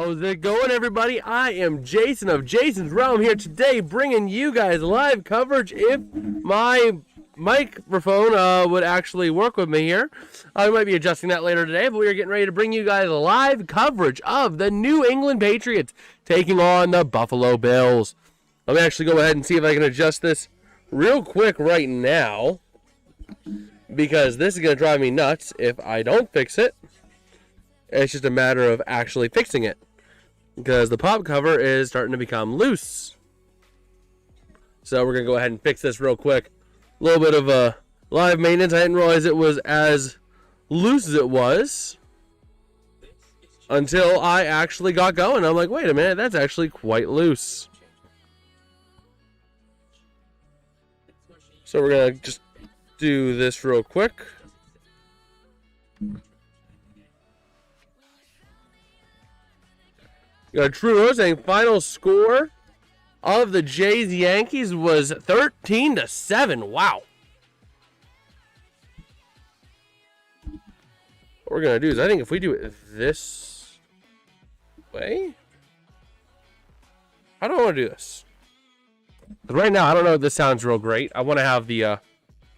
How's it going, everybody? I am Jason of Jason's Realm here today, bringing you guys live coverage. If my microphone would actually work with me here, I might be adjusting that later today, but we are getting ready to bring you guys live coverage of the New England Patriots taking on the Buffalo Bills. Let me actually go ahead and see if I can adjust this real quick right now, because this is going to drive me nuts if I don't fix it. It's just a matter of actually fixing it, because the pop cover is starting to become loose. So we're going to go ahead and fix this real quick. A little bit of live maintenance. I didn't realize it was as loose as it was until I actually got going. I'm like, wait a minute, that's actually quite loose. So we're going to just do this real quick. Got True saying final score of the Jays Yankees was 13-7. Wow. What we're gonna do is, I think if we do it this way, how do I want to do this? Because right now I don't know if this sounds real great. I want to have the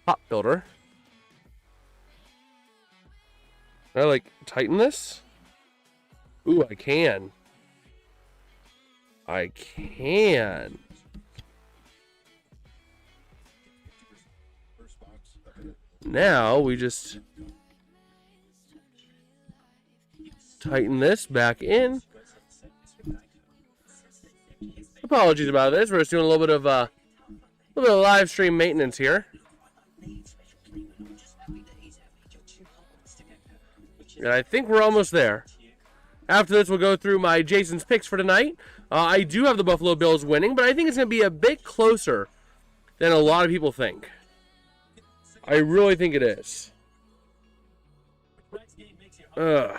pop builder. Can I like tighten this? Ooh, I can. I can. Now we just tighten this back in. Apologies about this. We're just doing a little bit of live stream maintenance here. And I think we're almost there. After this, we'll go through my Jason's picks for tonight. I do have the Buffalo Bills winning, but I think it's going to be a bit closer than a lot of people think. I really think it is. Let's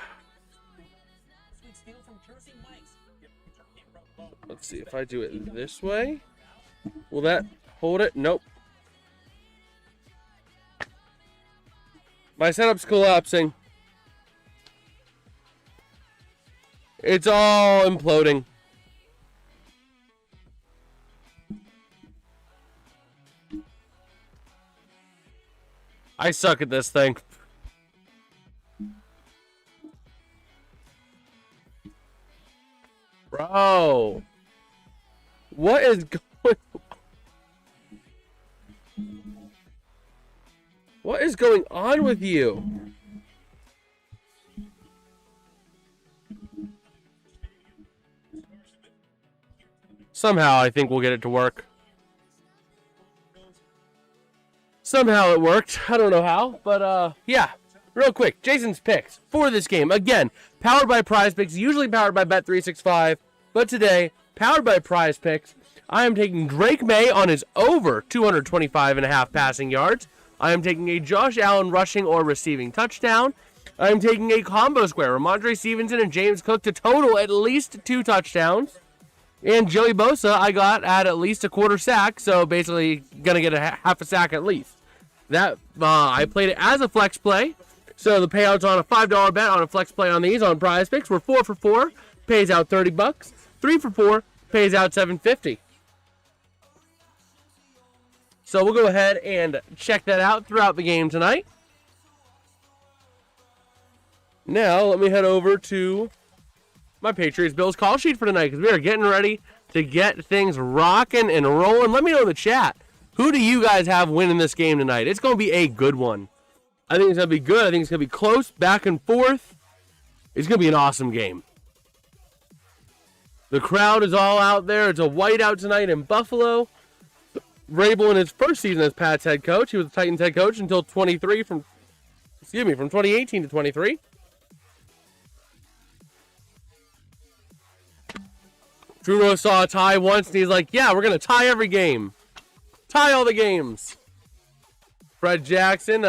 see if I do it this way. Will that hold it? Nope. My setup's collapsing. It's all imploding. I suck at this thing. Bro. What is going on? What is going on with you? Somehow, I think we'll get it to work. Somehow it worked. I don't know how, but yeah. Real quick, Jason's picks for this game. Again, powered by Prize Picks, usually powered by Bet365, but today, powered by Prize Picks. I am taking Drake May on his over 225.5 passing yards. I am taking a Josh Allen rushing or receiving touchdown. I am taking a combo square, Rhamondre Stevenson and James Cook to total at least 2 touchdowns. And Joey Bosa, I got at least a quarter sack, so basically going to get a half a sack at least. That I played it as a flex play, so the payouts on a $5 bet on a flex play on these on Prize Picks were 4 for 4, pays out $30. 3 for 4, pays out $7.50. So we'll go ahead and check that out throughout the game tonight. Now let me head over to my Patriots Bills call sheet for tonight, because we are getting ready to get things rocking and rolling. Let me know in the chat, who do you guys have winning this game tonight? It's going to be a good one. I think it's going to be good. I think it's going to be close, back and forth. It's going to be an awesome game. The crowd is all out there. It's a whiteout tonight in Buffalo. Vrabel in his first season as Pat's head coach. He was the Titans head coach until 2018 to 23. Drew Rose saw a tie once, and he's like, yeah, we're going to tie every game. Tie all the games. Fred Jackson,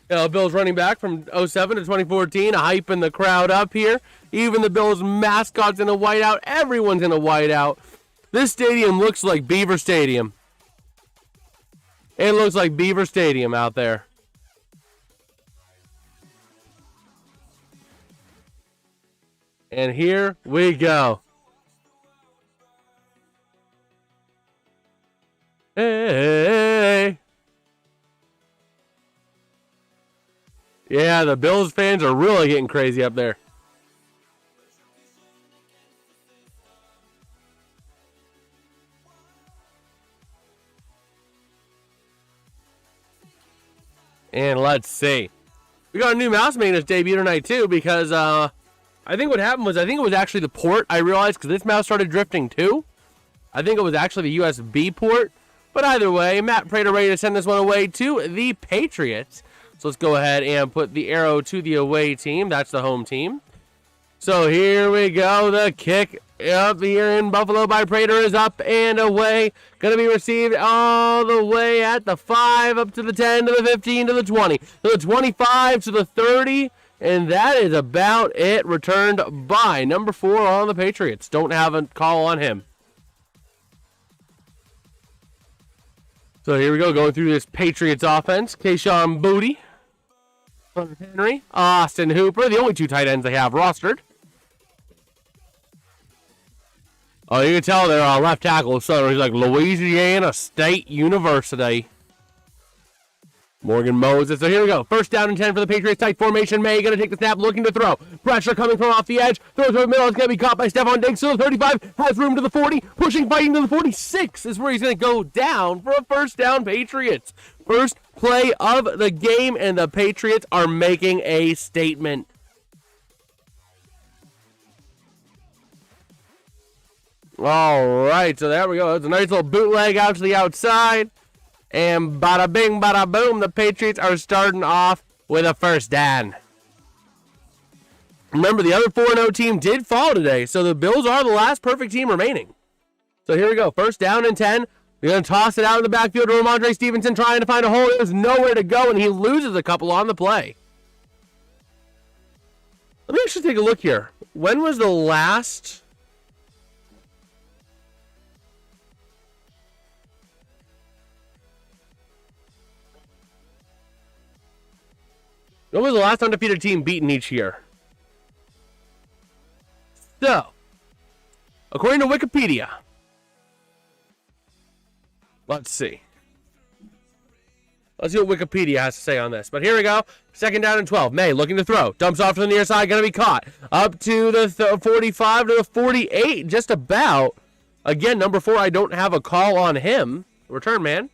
Bills running back from 07 to 2014, hyping the crowd up here. Even the Bills mascot's in a whiteout. Everyone's in a whiteout. This stadium looks like Beaver Stadium. It looks like Beaver Stadium out there. And here we go. Hey. Yeah, the Bills fans are really getting crazy up there. And let's see. We got a new mouse maintenance debut tonight, too, because I think what happened was, I think it was actually the port, I realized, because this mouse started drifting, too. I think it was actually the USB port. But either way, Matt Prater ready to send this one away to the Patriots. So let's go ahead and put the arrow to the away team. That's the home team. So here we go. The kick up here in Buffalo by Prater is up and away. Going to be received all the way at the 5, up to the 10, to the 15, to the 20, to the 25, to the 30. And that is about it. Returned by number 4 on the Patriots. Don't have a call on him. So here we go, going through this Patriots offense. Kayshawn Booty, Henry, Austin Hooper, the only 2 tight ends they have rostered. Oh, you can tell they're left tackle. So he's like Louisiana State University. Morgan Moses. So here we go. First down and 10 for the Patriots. Tight formation. May going to take the snap, looking to throw. Pressure coming from off the edge. Throws to the middle. It's going to be caught by Stefon Diggs. So the 35 has room to the 40. Pushing, fighting to the 46 is where he's going to go down for a first down, Patriots. First play of the game, and the Patriots are making a statement. All right, so there we go. It's a nice little bootleg out to the outside. And bada bing, bada boom, the Patriots are starting off with a first down. Remember, the other 4-0 team did fall today, so the Bills are the last perfect team remaining. So here we go, first down and 10. They're going to toss it out in the backfield to Rhamondre Stevenson, trying to find a hole. There's nowhere to go, and he loses a couple on the play. Let me actually take a look here. When was the last... When was the last undefeated team beaten each year? So, according to Wikipedia, let's see. Let's see what Wikipedia has to say on this. But here we go. Second down and 12. May looking to throw. Dumps off to the near side. Going to be caught. Up to the 45 to the 48. Just about. Again, number 4, I don't have a call on him. Return man.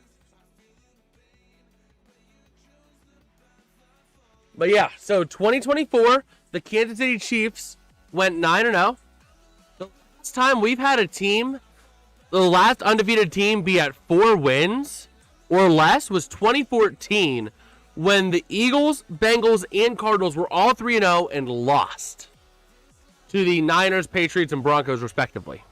But yeah, so 2024, the Kansas City Chiefs went 9-0. The last time we've had a team, the last undefeated team be at 4 wins or less was 2014, when the Eagles, Bengals, and Cardinals were all 3-0 and lost to the Niners, Patriots, and Broncos respectively.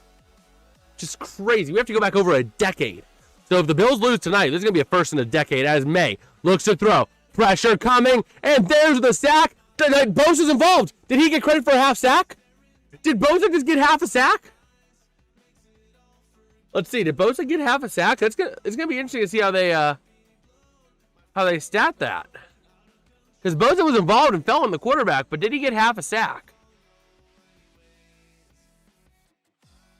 Just crazy. We have to go back over a decade. So if the Bills lose tonight, this is going to be a first in a decade, as May looks to throw. Pressure coming, and there's the sack. Bosa's involved. Did he get credit for a half sack? Did Bosa just get half a sack? Let's see. Did Bosa get half a sack? It's gonna be interesting to see how they stat that. Because Bosa was involved and fell on the quarterback, but did he get half a sack?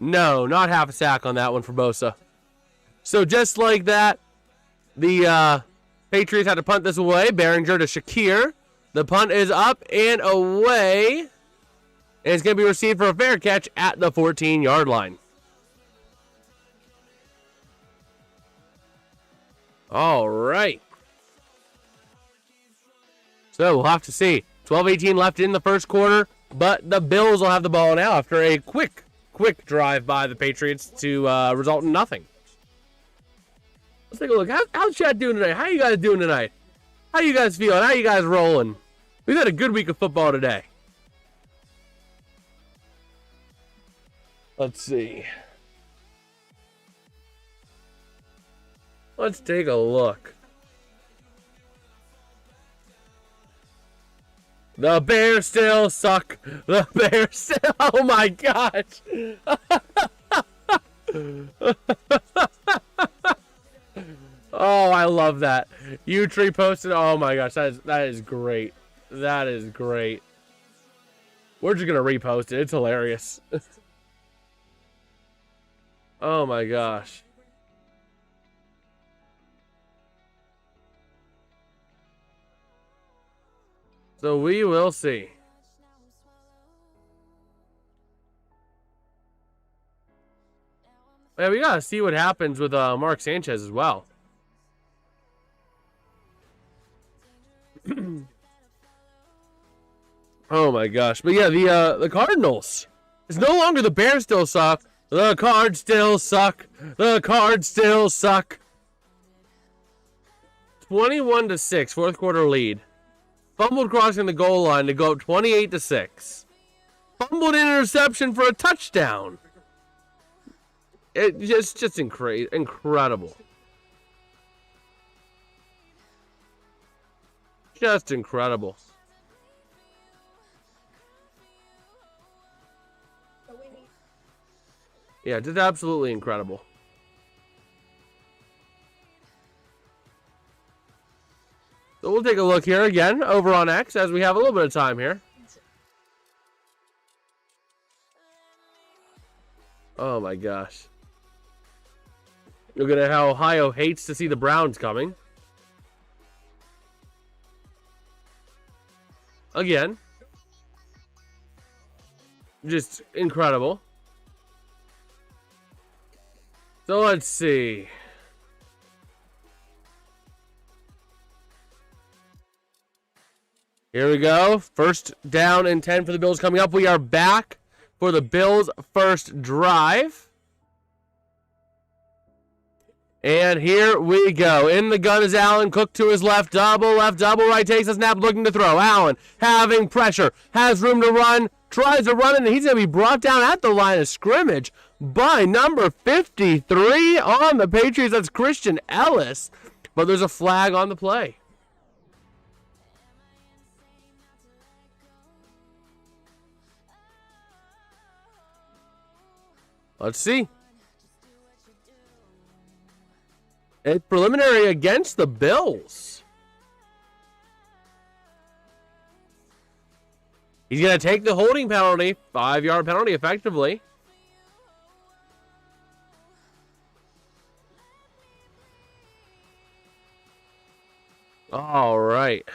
No, not half a sack on that one for Bosa. So just like that, the Patriots had to punt this away. Behringer to Shakir. The punt is up and away. And it's going to be received for a fair catch at the 14-yard line. All right. So we'll have to see. 12-18 left in the first quarter, but the Bills will have the ball now after a quick drive by the Patriots to result in nothing. Let's take a look. How's chat doing tonight? How you guys doing tonight? How you guys feeling? How you guys rolling? We've had a good week of football today. Let's see. Let's take a look. The Bears still suck. The Bears still... Oh my gosh. Oh, I love that. U-Tree posted. Oh my gosh, that is great. That is great. We're just going to repost it. It's hilarious. Oh my gosh. So we will see. Yeah, we gotta see what happens with Mark Sanchez as well. Oh my gosh. But yeah, the Cardinals. It's no longer the Bears still suck. The Cards still suck. The Cards still suck. 21-6, fourth quarter lead. Fumbled crossing the goal line to go up 28-6. Fumbled interception for a touchdown. It's just incredible. Just incredible. Yeah, just absolutely incredible. So we'll take a look here again over on X as we have a little bit of time here. Oh my gosh. Look at how Ohio hates to see the Browns coming. Again. Just incredible. So let's see. Here we go. First down and 10 for the Bills coming up. We are back for the Bills' first drive. And here we go. In the gun is Allen. Cook to his left, double right. Takes a snap, looking to throw. Allen having pressure. Has room to run. Tries to run it, and he's going to be brought down at the line of scrimmage by number 53 on the Patriots. That's Christian Ellis. But there's a flag on the play. Let's see. A preliminary against the Bills. He's going to take the holding penalty, 5-yard penalty effectively. All right.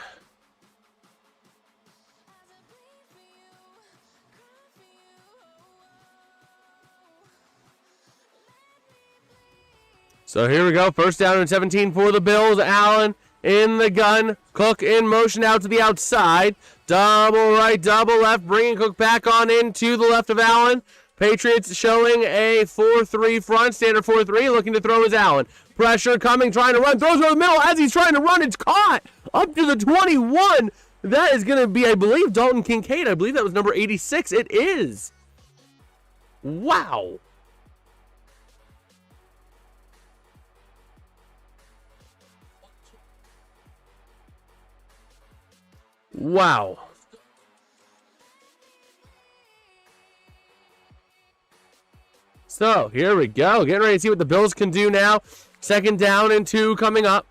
So here we go. First down and 17 for the Bills. Allen in the gun. Cook in motion out to the outside. Double right, double left. Bringing Cook back on in to the left of Allen. Patriots showing a 4-3 front. Standard 4-3. Looking to throw is Allen. Pressure coming, trying to run. Throws over the middle as he's trying to run. It's caught up to the 21. That is going to be, I believe, Dalton Kincaid. I believe that was number 86. It is. Wow. Wow. So, here we go. Getting ready to see what the Bills can do now. Second down and 2 coming up.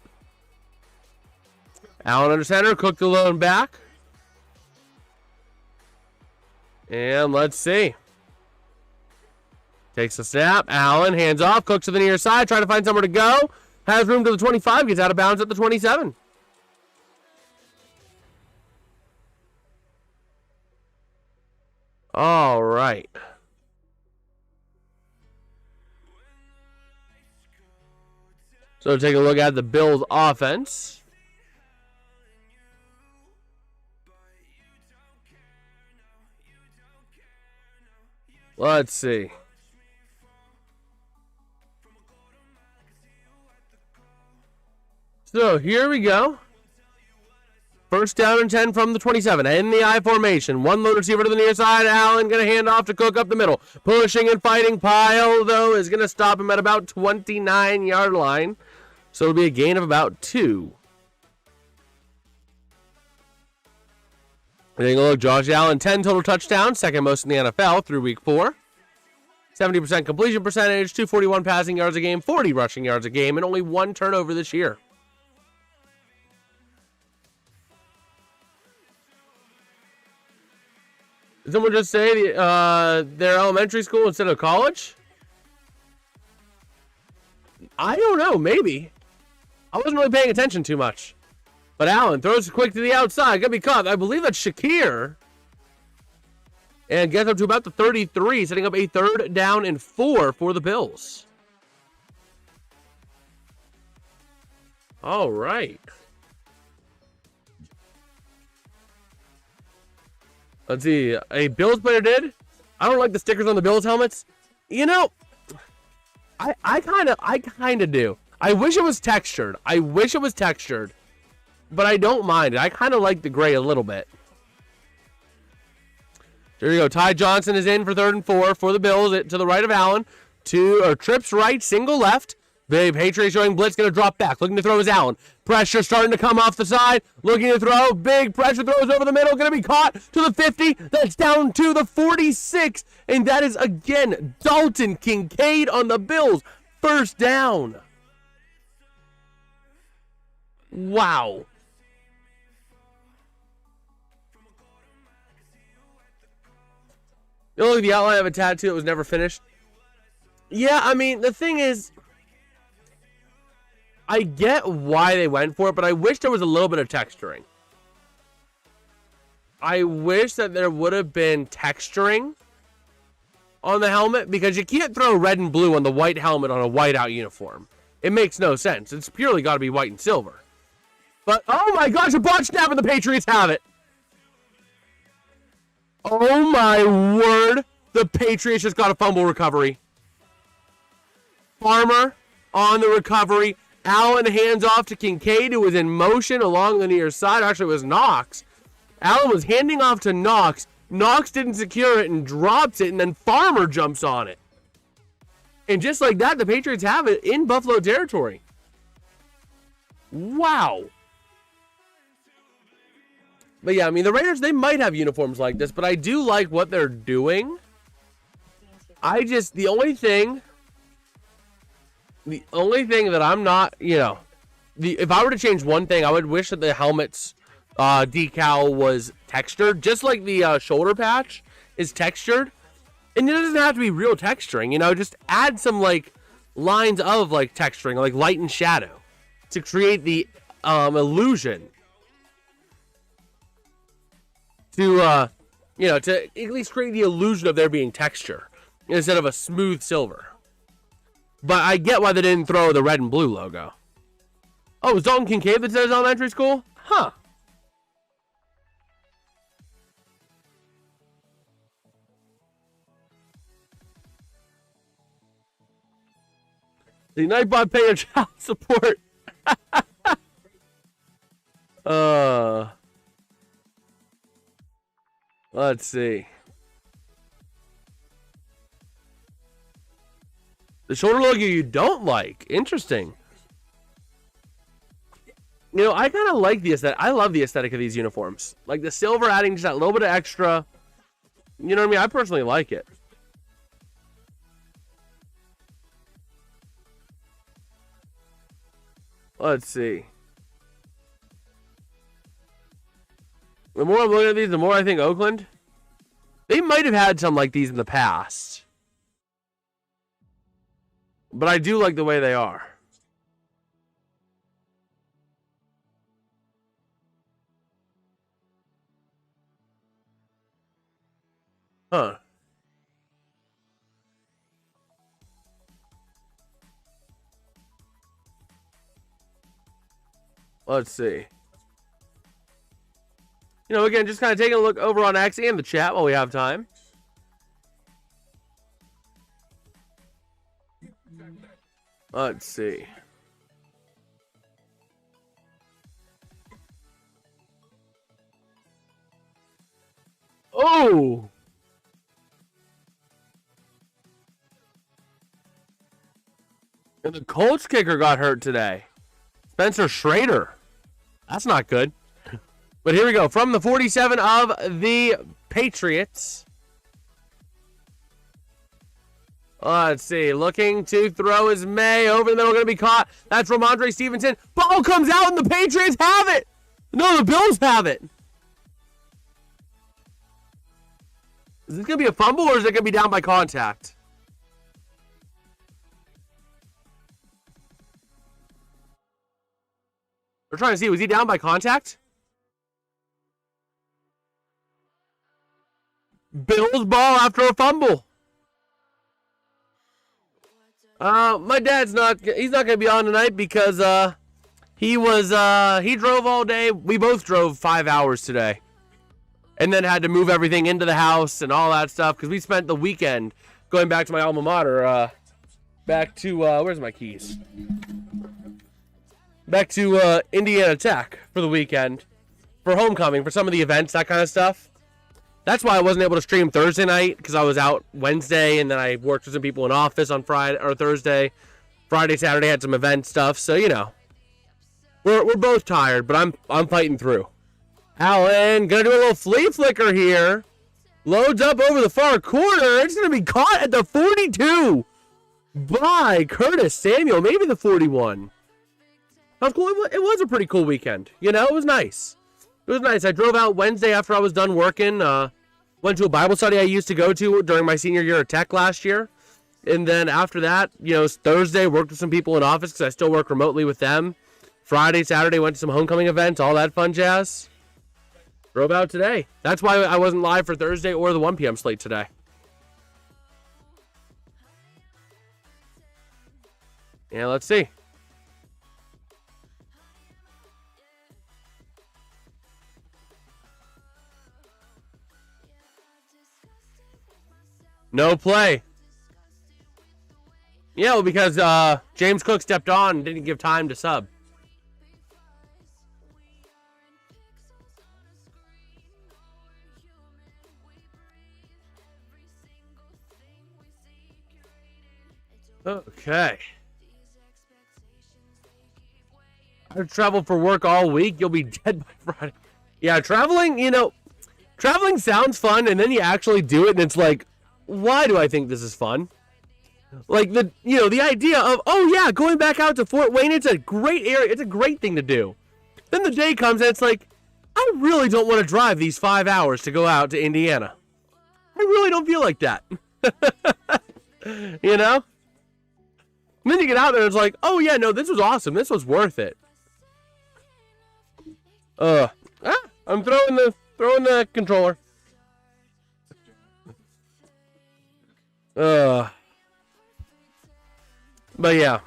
Allen under center. Cook alone back. And let's see. Takes a snap. Allen hands off. Cook to the near side. Trying to find somewhere to go. Has room to the 25. Gets out of bounds at the 27. All right. So take a look at the Bills offense. Let's see. So here we go. First down and 10 from the 27. In the I formation. One lone receiver to the near side. Allen going to hand off to Cook up the middle. Pushing and fighting. Pyle, though, is going to stop him at about 29-yard line. So it'll be a gain of about 2. Taking a look. Josh Allen, 10 total touchdowns. Second most in the NFL through week 4. 70% completion percentage. 241 passing yards a game. 40 rushing yards a game. And only 1 turnover this year. Did someone just say their elementary school instead of college? I don't know. Maybe. I wasn't really paying attention too much. But Allen throws it quick to the outside. Gonna be caught. I believe that's Shakir. And gets up to about the 33, setting up a 3rd down and 4 for the Bills. All right. Let's see. A Bills player did. I don't like the stickers on the Bills helmets. You know, I kind of do. I wish it was textured. But I don't mind it. I kind of like the gray a little bit. There you go. Ty Johnson is in for 3rd and 4 for the Bills to the right of Allen. Trips right, single left. The Patriots showing blitz, going to drop back. Looking to throw is Allen. Pressure starting to come off the side. Looking to throw. Big pressure throws over the middle. Going to be caught to the 50. That's down to the 46. And that is, again, Dalton Kincaid on the Bills. 1st down. Wow. You look at the outline of a tattoo that was never finished. Yeah, I mean, the thing is, I get why they went for it, but I wish there was a little bit of texturing. I wish that there would have been texturing on the helmet, because you can't throw red and blue on the white helmet on a whiteout uniform. It makes no sense. It's purely got to be white and silver. But, oh my gosh, a botch snap and the Patriots have it. Oh my word. The Patriots just got a fumble recovery. Farmer on the recovery. Allen hands off to Kincaid, who was in motion along the near side. Actually, it was Knox. Allen was handing off to Knox. Knox didn't secure it and drops it, and then Farmer jumps on it. And just like that, the Patriots have it in Buffalo territory. Wow. But yeah, I mean, the Raiders, they might have uniforms like this, but I do like what they're doing. The only thing that I'm not, if I were to change one thing, I would wish that the helmet's decal was textured, just like the shoulder patch is textured. And it doesn't have to be real texturing, just add some lines of texturing, like light and shadow, to create the illusion. To at least create the illusion of there being texture instead of a smooth silver. But I get why they didn't throw the red and blue logo. Oh, was Dalton Kincaid that says elementary school? Huh. The Nightbot paying child support. Let's see. The shoulder logo you don't like. Interesting. I kind of like the aesthetic. I love the aesthetic of these uniforms. Like the silver adding just that little bit of extra. You know what I mean? I personally like it. Let's see. The more I'm looking at these, the more I think Oakland. They might have had some like these in the past. But I do like the way they are. Huh. Let's see. Again, just kind of taking a look over on X and the chat while we have time. Let's see. Oh! And the Colts kicker got hurt today. Spencer Schrader. That's not good. But here we go. From the 47 of the Patriots. Let's see. Looking to throw is May. Over the middle. Going to be caught. That's Rhamondre Stevenson. Ball comes out and the Patriots have it. No, the Bills have it. Is this going to be a fumble or is it going to be down by contact? We're trying to see, was he down by contact? Bills ball after a fumble. My dad's he's not going to be on tonight because he drove all day. We both drove 5 hours today. And then had to move everything into the house and all that stuff because we spent the weekend going back to my alma mater, back to, where's my keys? Back to Indiana Tech for the weekend, for homecoming, for some of the events, that kind of stuff. That's why I wasn't able to stream Thursday night because I was out Wednesday and then I worked with some people in office on Friday or Thursday. Friday, Saturday had some event stuff, so you know, we're both tired, but I'm fighting through. Allen gonna do a little flea flicker here. Loads up over the far corner. It's gonna be caught at the 42 by Curtis Samuel, maybe the 41. That was cool. It was a pretty cool weekend. You know, it was nice. It was nice. I drove out Wednesday after I was done working. Went to a Bible study I used to go to during my senior year at Tech last year. And then after that, you know, Thursday, worked with some people in office because I still work remotely with them. Friday, Saturday, went to some homecoming events, all that fun jazz. Drove out today. That's why I wasn't live for Thursday or the 1 p.m. slate today. Yeah, let's see. No play. Yeah, well, because James Cook stepped on and didn't give time to sub. Okay. I've traveled for work all week. You'll be dead by Friday. Yeah, traveling, you know, traveling sounds fun, and then you actually do it, and it's like, why do I think this is fun? Like, the idea of, oh, yeah, going back out to Fort Wayne, it's a great area. It's a great thing to do. Then the day comes, and it's like, I really don't want to drive these 5 hours to go out to Indiana. I really don't feel like that. You know? And then you get out there and it's like, oh yeah, no, this was awesome. This was worth it. I'm throwing the controller. But yeah.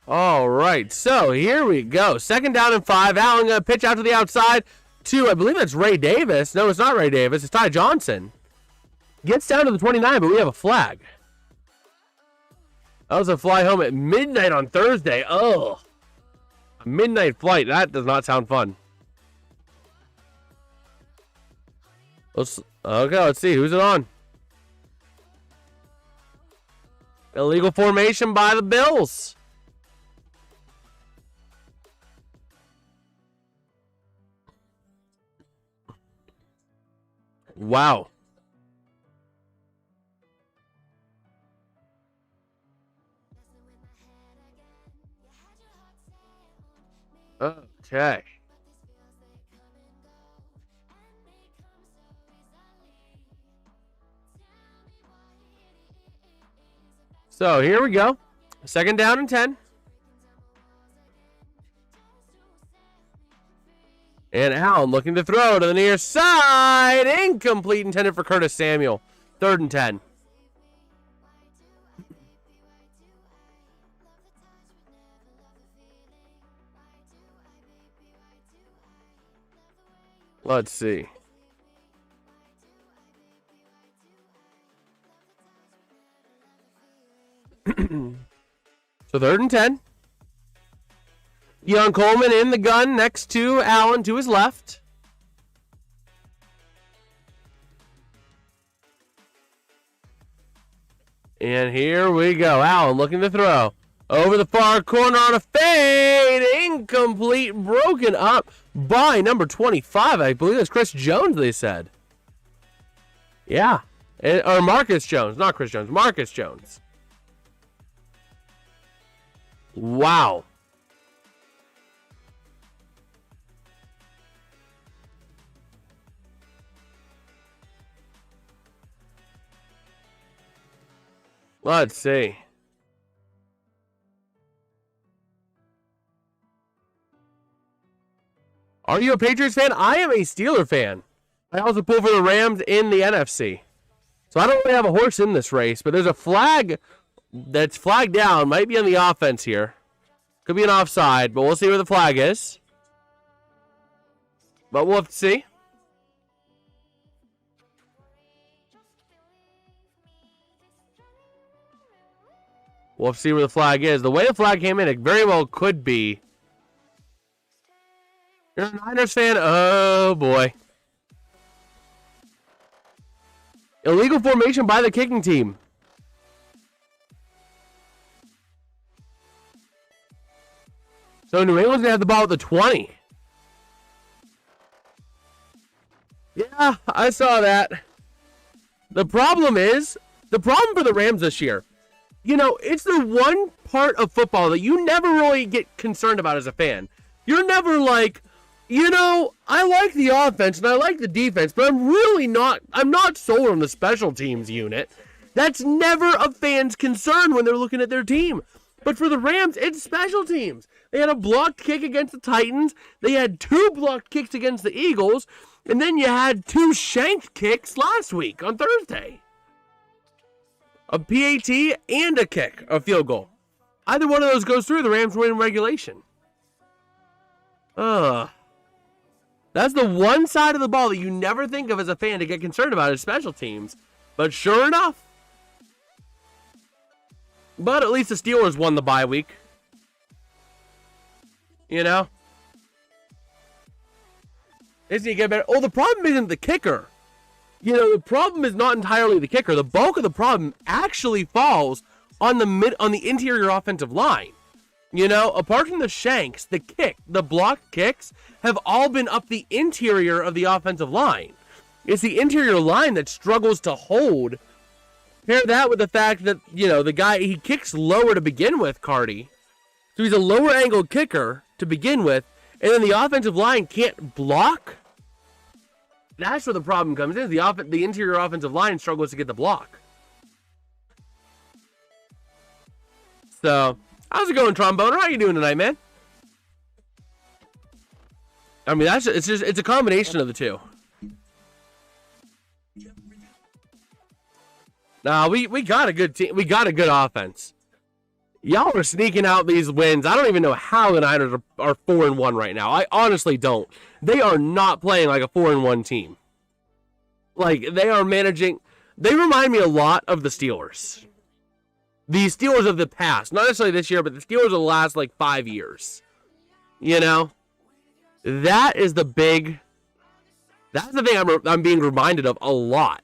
All right, so here we go. 2nd down and 5. Allen gonna pitch out to the outside. I believe that's Ray Davis. No, it's not Ray Davis. It's Ty Johnson. Gets down to the 29, but we have a flag. That was a fly home at midnight on Thursday. Oh, a midnight flight. That does not sound fun. Let's see. Who's it on? Illegal formation by the Bills. Wow. Okay. So here we go. 2nd down and 10. And Allen looking to throw to the near side. Incomplete, intended for Curtis Samuel. 3rd and 10. Let's see. So 3rd and 10. Young Coleman in the gun next to Allen to his left. And here we go. Allen looking to throw. Over the far corner on a fade. Incomplete. Broken up by number 25. I believe that's Chris Jones, they said. Yeah. Or Marcus Jones. Not Chris Jones. Marcus Jones. Wow. Let's see. Are you a Patriots fan? I am a Steeler fan. I also pull for the Rams in the NFC. So I don't really have a horse in this race, but there's a flag that's flagged down. Might be on the offense here. Could be an offside, but we'll see where the flag is. But we'll have to see. We'll have to see where the flag is. The way the flag came in, it very well could be. You're a Niners fan? Oh, boy. Illegal formation by the kicking team. So New England's going to have the ball at the 20. Yeah, I saw that. The problem for the Rams this year, it's the one part of football that you never really get concerned about as a fan. You're never like, I like the offense and I like the defense, but I'm not sold on the special teams unit. That's never a fan's concern when they're looking at their team. But for the Rams, it's special teams. They had a blocked kick against the Titans. They had 2 blocked kicks against the Eagles. And then you had 2 shanked kicks last week on Thursday. A PAT and a kick, a field goal. Either one of those goes through, the Rams win in regulation. That's the one side of the ball that you never think of as a fan to get concerned about is special teams. But sure enough. But at least the Steelers won the bye week. Isn't it get better? Oh, the problem isn't the kicker. The problem is not entirely the kicker. The bulk of the problem actually falls on the interior offensive line. Apart from the shanks, the blocked kicks have all been up the interior of the offensive line. It's the interior line that struggles to hold. Pair that with the fact that, the guy, he kicks lower to begin with, Cardi. So he's a lower angle kicker to begin with, and then the offensive line can't block. That's where the problem comes in. The interior offensive line struggles to get the block. So, how's it going, Tromboner? How you doing tonight, man? I mean, it's a combination of the two. Nah, we got a good team. We got a good offense. Y'all are sneaking out these wins. I don't even know how the Niners are 4-1 right now. I honestly don't. They are not playing like a 4-1 team. Like, they are managing. They remind me a lot of the Steelers. The Steelers of the past. Not necessarily this year, but the Steelers of the last, 5 years. That is the big. That's the thing I'm being reminded of a lot.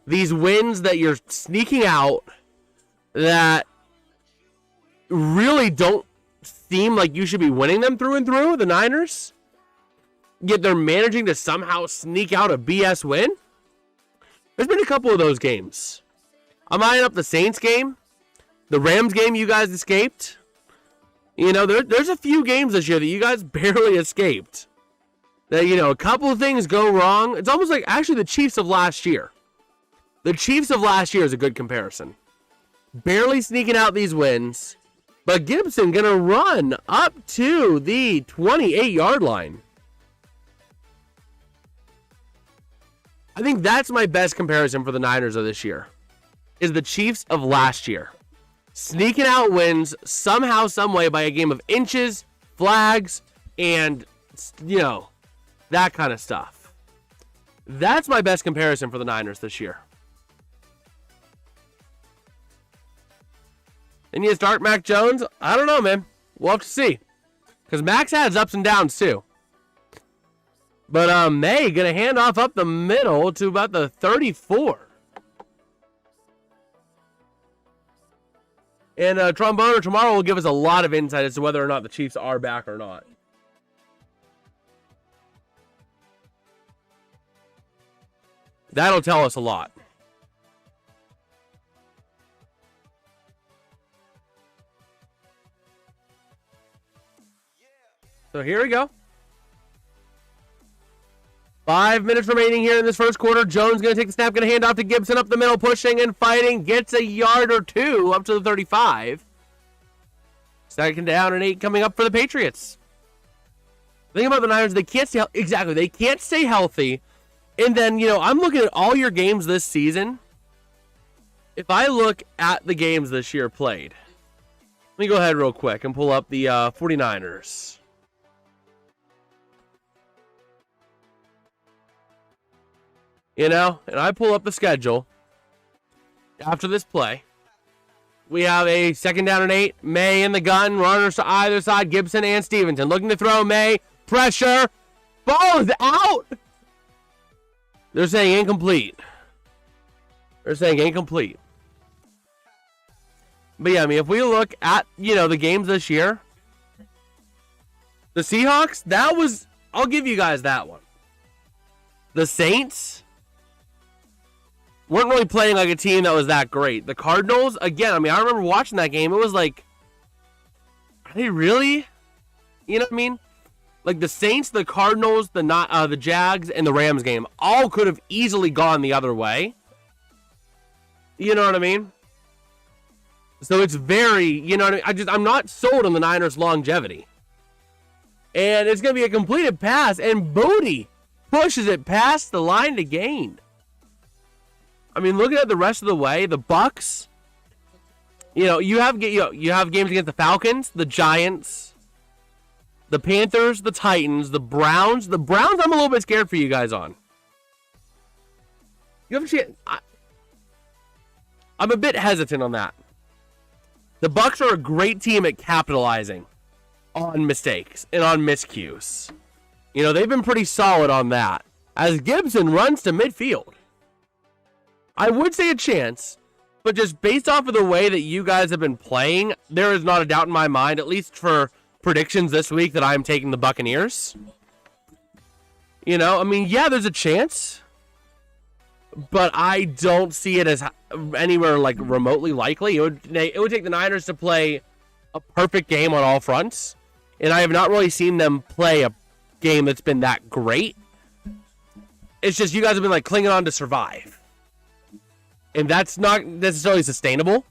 These wins that you're sneaking out that really don't seem like you should be winning them through and through, the Niners. Yet they're managing to somehow sneak out a BS win. There's been a couple of those games. I'm eyeing up the Saints game. The Rams game you guys escaped. There's a few games this year that you guys barely escaped. That, a couple of things go wrong. It's almost like actually the Chiefs of last year. The Chiefs of last year is a good comparison. Barely sneaking out these wins. But Gibson going to run up to the 28-yard line. I think that's my best comparison for the Niners of this year. Is the Chiefs of last year. Sneaking out wins somehow, some way by a game of inches, flags, and, that kind of stuff. That's my best comparison for the Niners this year. And you start Mac Jones? I don't know, man. We'll have to see. Because Mac's had his ups and downs, too. But May going to hand off up the middle to about the 34. And Tromboner tomorrow will give us a lot of insight as to whether or not the Chiefs are back or not. That'll tell us a lot. So here we go. 5 minutes remaining here in this first quarter. Jones going to take the snap, going to hand off to Gibson up the middle, pushing and fighting. Gets a yard or two up to the 35. Second down and 8 coming up for the Patriots. The thing about the Niners, they can't stay exactly. They can't stay healthy. And then, you know, I'm looking at all your games this season. If I look at the games this year played, let me go ahead real quick and pull up the 49ers. You know, and I pull up the schedule after this play. We have a second down and 8. May in the gun. Runners to either side. Gibson and Stevenson. Looking to throw. May. Pressure. Ball is out. They're saying incomplete. They're saying incomplete. But yeah, I mean, if we look at, you know, the games this year, the Seahawks, that was, I'll give you guys that one. The Saints weren't really playing like a team that was that great. The Cardinals, again, I mean, I remember watching that game. It was like, are they really? You know what I mean? Like the Saints, the Cardinals, the Jags, and the Rams game all could have easily gone the other way. You know what I mean? So it's very, you know what I mean? I'm not sold on the Niners' longevity. And it's going to be a completed pass, and Booty pushes it past the line to gain. I mean, looking at the rest of the way, the Bucks, you know, you have games against the Falcons, the Giants, the Panthers, the Titans, the Browns. The Browns, I'm a little bit scared for you guys on. You have a chance. I'm a bit hesitant on that. The Bucks are a great team at capitalizing on mistakes and on miscues. You know, they've been pretty solid on that. As Gibson runs to midfield, I would say a chance, but just based off of the way that you guys have been playing, there is not a doubt in my mind, at least for predictions this week, that I'm taking the Buccaneers. You know, I mean, yeah, there's a chance, but I don't see it as anywhere like remotely likely. It would take the Niners to play a perfect game on all fronts, and I have not really seen them play a game that's been that great. It's just you guys have been like clinging on to survive, and that's not necessarily sustainable.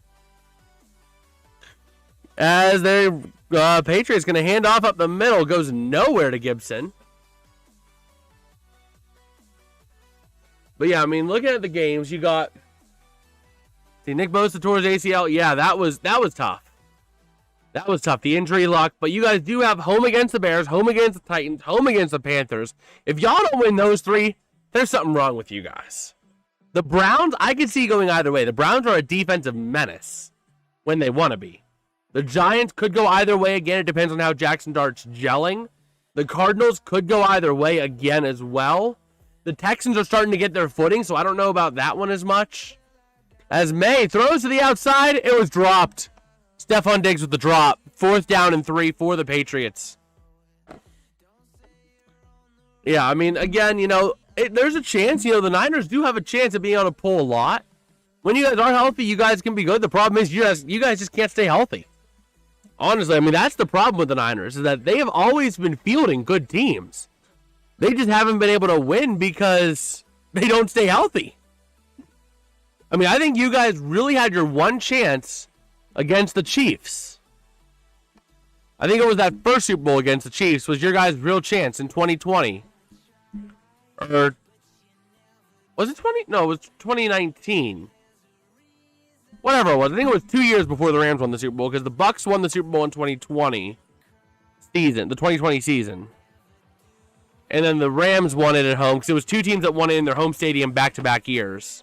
As their Patriots going to hand off up the middle, goes nowhere to Gibson. But yeah, I mean, looking at the games, you got, see, Nick Bosa tore his ACL. Yeah, that was tough. That was tough. The injury luck. But you guys do have home against the Bears, home against the Titans, home against the Panthers. If y'all don't win those three, there's something wrong with you guys. The Browns, I can see going either way. The Browns are a defensive menace when they want to be. The Giants could go either way again. It depends on how Jackson Dart's gelling. The Cardinals could go either way again as well. The Texans are starting to get their footing, so I don't know about that one as much. As May throws to the outside, it was dropped. Stefon Diggs with the drop. 4th down and 3 for the Patriots. Yeah, I mean, again, you know, there's a chance. You know, the Niners do have a chance of being able to pull a lot. When you guys are healthy, you guys can be good. The problem is you guys just can't stay healthy. Honestly, I mean, that's the problem with the Niners, is that they have always been fielding good teams. They just haven't been able to win because they don't stay healthy. I mean, I think you guys really had your one chance against the Chiefs. I think it was that first Super Bowl against the Chiefs was your guys' real chance in 2020. Or was it 20? No, it was 2019. Whatever it was. I think it was 2 years before the Rams won the Super Bowl, because the Bucks won the Super Bowl in 2020 season, the 2020 season. And then the Rams won it at home, because it was two teams that won it in their home stadium back-to-back years.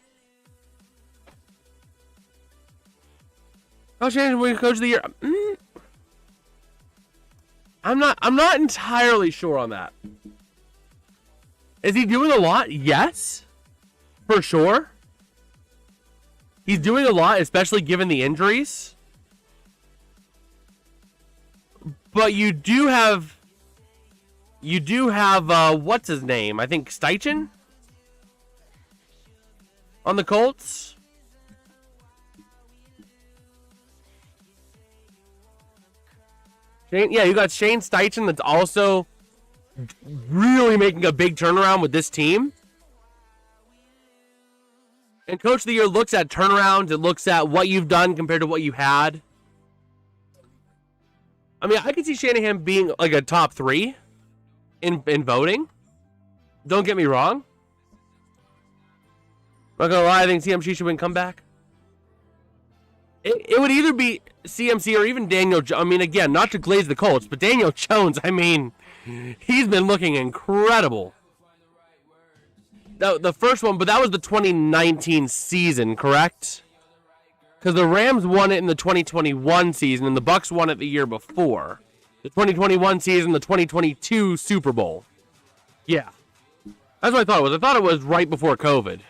Kyle Shanahan will be Coach of the Year. I'm not entirely sure on that. Is he doing a lot? Yes, for sure. He's doing a lot, especially given the injuries. But you do have what's his name? I think Steichen on the Colts. Yeah, you got Shane Steichen that's also really making a big turnaround with this team. And Coach of the Year looks at turnarounds. It looks at what you've done compared to what you had. I mean, I could see Shanahan being like a top 3 in voting. Don't get me wrong. Not gonna lie, I think CMC should win comeback. It would either be CMC or even Daniel. I mean, again, not to glaze the Colts, but Daniel Jones, I mean, he's been looking incredible. The first one, but that was the 2019 season, correct? Because the Rams won it in the 2021 season, and the Bucs won it the year before. The 2021 season, the 2022 Super Bowl. Yeah. That's what I thought it was. I thought it was right before COVID.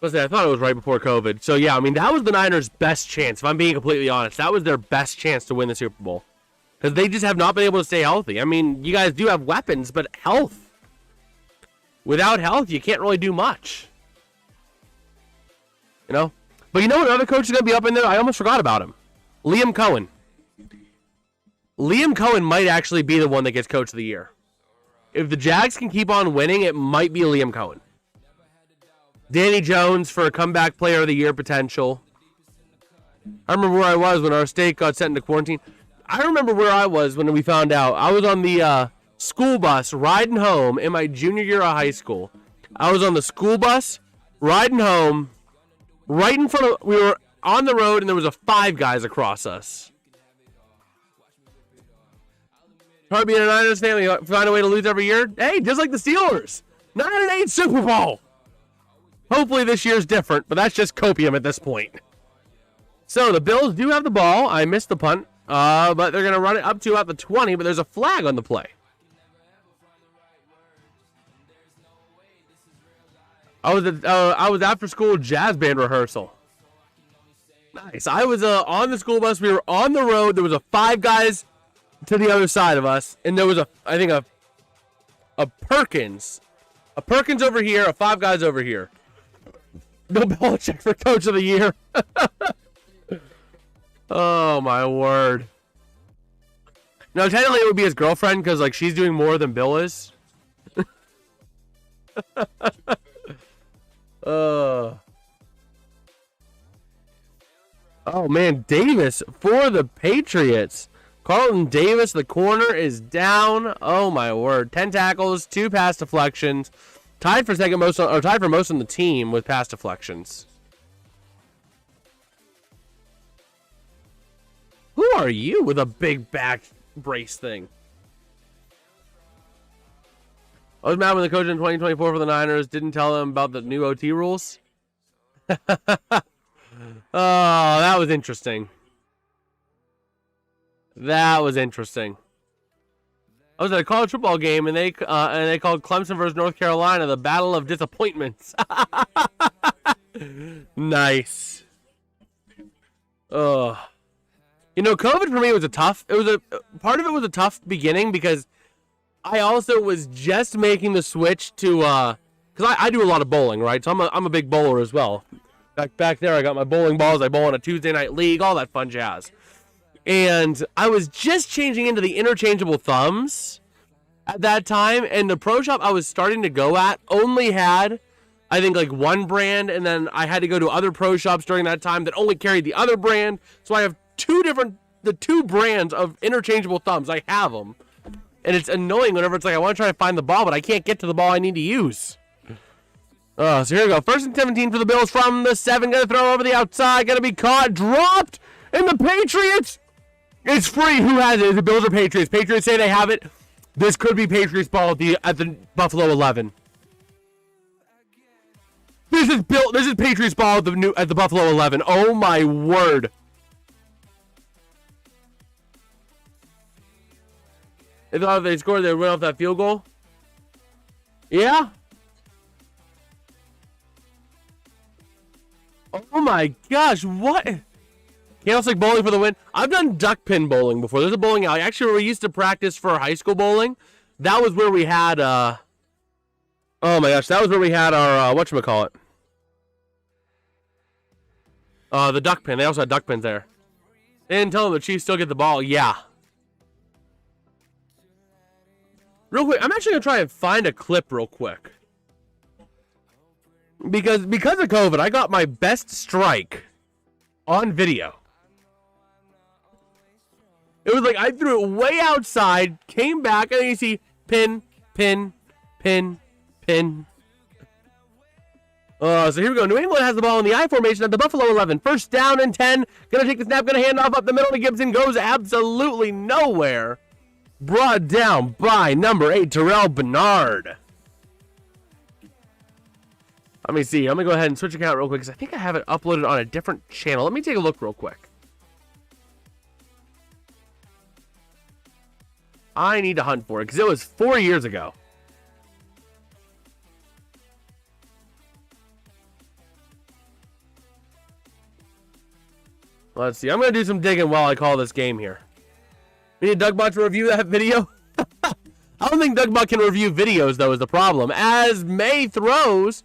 I thought it was right before COVID. So, yeah, I mean, that was the Niners' best chance. If I'm being completely honest, that was their best chance to win the Super Bowl. Because they just have not been able to stay healthy. I mean, you guys do have weapons, but health. Without health, you can't really do much. You know? But you know what other coach is going to be up in there? I almost forgot about him. Liam Cohen. Liam Cohen might actually be the one that gets Coach of the Year. If the Jags can keep on winning, it might be Liam Cohen. Danny Jones for a comeback player of the year potential. I remember where I was when our state got sent into quarantine. I remember where I was when we found out. I was on the school bus riding home in my junior year of high school. I was on the school bus riding home. Right in front of, we were on the road and there was a Five Guys across us. Hard being a Niners fan, we find a way to lose every year. Hey, just like the Steelers. 9-8 Super Bowl. Hopefully this year's different, but that's just copium at this point. So the Bills do have the ball. I missed the punt, but they're going to run it up to about the 20, but there's a flag on the play. I was after school jazz band rehearsal. Nice. I was on the school bus. We were on the road. There was a Five Guys to the other side of us, and there was I think a Perkins over here, a Five Guys over here. Bill Belichick for Coach of the Year. Oh my word. No, technically it would be his girlfriend because like she's doing more than Bill is. Oh man, Davis for the Patriots. Carlton Davis, the corner, is down. Oh my word. 10 tackles, 2 pass deflections. Tied for second most, or tied for most on the team with pass deflections. Who are you with a big back brace thing? I was mad when the coach in 2024 for the Niners didn't tell them about the new OT rules. Oh, that was interesting. That was interesting. I was at a college football game, and they called Clemson versus North Carolina the Battle of Disappointments. Nice. Oh, you know, COVID for me was part of it was a tough beginning because I also was just making the switch to because I do a lot of bowling, right? So I'm a big bowler as well. Back there, I got my bowling balls. I bowl on a Tuesday night league, all that fun jazz. And I was just changing into the interchangeable thumbs at that time. And the pro shop I was starting to go at only had, I think, like one brand. And then I had to go to other pro shops during that time that only carried the other brand. So I have the two brands of interchangeable thumbs. I have them. And it's annoying whenever it's like I want to try to find the ball, but I can't get to the ball I need to use. So here we go. 1st and 17 for the Bills from the 7. Going to throw over the outside. Going to be caught. Dropped. And the Patriots. It's free. Who has it? Is it Bills or Patriots? Patriots say they have it. This could be Patriots ball at the Buffalo 11. This is Patriots ball at the Buffalo 11. Oh my word. They thought if they scored, they would win off that field goal. Yeah. Oh my gosh, what? Candlestick bowling for the win. I've done duck pin bowling before. There's a bowling alley. Actually, where we used to practice for high school bowling. That was where we had, oh my gosh, that was where we had our, whatchamacallit. The duck pin. They also had duck pins there. They didn't tell them the Chiefs still get the ball. Yeah. Real quick, I'm actually going to try and find a clip real quick. Because of COVID, I got my best strike on video. It was like I threw it way outside, came back, and then you see pin, pin, pin, pin. So here we go. New England has the ball in the I formation at the Buffalo 11. First down and 10. Gonna take the snap, gonna hand off up the middle to Gibson. Goes absolutely nowhere. Brought down by number 8, Terrell Bernard. Let me see. I'm gonna go ahead and switch account real quick because I think I have it uploaded on a different channel. Let me take a look real quick. I need to hunt for it because it was 4 years ago. Let's see. I'm going to do some digging while I call this game here. We need Dougbot to review that video. I don't think Dougbot can review videos, though, is the problem. As May throws,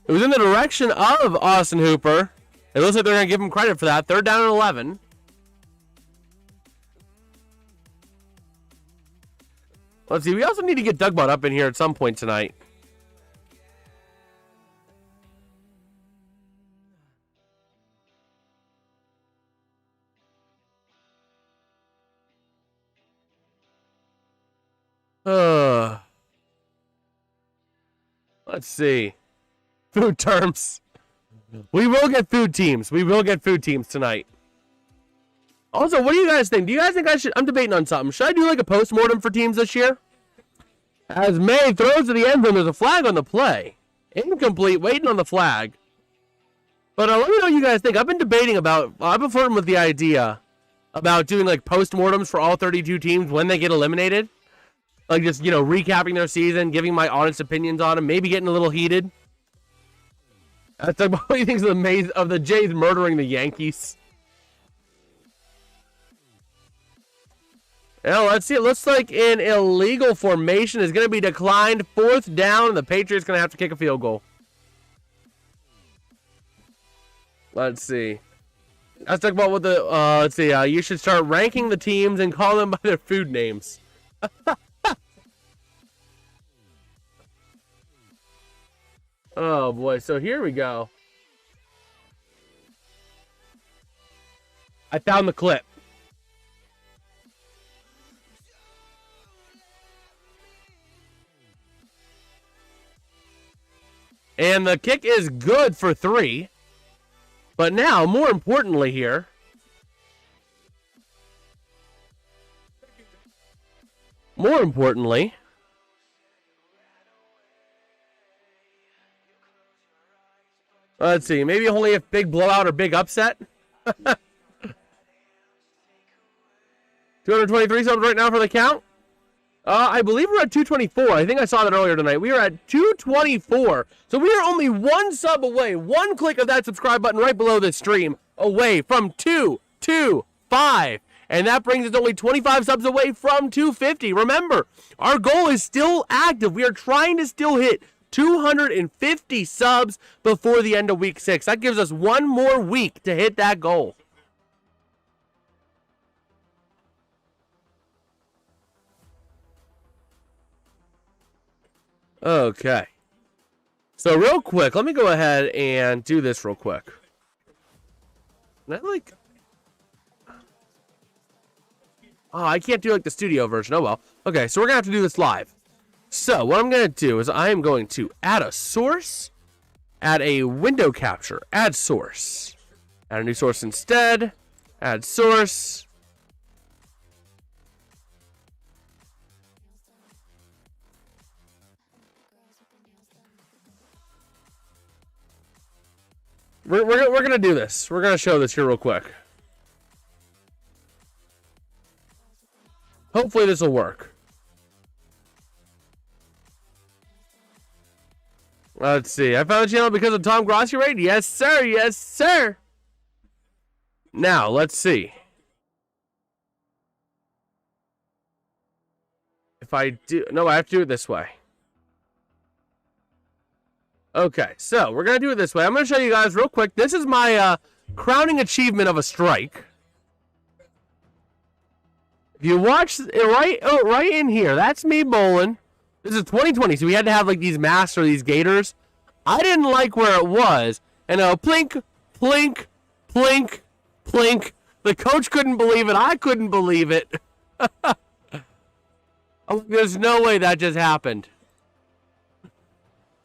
it was in the direction of Austin Hooper. It looks like they're going to give him credit for that. Third down and 11. Let's see. We also need to get Dougbot up in here at some point tonight. Let's see. Food terms. We will get food teams. We will get food teams tonight. Also, what do you guys think? Do you guys think I should... I'm debating on something. Should I do like a post-mortem for teams this year? As May throws to the end zone, there's a flag on the play. Incomplete, waiting on the flag. But let me know what you guys think. I've been debating about... I've been flirting with the idea about doing like post-mortems for all 32 teams when they get eliminated. Like just, you know, recapping their season, giving my honest opinions on them, maybe getting a little heated. That's like what he thinks of the Jays murdering the Yankees. Now, let's see. It looks like an illegal formation is going to be declined. Fourth down, and the Patriots going to have to kick a field goal. Let's see. Let's talk about what the, let's see. You should start ranking the teams and call them by their food names. Oh, boy. So here we go. I found the clip. And the kick is good for 3. But now, more importantly here, let's see, maybe only if big blowout or big upset. 223 subs right now for the count. I believe we're at 224. I think I saw that earlier tonight. We are at 224. So we are only one sub away, one click of that subscribe button right below this stream away from 225. And that brings us only 25 subs away from 250. Remember, our goal is still active. We are trying to still hit 250 subs before the end of week 6. That gives us one more week to hit that goal. Okay. So real quick, let me go ahead and do this real quick. Oh, I can't do like the studio version. Oh well. Okay, so we're going to have to do this live. So what I'm going to do is I am going to add a source, add a window capture, add source, add a new source instead, add source. We're going to do this. We're going to show this here real quick. Hopefully this will work. Let's see. I found the channel because of Tom Grossi raid. Yes, sir. Yes, sir. Now, let's see. If I do... No, I have to do it this way. Okay, so we're going to do it this way. I'm going to show you guys real quick. This is my crowning achievement of a strike. If you watch it right in here, that's me bowling. This is 2020, so we had to have like these masks or these gaiters. I didn't like where it was, and plink, plink, plink, plink. The coach couldn't believe it. I couldn't believe it. There's no way that just happened.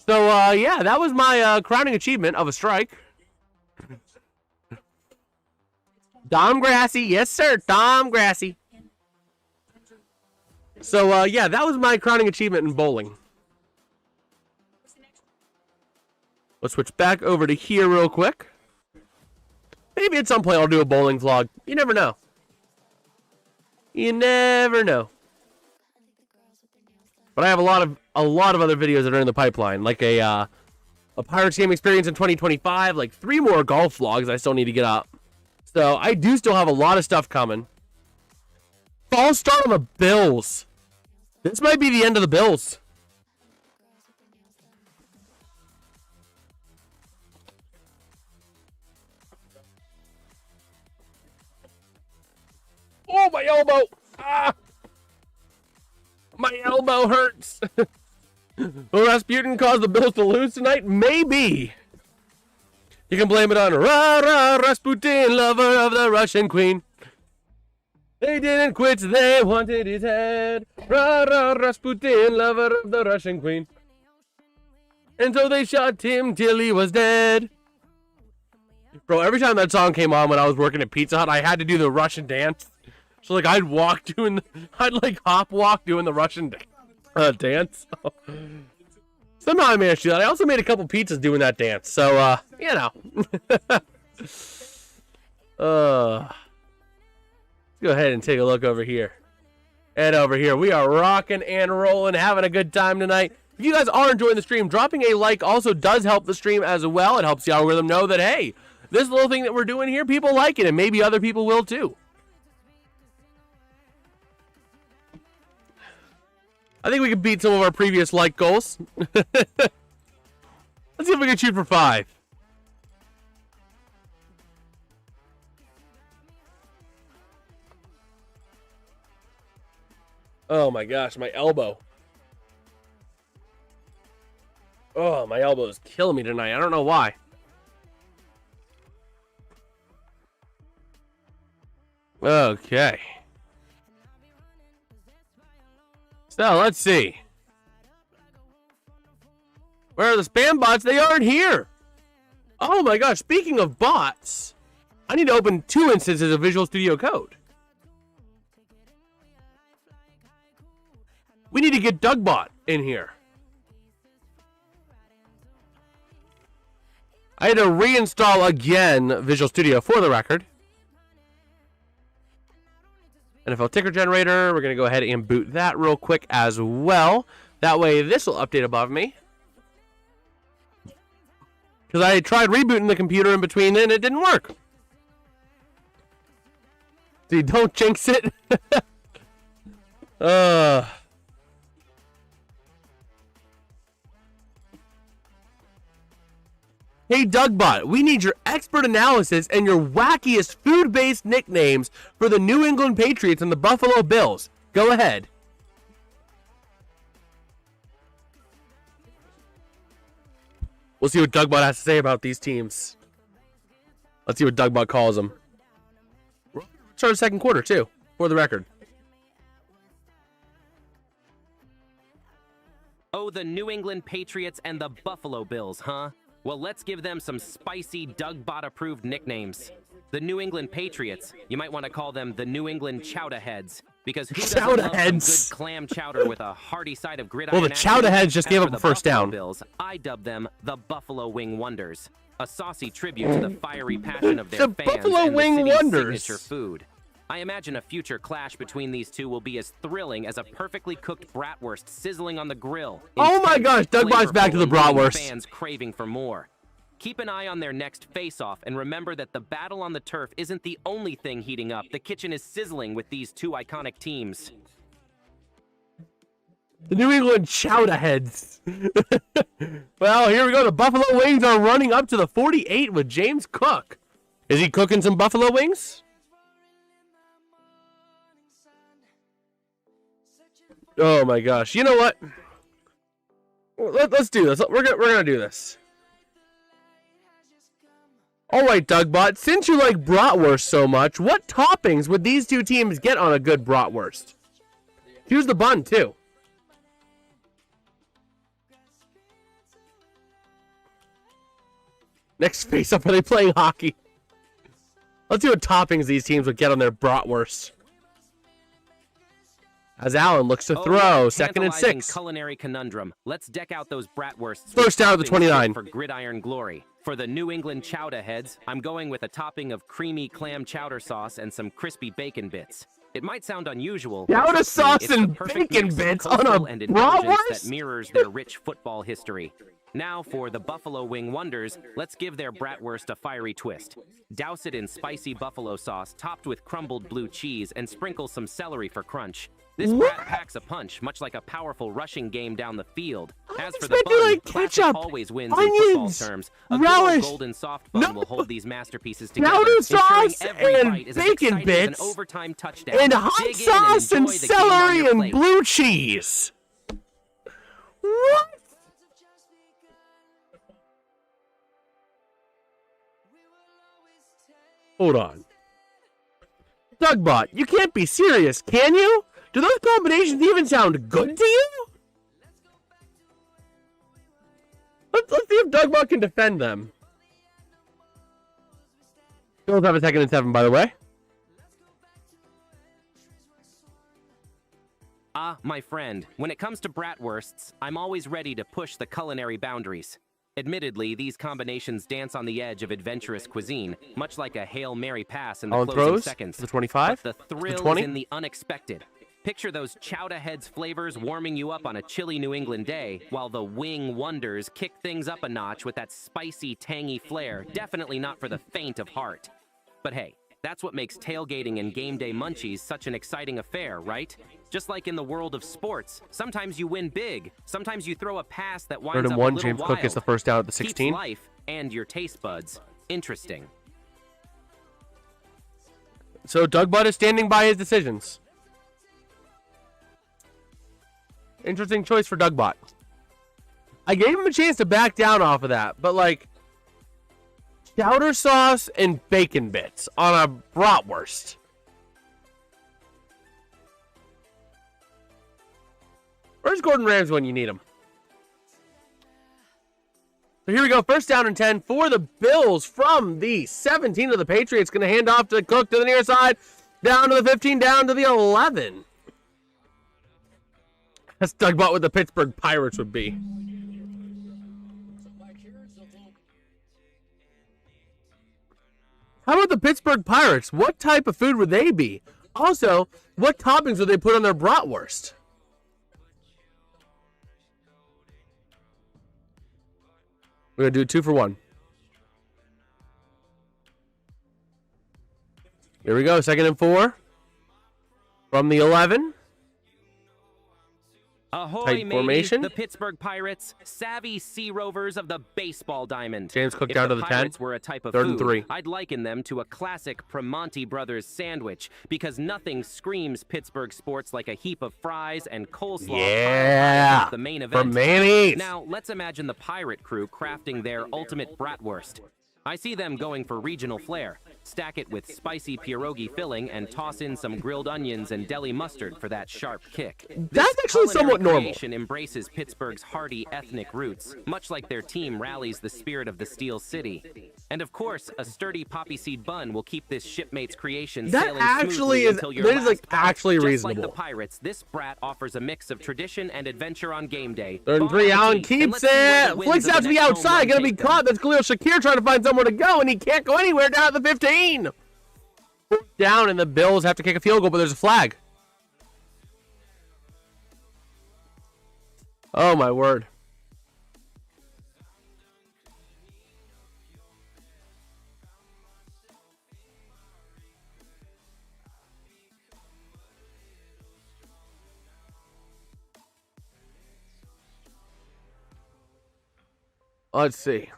So, yeah, that was my crowning achievement of a strike. Tom Grassy. Yes, sir. Tom Grassy. So, yeah, that was my crowning achievement in bowling. Let's switch back over to here real quick. Maybe at some point I'll do a bowling vlog. You never know. You never know. But I have a lot of other videos that are in the pipeline, like a Pirates game experience in 2025, like 3 more golf vlogs I still need to get up. So I do still have a lot of stuff coming. False start on the Bills. This might be the end of the Bills. Oh, my elbow! Ah! My elbow hurts. Will Rasputin cause the Bills to lose tonight? Maybe. You can blame it on Rasputin, lover of the Russian queen. They didn't quit, they wanted his head. Rasputin, lover of the Russian queen. And so they shot him till he was dead. Bro, every time that song came on when I was working at Pizza Hut, I had to do the Russian dance. So, like, I'd like hop walk doing the Russian dance. Somehow I managed to do that. I also made a couple pizzas doing that dance. So, you know. Let's go ahead and take a look over here. And over here, we are rocking and rolling, having a good time tonight. If you guys are enjoying the stream, dropping a like also does help the stream as well. It helps the algorithm know that, hey, this little thing that we're doing here, people like it, and maybe other people will too. I think we can beat some of our previous like goals. Let's see if we can shoot for 5. Oh my gosh, my elbow. Oh, my elbow is killing me tonight. I don't know why. Okay. So, let's see. Where are the spam bots? They aren't here. Oh my gosh, speaking of bots, I need to open 2 instances of Visual Studio Code. We need to get DougBot in here. I had to reinstall again Visual Studio for the record. NFL ticker generator, we're going to go ahead and boot that real quick as well. That way this will update above me. Because I tried rebooting the computer in between and it didn't work. See, don't jinx it. Hey, DougBot, we need your expert analysis and your wackiest food-based nicknames for the New England Patriots and the Buffalo Bills. Go ahead. We'll see what DougBot has to say about these teams. Let's see what DougBot calls them. Start the second quarter, too, for the record. Oh, the New England Patriots and the Buffalo Bills, huh? Well, let's give them some spicy DougBot-approved nicknames. The New England Patriots, you might want to call them the New England Chowder Heads, because who doesn't love some good clam chowder with a hearty side of gridiron? Well, the Chowder Heads just gave up a first down. Bills, I dub them the Buffalo Wing Wonders, a saucy tribute to the fiery passion of their fans Buffalo and Wing the city's Wonders signature food. I imagine a future clash between these two will be as thrilling as a perfectly cooked bratwurst sizzling on the grill. Oh my gosh, DougBot's back to the bratwurst. Fans craving for more. Keep an eye on their next face-off and remember that the battle on the turf isn't the only thing heating up. The kitchen is sizzling with these 2 iconic teams. The New England Chowder Heads. Well, here we go. The Buffalo Wings are running up to the 48 with James Cook. Is he cooking some buffalo wings? Oh my gosh. You know what? Let's do this. We're gonna do this. All right, Dougbot. Since you like bratwurst so much, what toppings would these two teams get on a good bratwurst? Here's the bun too. Next face up, are they playing hockey? Let's see what toppings these teams would get on their bratwurst. As Allen looks to throw, second and 6. Culinary conundrum. Let's deck out those bratwursts. First down to the 29. For gridiron glory. For the New England chowder heads, I'm going with a topping of creamy clam chowder sauce and some crispy bacon bits. It might sound unusual. Chowder sauce and bacon bits on a bratwurst that mirrors their rich football history. Now for the Buffalo Wing Wonders, let's give their bratwurst a fiery twist. Douse it in spicy buffalo sauce topped with crumbled blue cheese and sprinkle some celery for crunch. This brat packs a punch, much like a powerful rushing game down the field. As for the bun, like classic ketchup, always wins onions, in football terms. A good old golden soft bun will hold these masterpieces together, chowder sauce every and bite is bacon as bits as an overtime touchdown. and hot sauce and celery and blue cheese. What? Hold on. Dougbot, you can't be serious, can you? Do those combinations even sound good to you? Let's see if Dougbot can defend them. Bills have a 2nd and 7, by the way. My friend, when it comes to bratwursts, I'm always ready to push the culinary boundaries. Admittedly, these combinations dance on the edge of adventurous cuisine, much like a Hail Mary pass in the closing seconds. The 25? But the thrill is in the unexpected. Picture those chowder heads flavors warming you up on a chilly New England day, while the Wing Wonders kick things up a notch with that spicy, tangy flair, definitely not for the faint of heart. But hey, that's what makes tailgating and game day munchies such an exciting affair, right? Just like in the world of sports, sometimes you win big, sometimes you throw a pass that winds up a little James wild. Cook gets the first down at the 16. Keeps life and your taste buds interesting. So Dougbot is standing by his decisions. Interesting choice for Dougbot. I gave him a chance to back down off of that, but like chowder sauce and bacon bits on a bratwurst. Where's Gordon Ramsay when you need him? So here we go. First down and 10 for the Bills from the 17 of the Patriots. Going to hand off to Cook to the near side. Down to the 15, down to the 11. That's Dougbot with the Pittsburgh Pirates would be. How about the Pittsburgh Pirates? What type of food would they be? Also, what toppings would they put on their bratwurst? We're going to do 2 for 1. Here we go. 2nd and 4. From the 11. Ahoy, Tight formation. The Pittsburgh Pirates, savvy sea rovers of the baseball diamond. James Cook down to the 10. Pirates were a type of 3rd food, and 3. I'd liken them to a classic Primanti Brothers sandwich, because nothing screams Pittsburgh sports like a heap of fries and coleslaw. Yeah, the main event. For mayonnaise. Now, let's imagine the pirate crew crafting their ultimate bratwurst. I see them going for regional flair. Stack it with spicy pierogi filling and toss in some grilled onions and deli mustard for that sharp kick. That's actually somewhat normal. This embraces Pittsburgh's hearty ethnic roots, much like their team rallies the spirit of the Steel City. And of course, a sturdy poppy seed bun will keep this shipmate's creation sailing smoothly until your last bite. Actually Just reasonable. like the Pirates, this brat offers a mix of tradition and adventure on game day. 3rd and 3, Allen keeps it. Flicks out to the outside. Gonna be caught. That's Khalil Shakir trying to find somewhere to go, and he can't go anywhere down at the 15. Down, and the Bills have to kick a field goal, but there's a flag. Oh, my word. Let's see.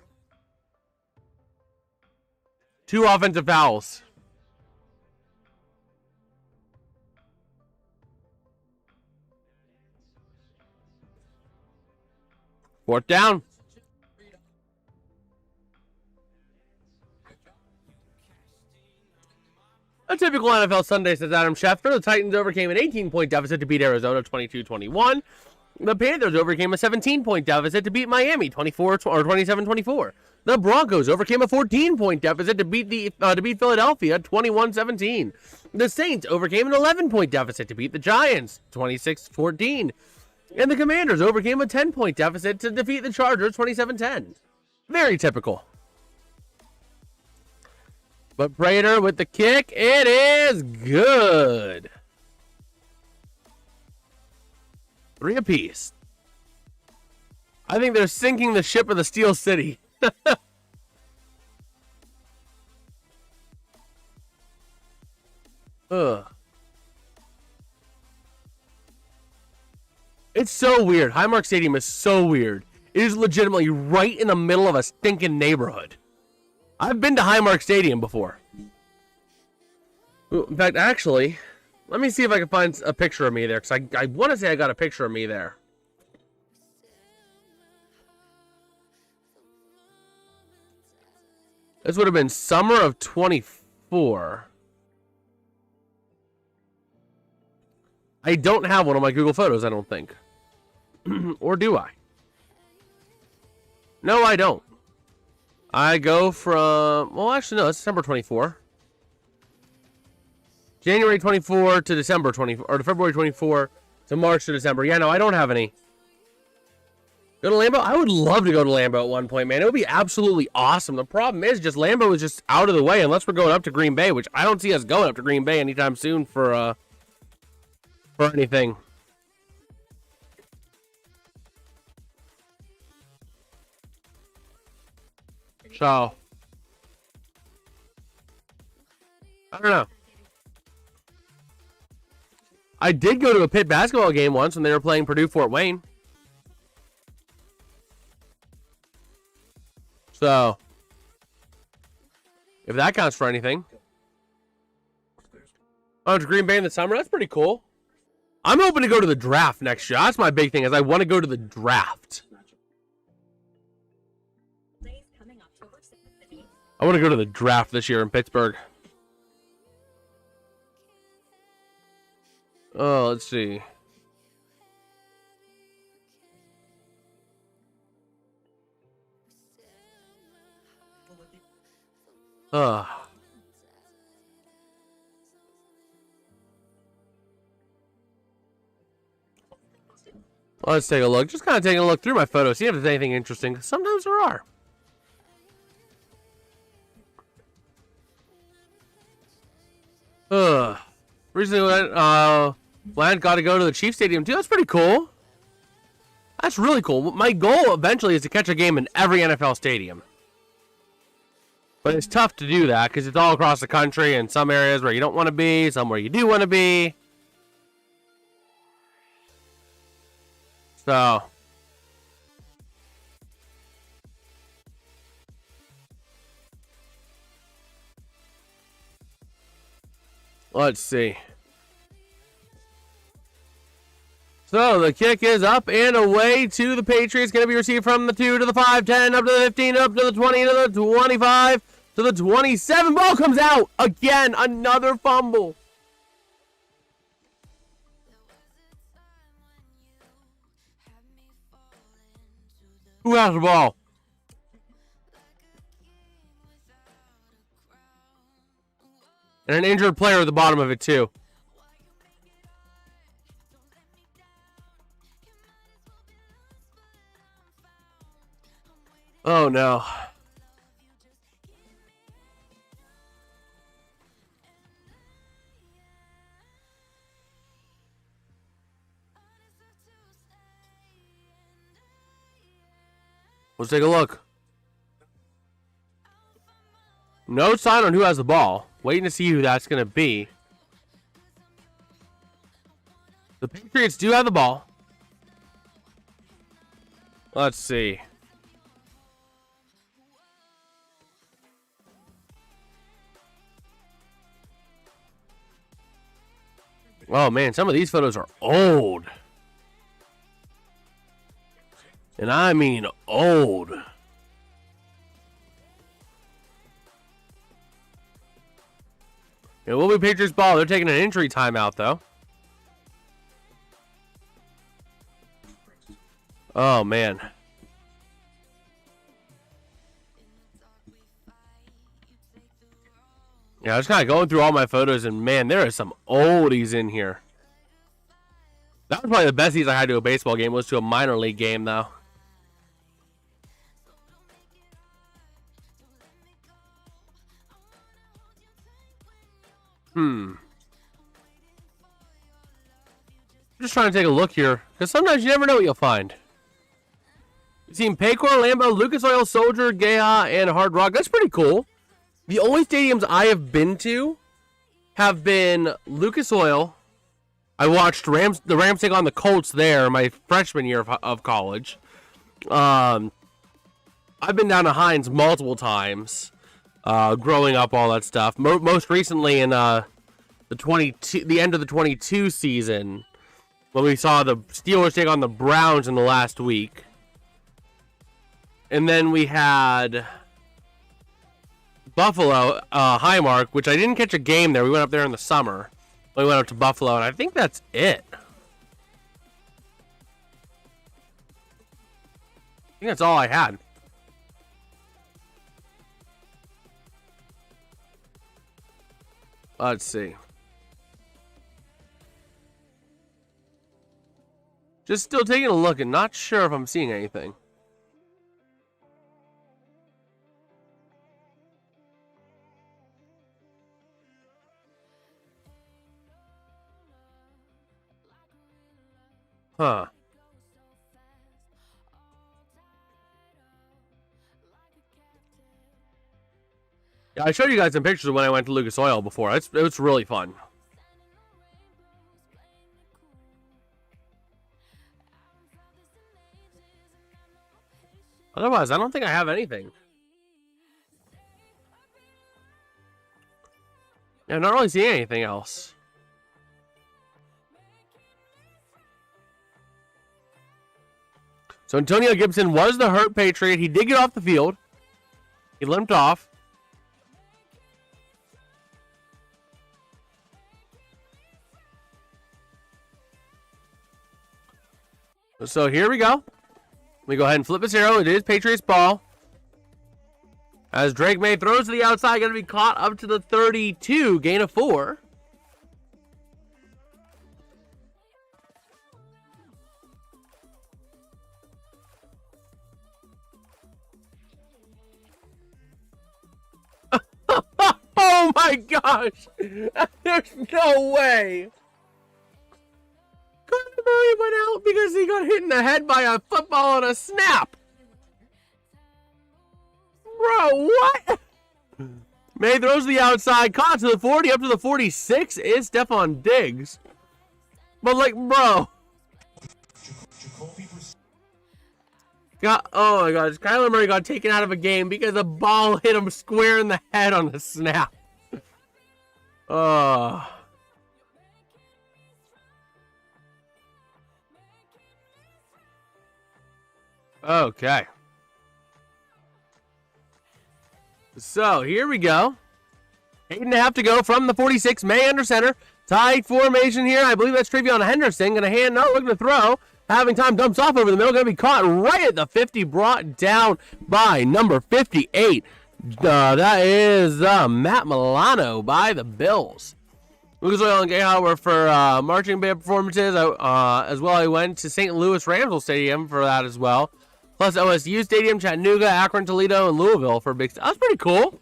2 offensive fouls. Fourth down. A typical NFL Sunday, says Adam Schefter. The Titans overcame an 18-point deficit to beat Arizona 22-21. The Panthers overcame a 17-point deficit to beat Miami 27-24. The Broncos overcame a 14-point deficit to beat Philadelphia 21-17. The Saints overcame an 11-point deficit to beat the Giants 26-14. And the Commanders overcame a 10-point deficit to defeat the Chargers 27-10. Very typical. But Prater with the kick, it is good. 3 apiece. I think they're sinking the ship of the Steel City. Ugh. It's so weird. Highmark Stadium is so weird. It is legitimately right in the middle of a stinking neighborhood. I've been to Highmark Stadium before. In fact, actually, let me see if I can find a picture of me there, because I want to say I got a picture of me there. This would have been summer of 24. I don't have one on my Google Photos, I don't think. Or do I? No, I don't. I go from... Well, actually, no, it's December 24. January 24 to December 24. Or to February 24 to March to December. Yeah, no, I don't have any. Go to Lambeau? I would love to go to Lambeau at one point, man. It would be absolutely awesome. The problem is just Lambeau is just out of the way unless we're going up to Green Bay, which I don't see us going up to Green Bay anytime soon for anything. So, I don't know. I did go to a Pitt basketball game once when they were playing Purdue Fort Wayne. So, if that counts for anything. Oh, to Green Bay in the summer? That's pretty cool. I'm hoping to go to the draft next year. That's my big thing, is I want to go to the draft. I want to go to the draft this year in Pittsburgh. Oh, let's see. Let's take a look. Just kind of taking a look through my photos, see if there's anything interesting. Sometimes there are. Recently, Land got to go to the Chiefs Stadium too. That's pretty cool. That's really cool. My goal eventually is to catch a game in every NFL stadium. But it's tough to do that because it's all across the country and some areas where you don't want to be, some where you do want to be. So, let's see. So the kick is up and away to the Patriots. Going to be received from the 2 to the 5, 10, up to the 15, up to the 20, to the 25, to the 27. Ball comes out. Again, another fumble. Who has the ball? And an injured player at the bottom of it, too. Oh, no. Let's take a look. No sign on who has the ball. Waiting to see who that's going to be. The Patriots do have the ball. Let's see. Oh, man, some of these photos are old. And I mean old. It will be Patriots ball. They're taking an injury timeout, though. Oh, man. Yeah, I was kind of going through all my photos, and man, there are some oldies in here. That was probably the best season I had to a baseball game, was to a minor league game, though. Just trying to take a look here, because sometimes you never know what you'll find. You've seen Paycor, Lambeau, Lucas Oil, Soldier, Geha, and Hard Rock. That's pretty cool. The only stadiums I have been to have been Lucas Oil. I watched the Rams take on the Colts there my freshman year of college. I've been down to Heinz multiple times, growing up, all that stuff. Most recently in the end of the 22 season, when we saw the Steelers take on the Browns in the last week. And then we had Buffalo, Highmark, which I didn't catch a game there. We went up there in the summer. We went up to Buffalo, and I think that's it. I think that's all I had. Let's see. Just still taking a look and not sure if I'm seeing anything. Huh. Yeah, I showed you guys some pictures of when I went to Lucas Oil before. It was really fun. Otherwise, I don't think I have anything. Yeah, I'm not really seeing anything else. So Antonio Gibson was the hurt Patriot. He did get off the field. He limped off. So here we go. Let me go ahead and flip this arrow. It is Patriots ball. As Drake May throws to the outside, going to be caught up to the 32. Gain of 4. Oh my gosh! There's no way! Kyler Murray went out because he got hit in the head by a football on a snap! Bro, what? May throws to the outside, caught to the 40, up to the 46 is Stefon Diggs. But like, bro. Oh my gosh, Kyler Murray got taken out of a game because the ball hit him square in the head on the snap. Okay. So, here we go. 8.5 to go from the 46. May under center. Tight formation here. I believe that's Travion Henderson. Going to hand, no, looking to throw. Having time, dumps off over the middle. Going to be caught right at the 50. Brought down by number 58. That is Matt Milano by the Bills. Lucas Oil and Geha were for marching band performances. As well, I went to St. Louis Rams Stadium for that as well. Plus OSU Stadium, Chattanooga, Akron, Toledo, and Louisville for big. That's pretty cool.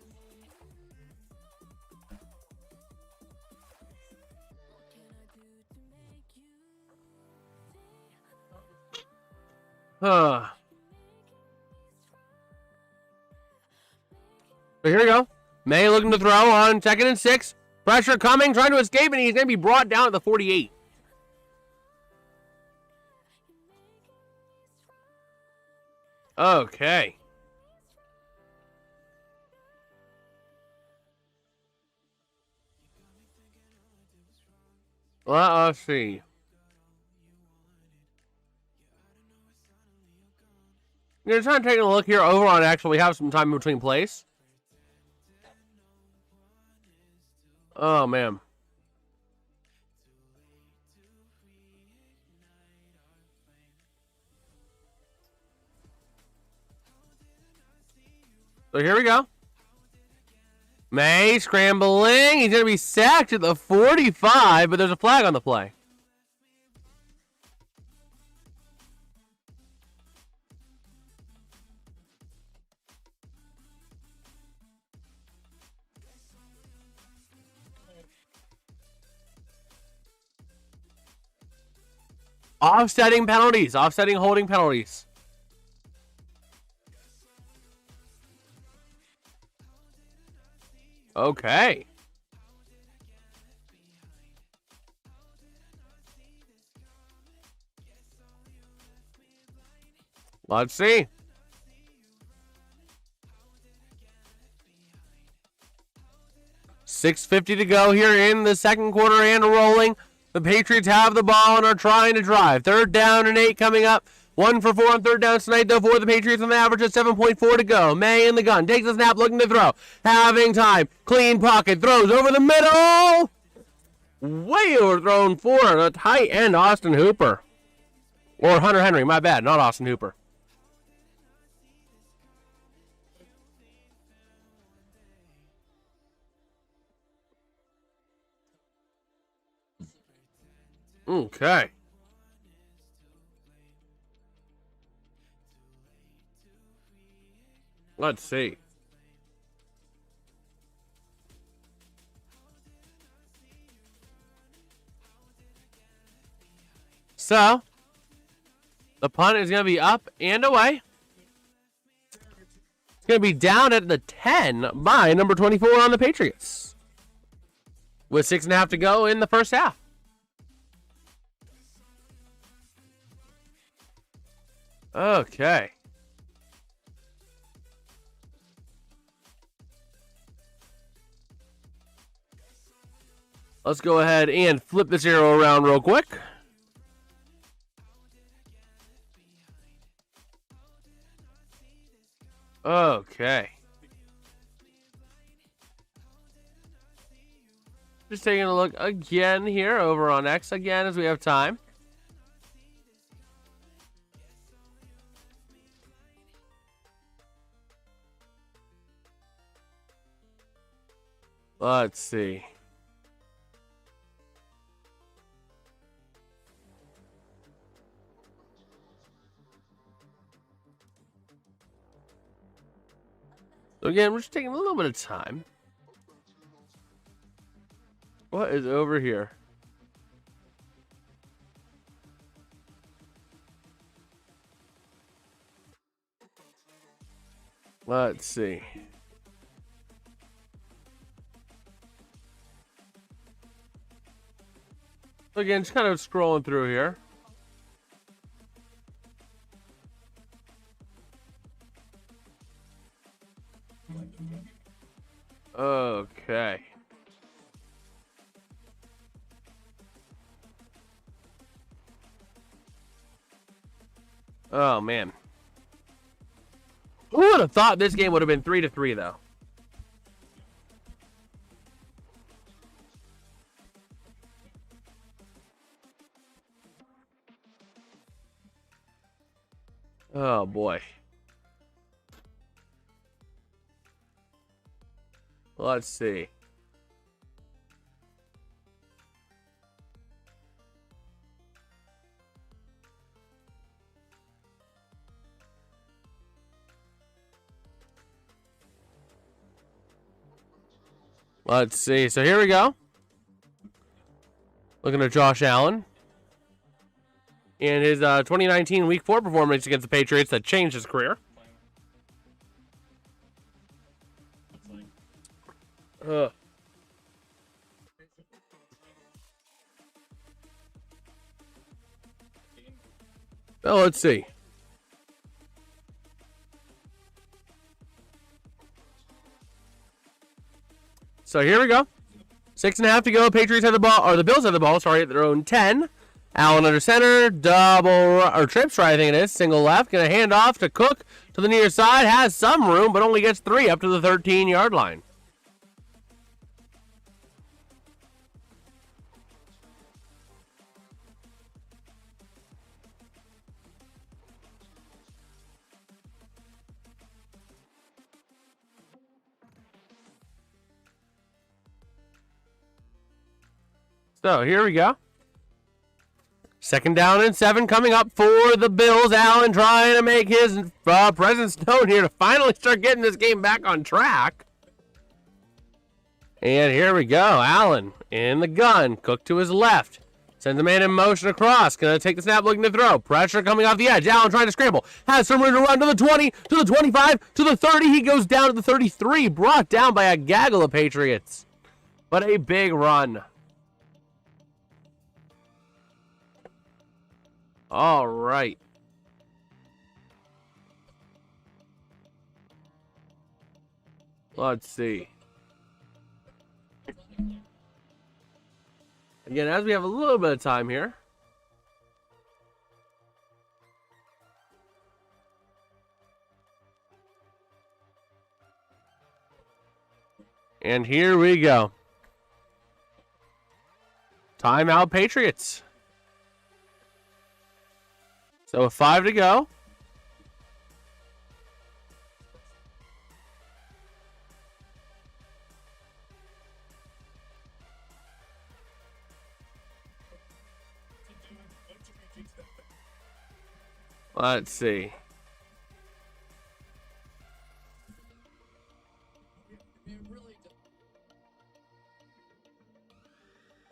So here we go. May looking to throw on 2nd and 6. Pressure coming, trying to escape, and he's going to be brought down at the 48. Okay. Let's see. I'm going to try and take a look here over on X. We have some time in between plays. Oh, man. So here we go. May scrambling. He's going to be sacked at the 45, but there's a flag on the play. Offsetting penalties. Offsetting holding penalties. Okay. Let's see. $6:50 to go here in the second quarter and rolling. The Patriots have the ball and are trying to drive. 3rd down and 8 coming up. 1 for 4 on 3rd down tonight, though, for the Patriots on the average of 7.4 to go. May in the gun. Takes a snap, looking to throw. Having time. Clean pocket. Throws over the middle. Way overthrown for the tight end, Austin Hooper. Or Hunter Henry, my bad. Not Austin Hooper. Okay. Let's see. So, the punt is going to be up and away. It's going to be down at the 10 by number 24 on the Patriots. With 6.5 to go in the first half. Okay. Let's go ahead and flip this arrow around real quick. Okay. Just taking a look again here over on X again as we have time. Let's see. So again, we're just taking a little bit of time. What is over here? Let's see. Again, just kind of scrolling through here. Okay. Oh, man. Who would have thought this game would have been 3-3, though? Oh, boy. Let's see. Let's see. So here we go. Looking at Josh Allen. And his 2019 Week 4 performance against the Patriots that changed his career. Oh, let's see. So here we go. 6.5 to go. Patriots have the ball, or the Bills have the ball, sorry, at their own 10. Allen under center, double or trips try, I think it is. Single left, gonna hand off to Cook to the near side. Has some room, but only gets 3 up to the 13-yard line. So here we go. 2nd down and 7 coming up for the Bills. Allen trying to make his presence known here to finally start getting this game back on track. And here we go. Allen in the gun. Cook to his left. Sends a man in motion across. Going to take the snap, looking to throw. Pressure coming off the edge. Allen trying to scramble. Has some room to run to the 20, to the 25, to the 30. He goes down to the 33. Brought down by a gaggle of Patriots. But a big run. All right. Let's see. Again, as we have a little bit of time here. And here we go. Timeout Patriots. So 5 to go. Let's see.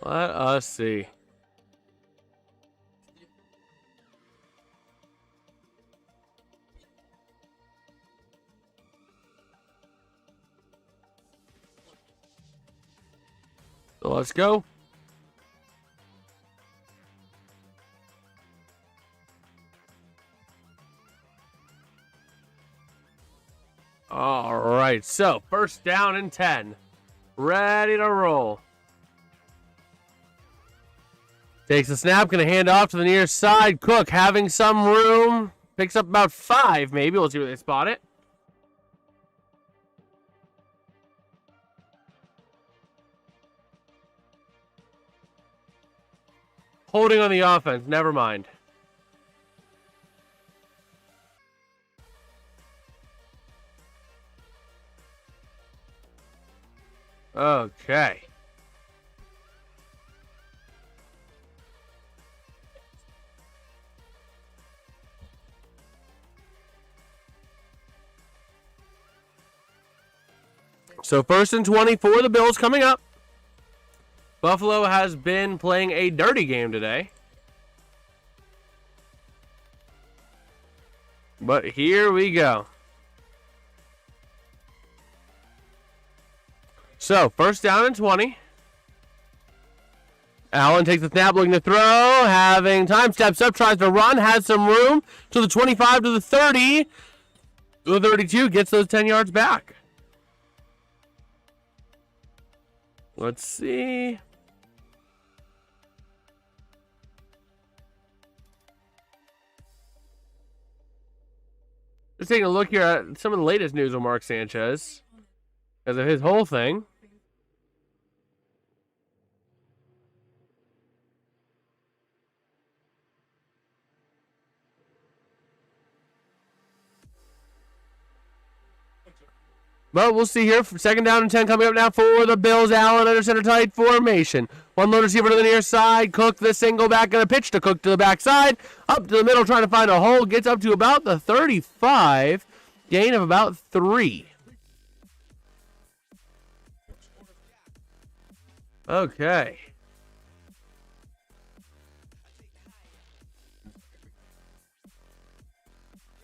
Let us see. So let's go. All right, so 1st down and 10. Ready to roll. Takes the snap, going to hand off to the near side. Cook having some room. Picks up about 5, maybe. We'll see where they spot it. Holding on the offense. Never mind. Okay. So 1st and 20 for the Bills coming up. Buffalo has been playing a dirty game today. But here we go. So, 1st down and 20. Allen takes the snap, looking to throw. Having time, steps up, tries to run. Has some room to the 25, to the 30. To the 32, gets those 10 yards back. Let's see. Just taking a look here at some of the latest news on Mark Sanchez. As of his whole thing. But we'll see here. 2nd down and 10 coming up now for the Bills. Allen under center tight formation. One low receiver to the near side. Cook the single back. Going to pitch to Cook to the backside. Up to the middle trying to find a hole. Gets up to about the 35. Gain of about 3. Okay.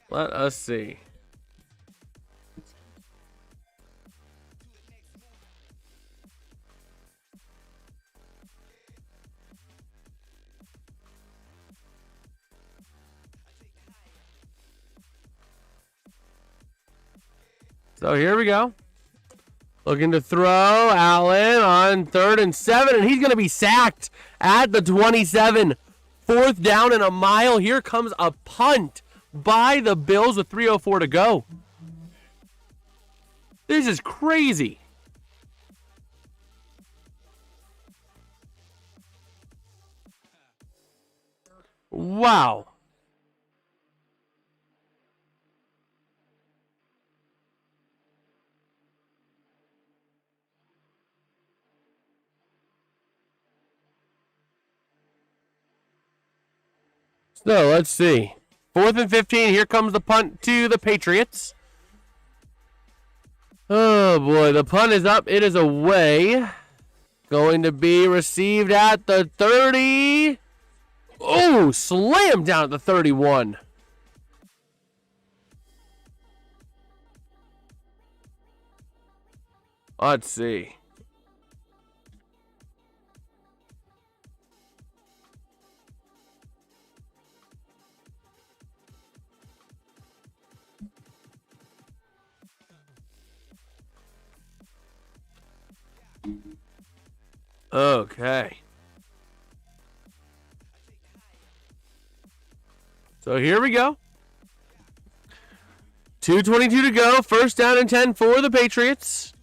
Let us see. So here we go. Looking to throw. Allen on 3rd and 7, and he's going to be sacked at the 27. 4th down and a mile. Here comes a punt by the Bills with 3:04 to go. This is crazy. Wow. So let's see. 4th and 15. Here comes the punt to the Patriots. Oh boy, the punt is up. It is away. Going to be received at the 30. Oh, slammed down at the 31. Let's see. Okay. So here we go. 2:22 to go. 1st down and 10 for the Patriots.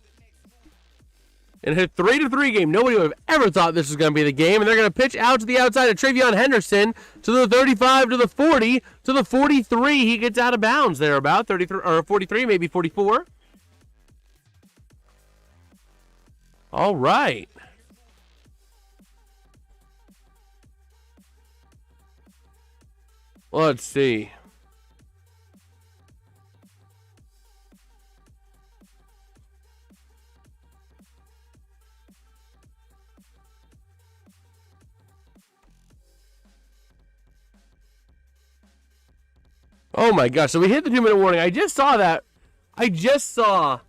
In a 3-3 game. Nobody would have ever thought this was going to be the game. And they're going to pitch out to the outside of Travion Henderson to the 35, to the 40, to the 43. He gets out of bounds there about 33 or 43, maybe 44. All right. Let's see. Oh my gosh, so we hit the 2-minute warning. I just saw that. I just saw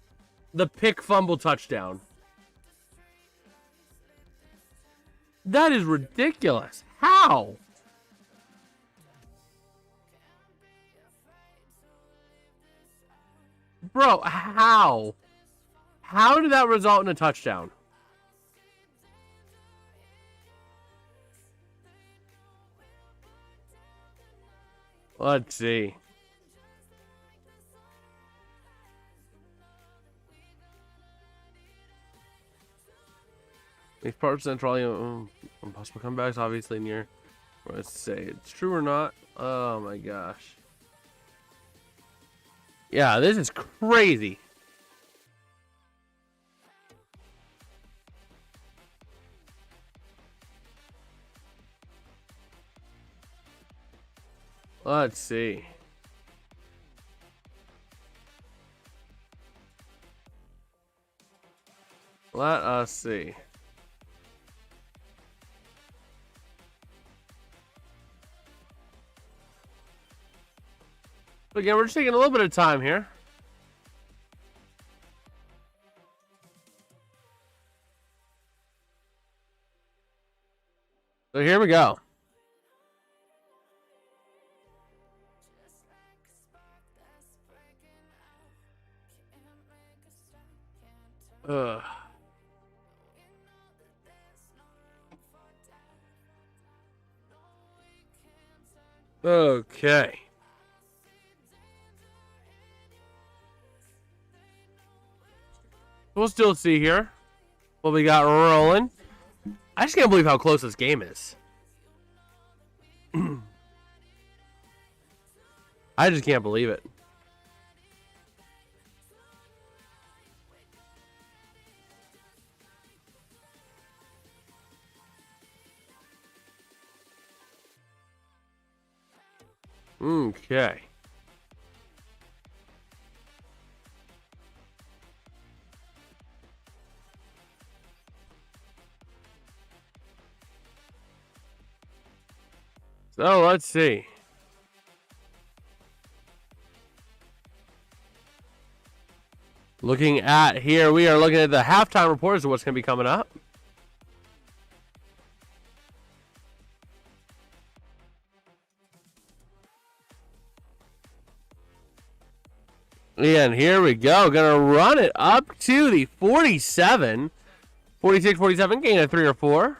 the pick fumble touchdown. That is ridiculous. How? Bro, how? How did that result in a touchdown? Let's see. These parts central possible comebacks obviously near. Let's say it's true or not. Oh my gosh. Yeah, this is crazy. Let's see. Let us see. Again, we're just taking a little bit of time here. So here we go. Okay. We'll still see here what we got rolling. I just can't believe how close this game is. I just can't believe it. Okay. So let's see. Looking at here, we are looking at the halftime reports of what's going to be coming up. And here we go. Going to run it up to the 47. 46, 47, gain of 3 or 4.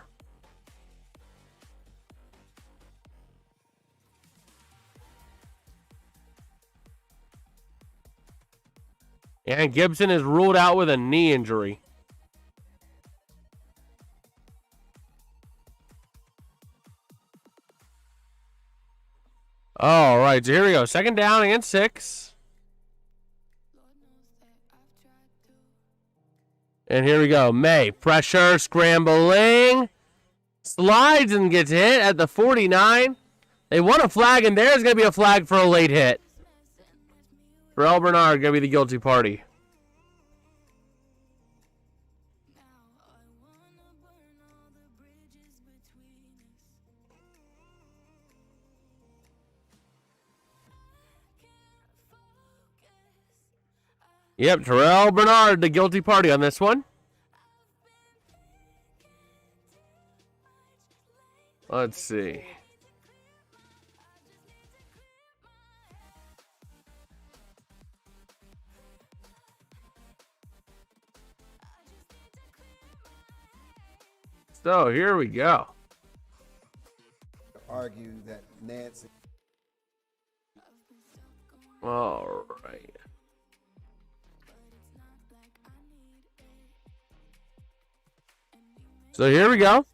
And Gibson is ruled out with a knee injury. All right, so here we go. Second down and 6. And here we go. May, pressure, scrambling. Slides and gets hit at the 49. They want a flag, and there's going to be a flag for a late hit. Rhamondre going to be the guilty party. Yep, Terrell Bernard, the guilty party on this one. Let's see. So here we go. Argue that Nancy. All right. So here we go.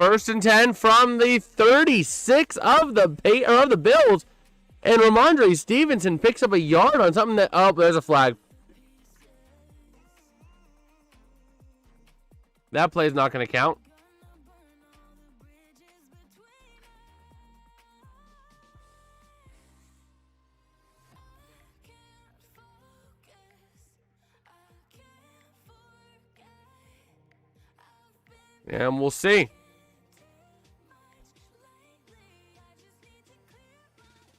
1st and 10 from the 36 of the Bills. And Rhamondre Stevenson picks up a yard on something that... Oh, there's a flag. That play's not going to count. And we'll see.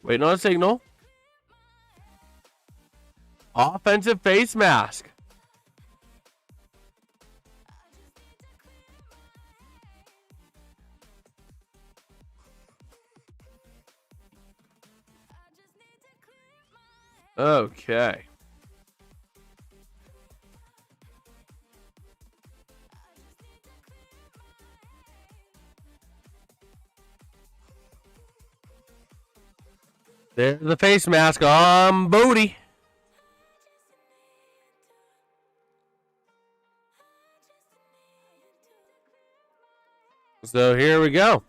Waiting on a signal. Offensive face mask. Okay. There's the face mask on Bodie. So here we go.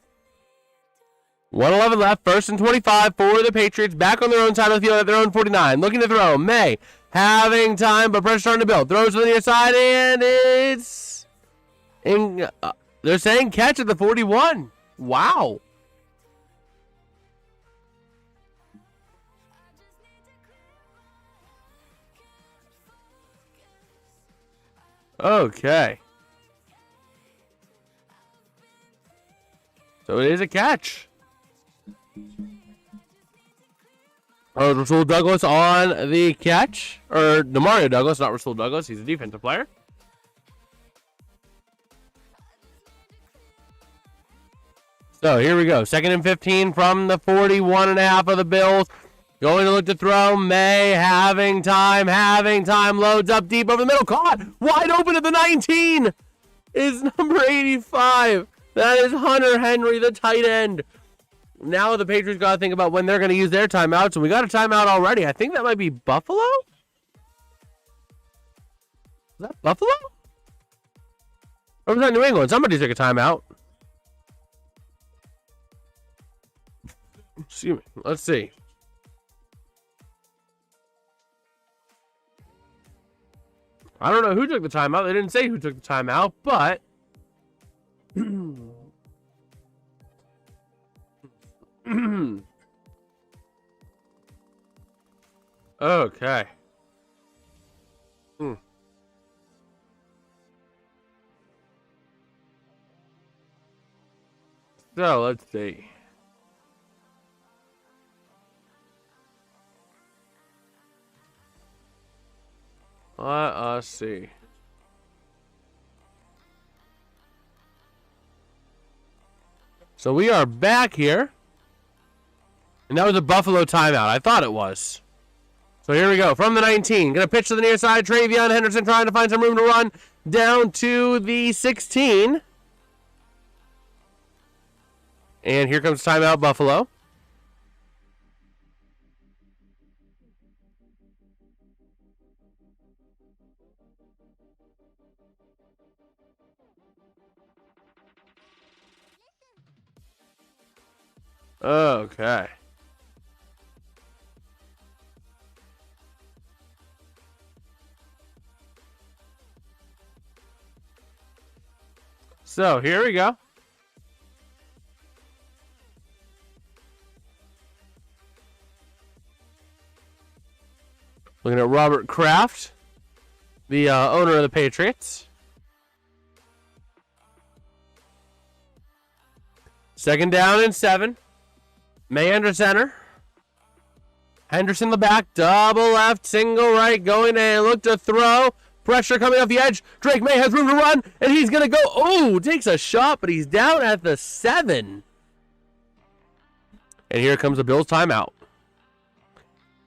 1:11 left, 1st and 25 for the Patriots. Back on their own side of the field at their own 49. Looking to throw. May having time, but pressure starting to build. Throws to the near side, and it's... they're saying catch at the 41. Wow. Okay. So it is a catch. Rasul Douglas on the catch. Or Demario Douglas, not Rasul Douglas. He's a defensive player. So here we go. 2nd and 15 from the 41.5 of the Bills. Going to look to throw. May having time. Loads up deep over the middle. Caught. Wide open at the 19 is number 85. That is Hunter Henry, the tight end. Now the Patriots got to think about when they're going to use their timeouts. And we got a timeout already. I think that might be Buffalo. Is that Buffalo? Or was that New England? Somebody took a timeout. Excuse me. Let's see. I don't know who took the timeout. They didn't say who took the timeout, but okay. So let's see. Let us see. So we are back here. And that was a Buffalo timeout. I thought it was. So here we go. From the 19. Going to pitch to the near side. Travion Henderson trying to find some room to run. Down to the 16. And here comes timeout Buffalo. Okay. So here we go. Looking at Robert Kraft, the owner of the Patriots. Second down and 7. May under center. Henderson in the back. Double left, single right, going in. Look to throw. Pressure coming off the edge. Drake May has room to run, and he's going to go. Oh, takes a shot, but he's down at the 7. And here comes the Bills timeout.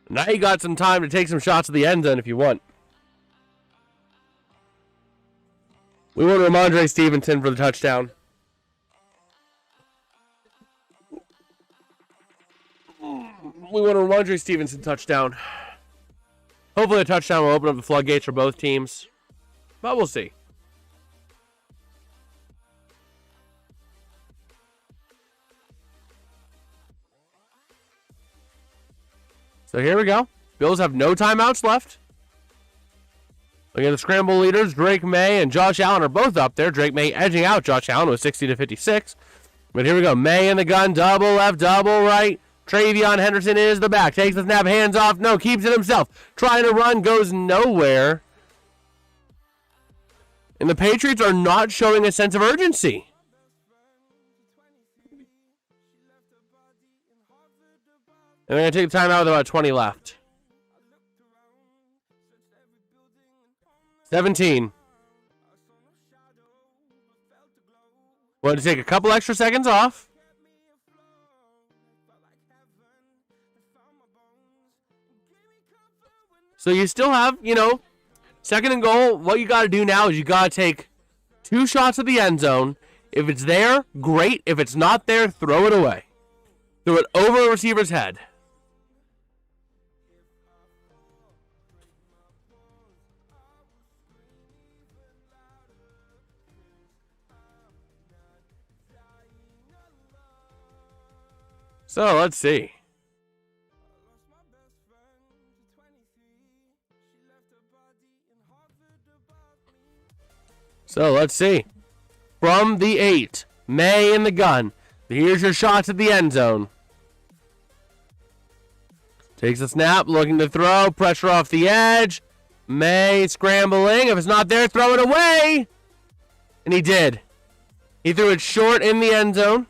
Now you got some time to take some shots at the end zone if you want. We want Rhamondre Stevenson for the touchdown. We want a Rhamondre Stevenson touchdown. Hopefully a touchdown will open up the floodgates for both teams. But we'll see. So here we go. Bills have no timeouts left. Look at the scramble leaders. Drake May and Josh Allen are both up there. Drake May edging out Josh Allen with 60-56. But here we go. May in the gun. Double left, double right. Travion Henderson is the back. Takes the snap. Hands off. No, keeps it himself. Trying to run. Goes nowhere. And the Patriots are not showing a sense of urgency. And they're going to take the timeout with about 20 left. 17. Want to take a couple extra seconds off. So you still have, second and goal. What you got to do now is you got to take 2 shots at the end zone. If it's there, great. If it's not there, throw it away. Throw it over the receiver's head. So let's see. From the 8, May in the gun. Here's your shots at the end zone. Takes a snap, looking to throw. Pressure off the edge. May scrambling. If it's not there, throw it away. And he did. He threw it short in the end zone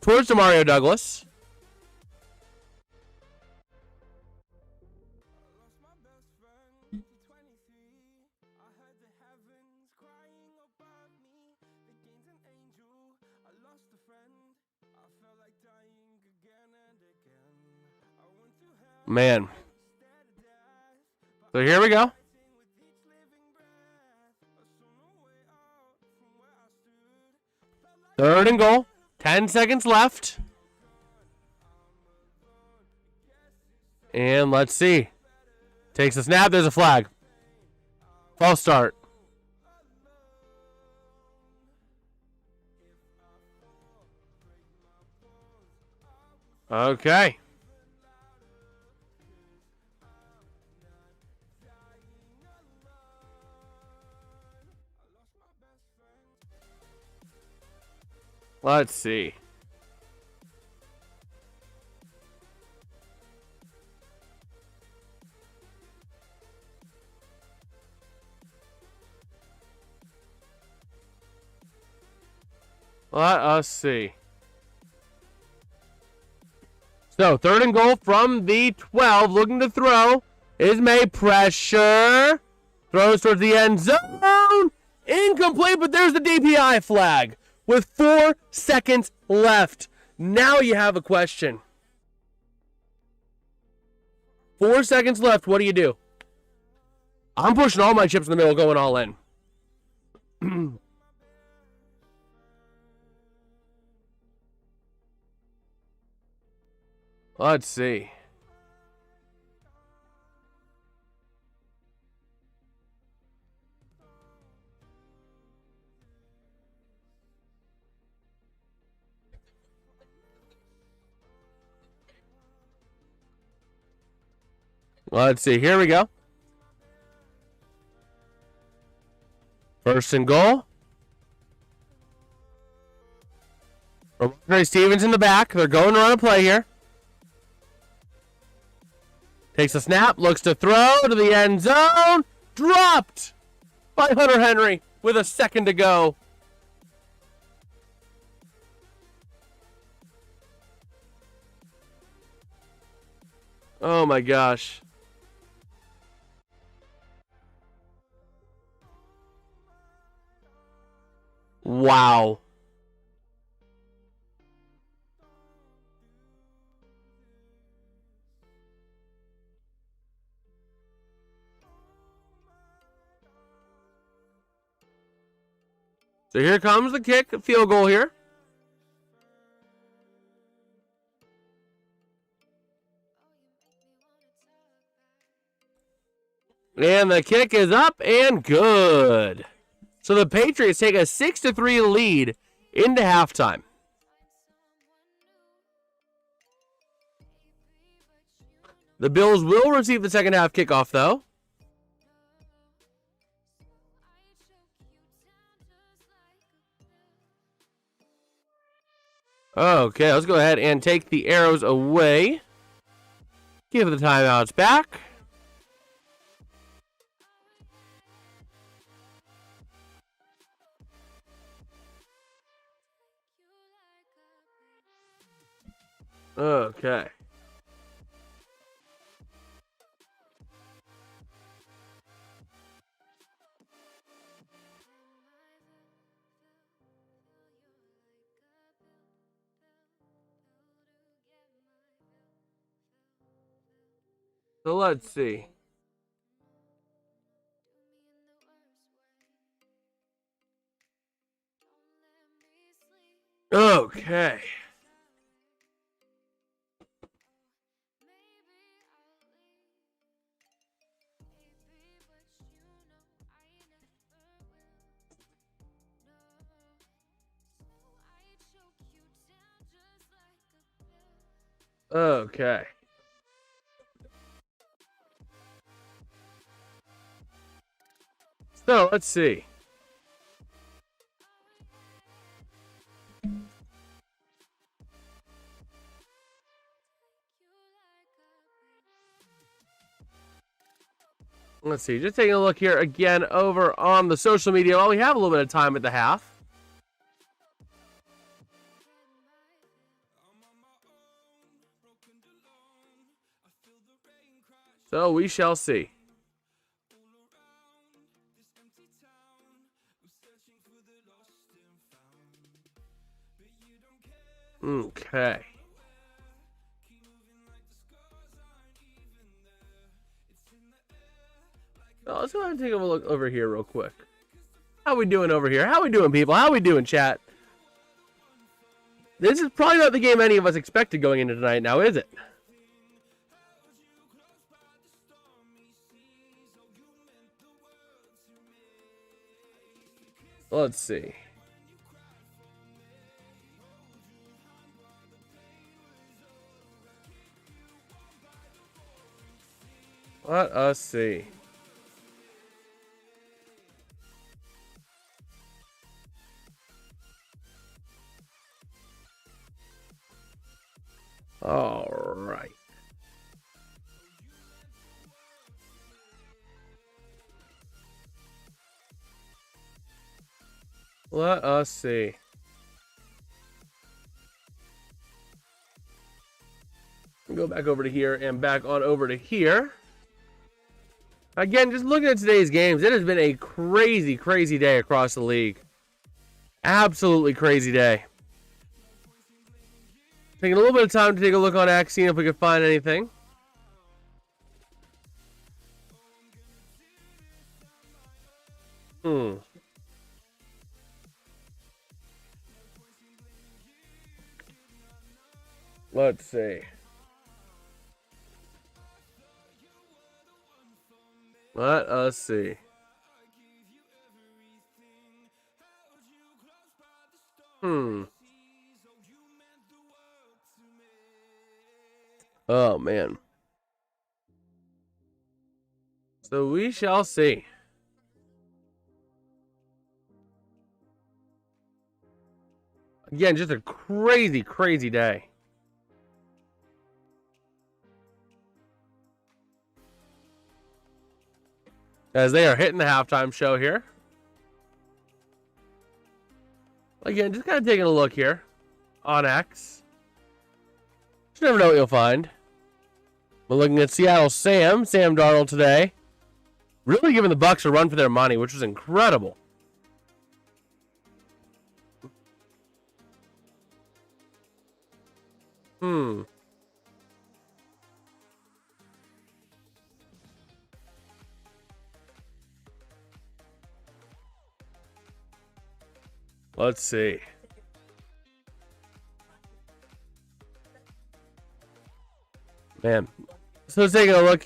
towards Demario Douglas. Man. So here we go. Third and goal. 10 seconds left. And let's see. Takes a snap. There's a flag. False start. Okay. Let's see. Let us see. So, third and goal from the 12. Looking to throw. Is May. Pressure. Throws towards the end zone. Incomplete, but there's the DPI flag. With 4 seconds left. Now you have a question. 4 seconds left. What do you do? I'm pushing all my chips in the middle, going all in. Let's see. Let's see. Here we go. First and goal. Rhamondre Stevenson in the back. They're going to run a play here. Takes a snap. Looks to throw to the end zone. Dropped by Hunter Henry with a second to go. Oh my gosh. Wow. So here comes the kick, field goal here. And the kick is up and good. So the Patriots take a 6-3 lead into halftime. The Bills will receive the second half kickoff, though. Okay, let's go ahead and take the arrows away. Give the timeouts back. Okay. So let's see. Okay. Okay. So let's see. Let's see. Just taking a look here again over on the social media. Well, we have a little bit of time at the half. So we shall see. Okay. So let's go ahead and take a look over here real quick. How we doing over here? How we doing, people? How we doing, chat? This is probably not the game any of us expected going into tonight now, is it? Let's see. Let us see. All right. Let us see. Go back over to here and back on over to here. Again, just looking at today's games, it has been a crazy, crazy day across the league. Absolutely crazy day. Taking a little bit of time to take a look on X, seeing if we can find anything. Let's see. Let us see. Oh, man. So we shall see. Again, just a crazy, crazy day. As they are hitting the halftime show here. Again, just kind of taking a look here on X. You never know what you'll find. We're looking at Seattle Sam Darnold today. Really giving the Bucs a run for their money, which was incredible. Let's see. Man. So taking a look.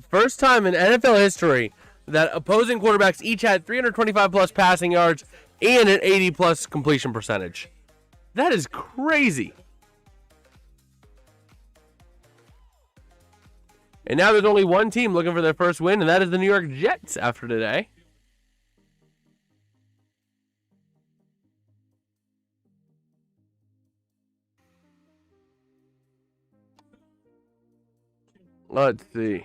First time in NFL history that opposing quarterbacks each had 325 plus passing yards and an 80 plus completion percentage. That is crazy. And now there's only one team looking for their first win, and that is the New York Jets after today. Let's see.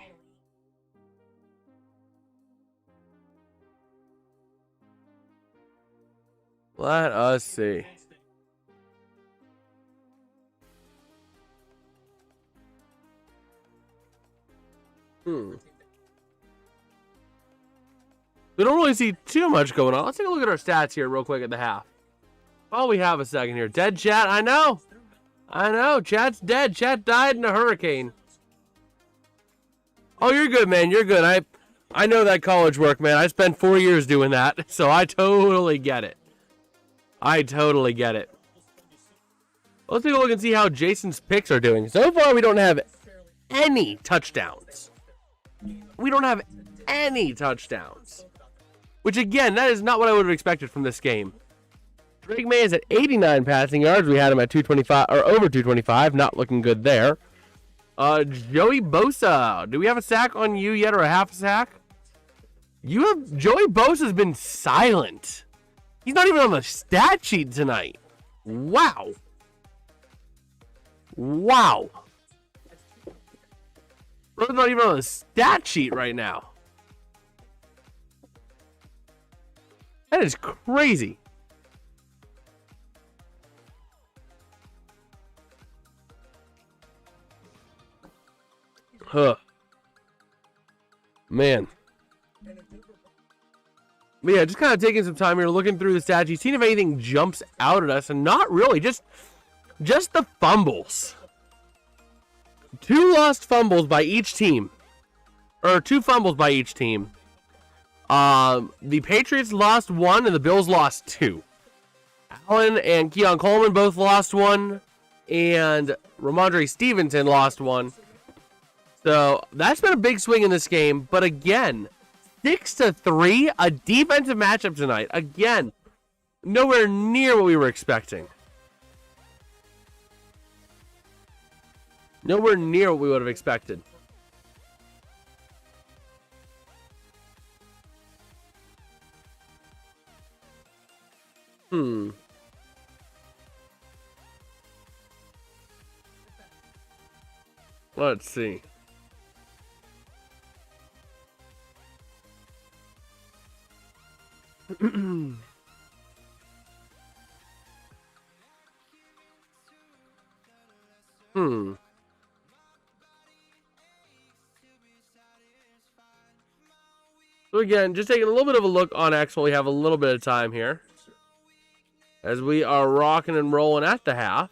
Let us see. We don't really see too much going on. Let's take a look at our stats here real quick at the half. Oh, we have a second here. Dead chat. I know. Chat's dead. Chat died in a hurricane. Oh, you're good, man. You're good. I know that college work, man. I spent 4 years doing that, so I totally get it. Let's take a look and see how Jason's picks are doing. So far, we don't have any touchdowns. Which, again, that is not what I would have expected from this game. Drake May is at 89 passing yards. We had him at 225, or over 225. Not looking good there. Joey Bosa. Do we have a sack on you yet, or a half a sack? Joey Bosa's been silent. He's not even on the stat sheet tonight. Wow. Bro's not even on the stat sheet right now. That is crazy. Man. But yeah, just kind of taking some time here, looking through the stats, seeing if anything jumps out at us, and not really, just the fumbles. 2 lost fumbles by each team. Or 2 fumbles by each team. The Patriots lost 1 and the Bills lost 2. Allen and Keon Coleman both lost 1. And Rhamondre Stevenson lost 1. So that's been a big swing in this game. But again, 6-3, a defensive matchup tonight. Again, nowhere near what we were expecting. Nowhere near what we would have expected. Let's see. So again, just taking a little bit of a look on X while we have a little bit of time here. As we are rocking and rolling at the half.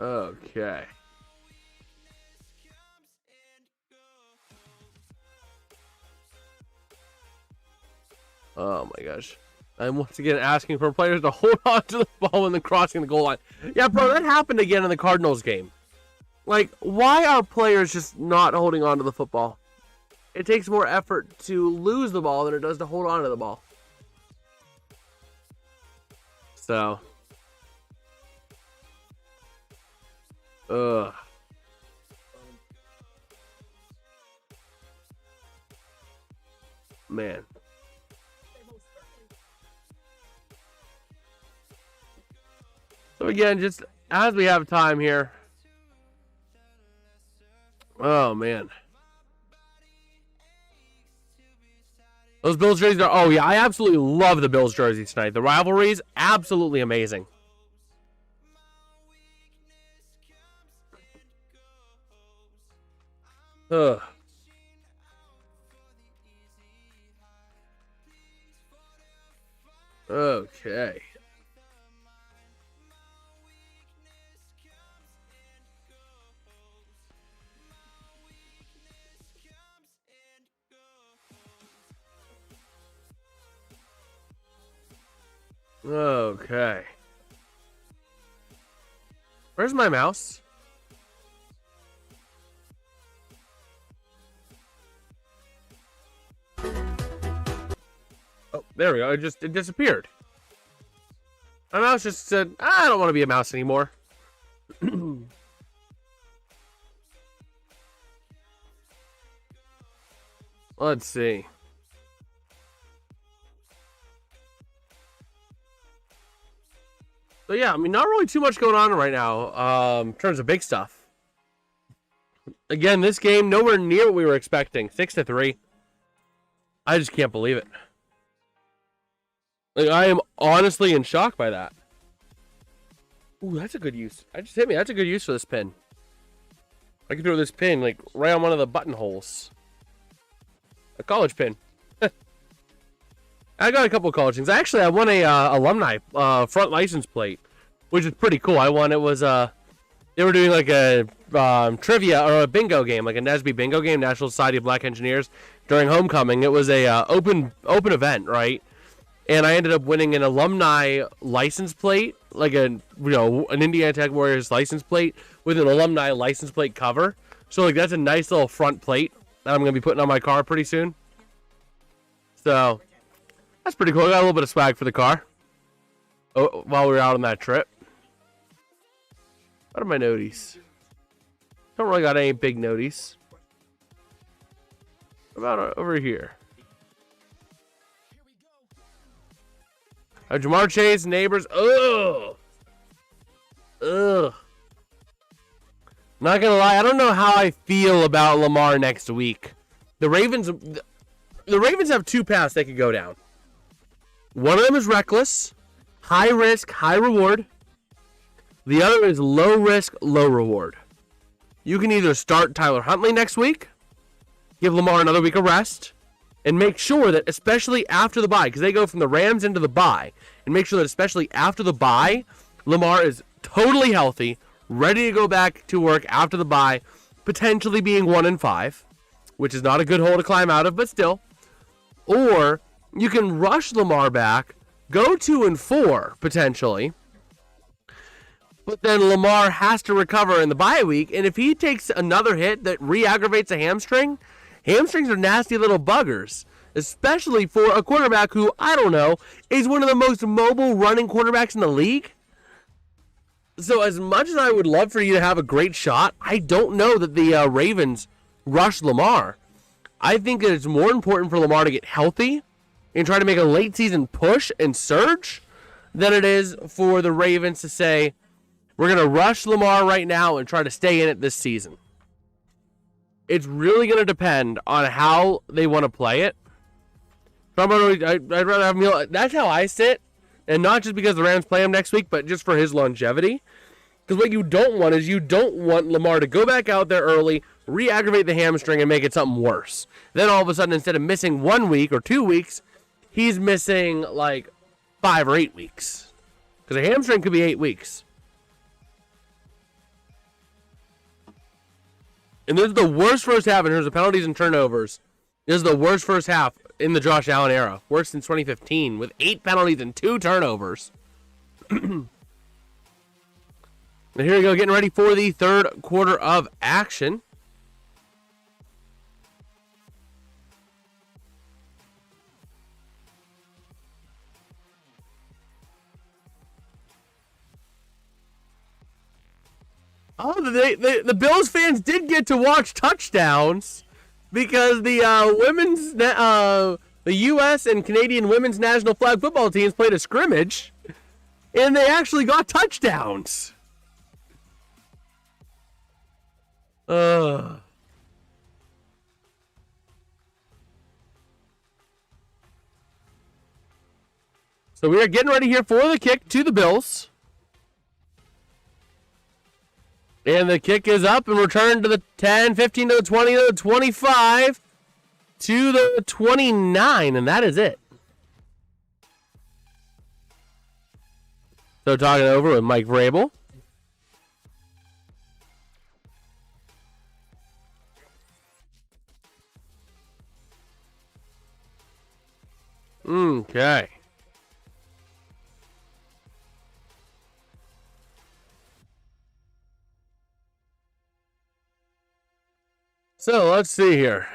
Okay. Oh my gosh. I'm once again asking for players to hold on to the ball when they're crossing the goal line. Yeah, bro, that happened again in the Cardinals game. Like, why are players just not holding on to the football? it takes more effort to lose the ball than it does to hold on to the ball. So, man. So again, just as we have time here. Oh, man. Those Bills jerseys are... Oh, yeah, I absolutely love the Bills jerseys tonight. The rivalries, absolutely amazing. Ugh. Okay. Okay. Where's my mouse? Oh, there we go. It disappeared. My mouse just said, I don't want to be a mouse anymore. Let's see. So yeah, I mean, not really too much going on right now in terms of big stuff. Again, this game nowhere near what we were expecting. 6-3. I just can't believe it. Like, I am honestly in shock by that. Ooh, that's a good use. I just hit me. That's a good use for this pin. I can throw this pin like right on one of the buttonholes. A college pin. I got a couple of college things. Actually, I won a alumni front license plate, which is pretty cool. I won. It was they were doing like a trivia or a bingo game, like a NSBE bingo game, National Society of Black Engineers, during homecoming. It was a open event, right? And I ended up winning an alumni license plate, like an Indiana Tech Warriors license plate with an alumni license plate cover. So like that's a nice little front plate that I'm gonna be putting on my car pretty soon. So that's pretty cool. I got a little bit of swag for the car. Oh, while we were out on that trip. What are my noties? Don't really got any big noties. What about over here? Jamar Chase, neighbors. Ugh. Not gonna lie, I don't know how I feel about Lamar next week. The Ravens have two paths they could go down. One of them is reckless, high risk, high reward. The other is low risk, low reward. You can either start Tyler Huntley next week, give Lamar another week of rest, and make sure that, especially after the bye, because they go from the Rams into the bye, and make sure that especially after the bye, Lamar is totally healthy, ready to go back to work after the bye, potentially being 1-5, which is not a good hole to climb out of, but still. Or you can rush Lamar back, go 2-4 potentially, but then Lamar has to recover in the bye week, and if he takes another hit that re-aggravates a hamstring, hamstrings are nasty little buggers, especially for a quarterback who, I don't know, is one of the most mobile running quarterbacks in the league. So as much as I would love for you to have a great shot, I don't know that the Ravens rush Lamar. I think it's more important for Lamar to get healthy and try to make a late season push and surge than it is for the Ravens to say, we're going to rush Lamar right now and try to stay in it this season. It's really going to depend on how they want to play it. I'd rather have Neal. That's how I sit. And not just because the Rams play him next week, but just for his longevity. Because what you don't want is you don't want Lamar to go back out there early, re-aggravate the hamstring, and make it something worse. Then all of a sudden, instead of missing 1 week or 2 weeks, he's missing like 5 or 8 weeks. Because a hamstring could be 8 weeks. And this is the worst first half in terms of penalties and turnovers. This is the worst first half in the Josh Allen era. Worse than 2015 with 8 penalties and 2 turnovers. And here we go, getting ready for the third quarter of action. Oh, the Bills fans did get to watch touchdowns because the U.S. and Canadian women's national flag football teams played a scrimmage, and they actually got touchdowns. So we are getting ready here for the kick to the Bills. And the kick is up and returned to the 10, 15 to the 20 to the 25 to the 29, and that is it. So talking over with Mike Vrabel. Okay. So let's see here.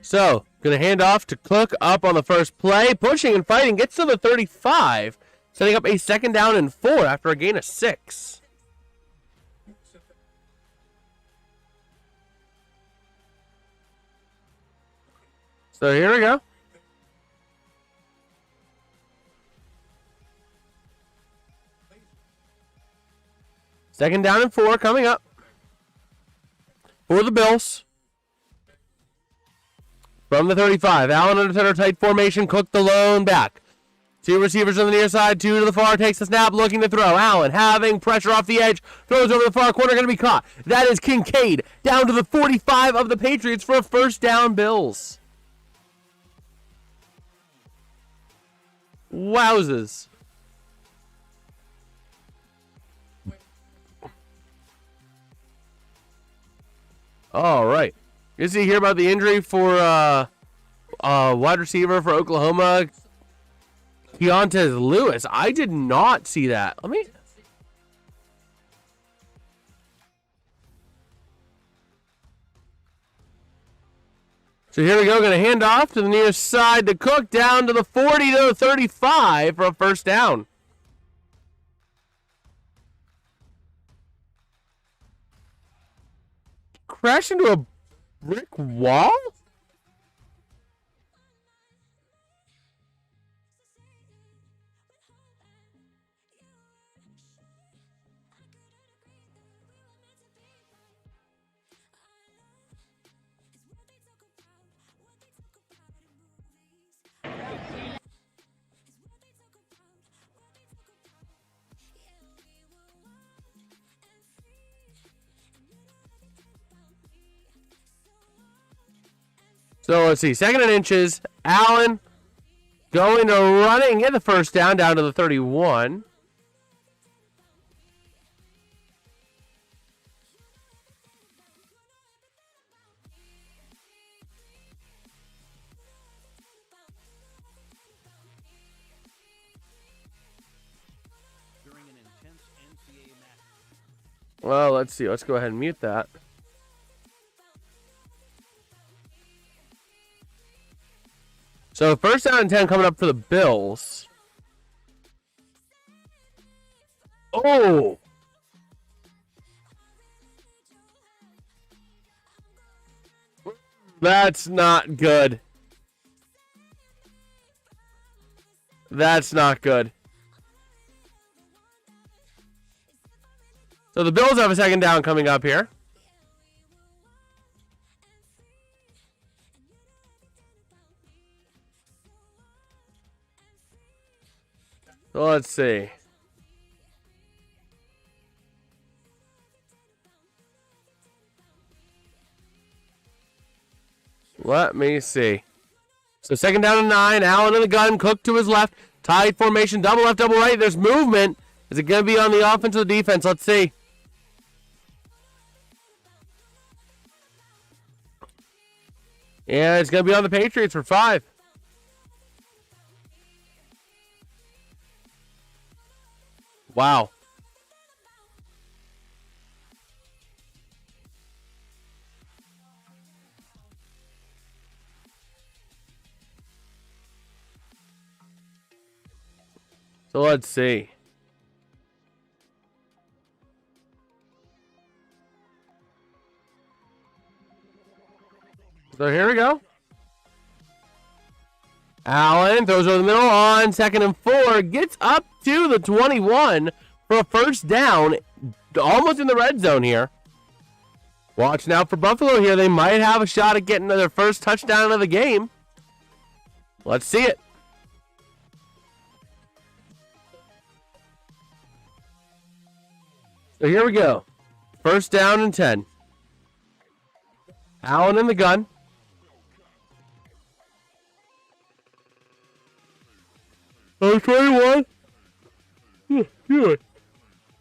So, going to hand off to Cook up on the first play. Pushing and fighting. Gets to the 35. Setting up a 2nd down and 4 after a gain of 6. So here we go. Second down and 4 coming up for the Bills. From the 35, Allen under center tight formation. Cook the lone back. 2 receivers on the near side, 2 to the far. Takes the snap, looking to throw. Allen having pressure off the edge. Throws over the far corner, going to be caught. That is Kincaid down to the 45 of the Patriots for a 1st down, Bills. Wowzers. All right. You see here about the injury for wide receiver for Oklahoma, Keontez Lewis. I did not see that. Let me. So here we go. Going to hand off to the near side to Cook down to the 40 to the 35 for a 1st down. Crash into a brick wall? So let's see. 2nd and inches. Allen going to run it and get the 1st down to the 31. Well, let's see. Let's go ahead and mute that. So 1st down and 10 coming up for the Bills. Oh! That's not good. That's not good. So the Bills have a 2nd down coming up here. So let's see. Let me see. So 2nd down and 9. Allen in the gun. Cook to his left. Tight formation. Double left, double right. There's movement. Is it going to be on the offense or the defense? Let's see. Yeah, it's going to be on the Patriots for 5. Wow. So let's see. So here we go. Allen throws over the middle on 2nd and 4. Gets up to the 21 for a first down. Almost in the red zone here. Watch now for Buffalo here. They might have a shot at getting their first touchdown of the game. Let's see it. So here we go. First down and 10. Allen in the gun. Oh, 21.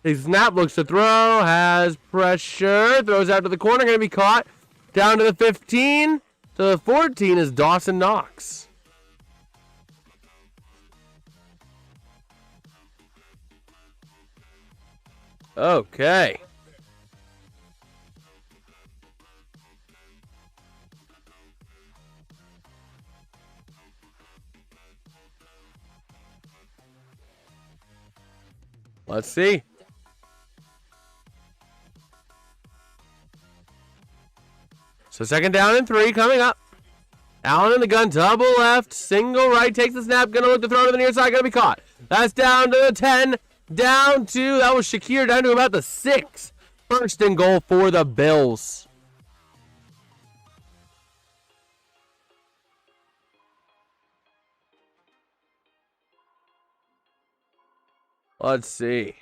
His snap, looks to throw, has pressure, throws out to the corner, going to be caught. Down to the 15. To the 14 is Dawson Knox. Okay. Let's see. So 2nd down and 3 coming up. Allen in the gun, double left, single right, takes the snap, gonna look to throw to the near side, gonna be caught. That's down to the 10, down to, that was Shakir, down to about the 6. 1st and goal for the Bills. Let's see.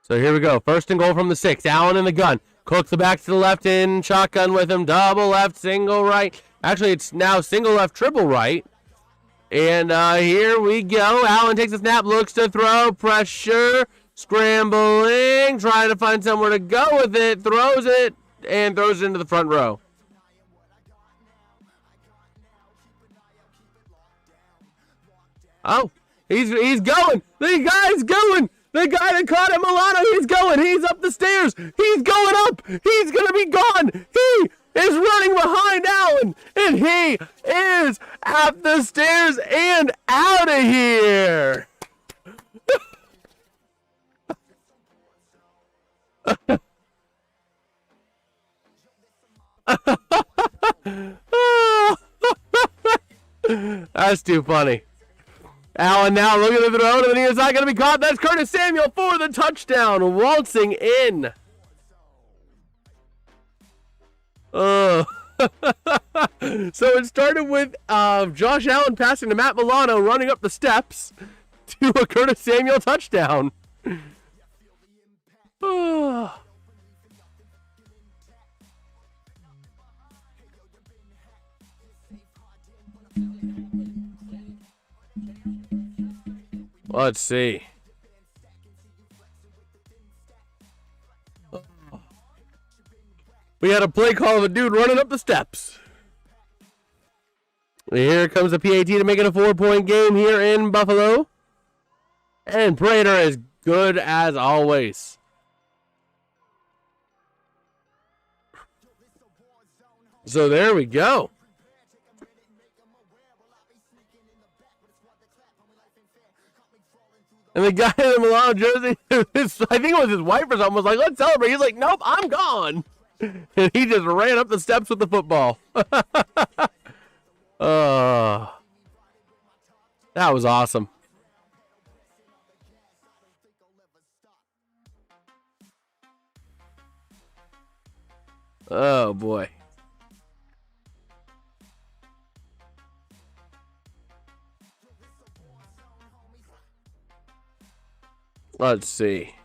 So here we go. 1st and goal from the 6. Allen in the gun. Cooks the back to the left in shotgun with him. Double left, single right. Actually, it's now single left, triple right. And here we go. Allen takes a snap, looks to throw. Pressure. Scrambling. Trying to find somewhere to go with it. Throws it. And throws it into the front row. Oh, he's going. The guy's going. The guy that caught him, Milano, he's going. He's up the stairs. He's going up. He's going to be gone. He is running behind Allen. And he is up the stairs and out of here. That's too funny. Allen now looking at the throw, and he is not going to be caught. That's Curtis Samuel for the touchdown, waltzing in. So it started with Josh Allen passing to Matt Milano, running up the steps to a Curtis Samuel touchdown. Let's see. We had a play call of a dude running up the steps. Here comes the PAT to make it a 4-point game here in Buffalo. And Prater is good as always. So there we go. And the guy in the Milano jersey, I think it was his wife or something, was like, let's celebrate. He's like, nope, I'm gone. And he just ran up the steps with the football. That was awesome. Oh, boy. Let's see.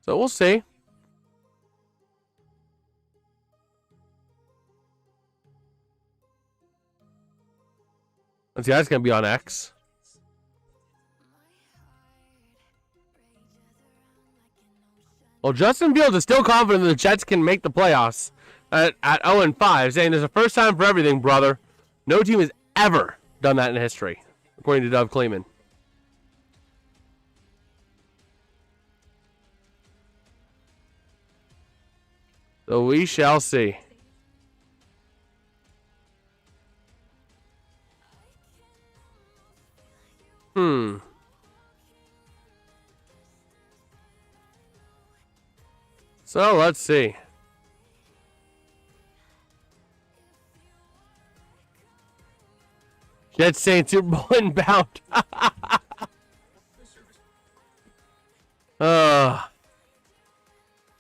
So we'll see. Let's see, that's going to be on X. Well, Justin Fields is still confident that the Jets can make the playoffs at 0-5, saying there's a first time for everything, brother. No team has ever done that in history, according to Dov Kleeman. So we shall see. So let's see. Jets Saints Super Bowl inbound.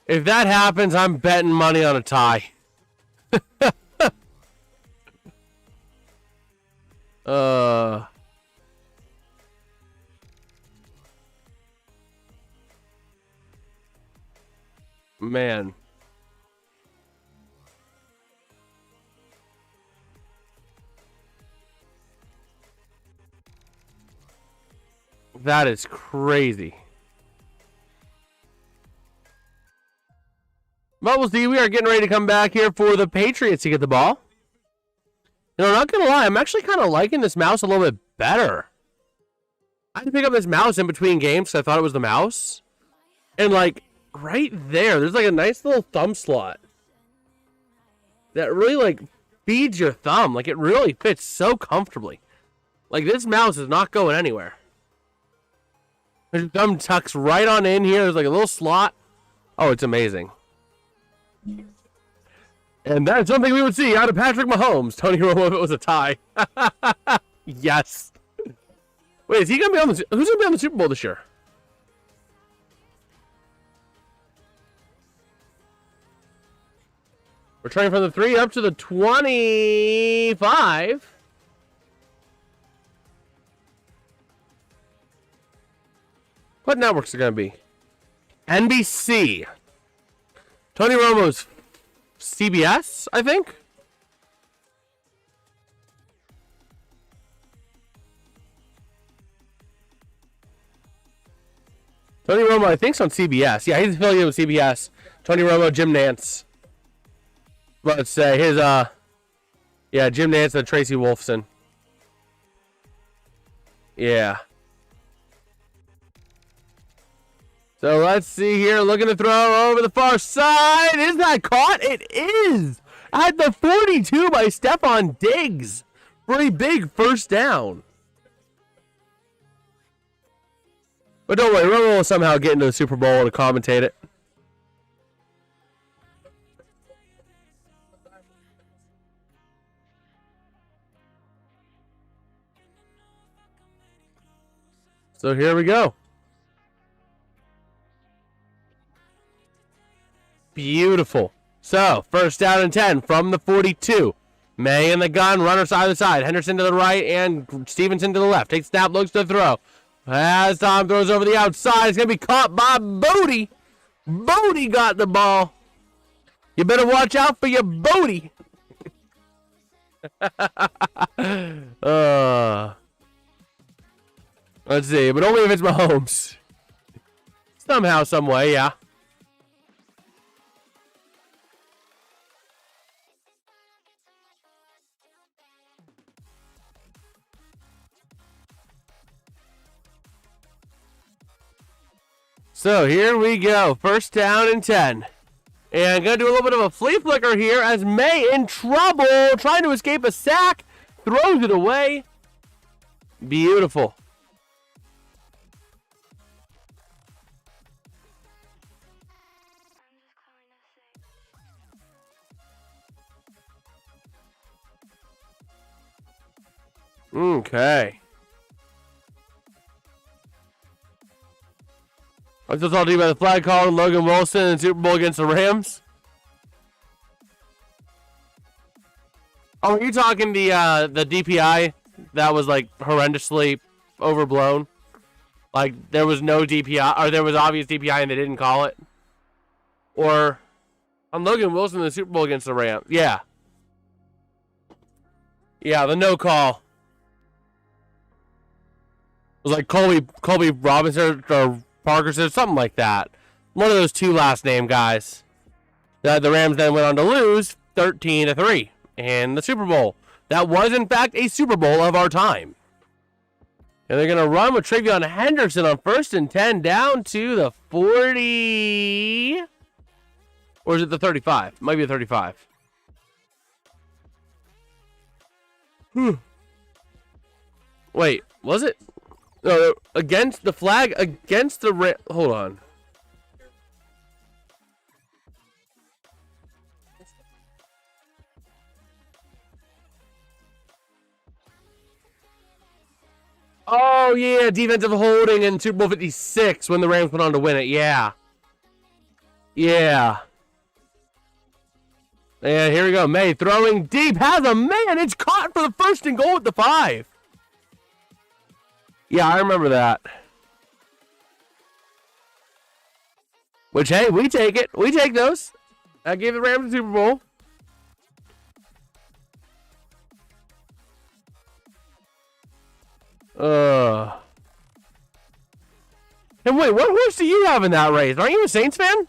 If that happens, I'm betting money on a tie. Man. That is crazy. But we'll see. We are getting ready to come back here for the Patriots to get the ball. You know, not going to lie, I'm actually kind of liking this mouse a little bit better. I had to pick up this mouse in between games because I thought it was the mouse. And, like, right there, there's, like, a nice little thumb slot that really, like, feeds your thumb. Like, it really fits so comfortably. Like, this mouse is not going anywhere. Your thumb tucks right on in here. There's, like, a little slot. Oh, it's amazing. And that's something we would see out of Patrick Mahomes. Tony Romo if it was a tie. Yes. Wait, is he going to be on the... Who's going to be on the Super Bowl this year? Returning from the 3 up to the 25. What networks are going to be? NBC. Tony Romo's CBS, I think. Tony Romo, I think, is on CBS. Yeah, he's affiliated with CBS. Tony Romo, Jim Nance. Let's say his, yeah, Jim Nance and Tracy Wolfson. Yeah. So let's see here. Looking to throw over the far side. Is that caught? It is. At the 42 by Stefon Diggs. For a big first down. But don't worry. Romo will somehow get into the Super Bowl and commentate it. So here we go. Beautiful. So, first down and 10 from the 42. May in the gun, runner side to side. Henderson to the right and Stevenson to the left. Takes snap, looks to throw. As Tom throws over the outside, it's going to be caught by Bodie. Bodie got the ball. You better watch out for your Bodie. Let's see, but only if it's Mahomes. Somehow, some way, yeah. So here we go. First down and 10. And going to do a little bit of a flea flicker here as May in trouble. Trying to escape a sack. Throws it away. Beautiful. Okay. I'm just talking about the flag call and Logan Wilson in the Super Bowl against the Rams. Oh, are you talking the DPI that was like horrendously overblown? Like there was no DPI, or there was obvious DPI and they didn't call it? Or on Logan Wilson in the Super Bowl against the Rams? Yeah. Yeah, the no call. It was like Colby Robinson or Parker said something like that. One of those two last name guys. The Rams then went on to lose 13-3 in the Super Bowl. That was, in fact, a Super Bowl of our time. And they're going to run with Travion Henderson on 1st and 10 down to the 40. Or is it the 35? It might be the 35. Wait, was it? No, against the flag, against the... Hold on. Oh, yeah, defensive holding in Super Bowl 56 when the Rams went on to win it. Yeah. Yeah. And here we go. May throwing deep. Has a man. It's caught for the 1st and goal at the 5. Yeah, I remember that. Which, hey, we take it. We take those. I gave the Rams the Super Bowl. And wait, what horse do you have in that race? Aren't you a Saints fan?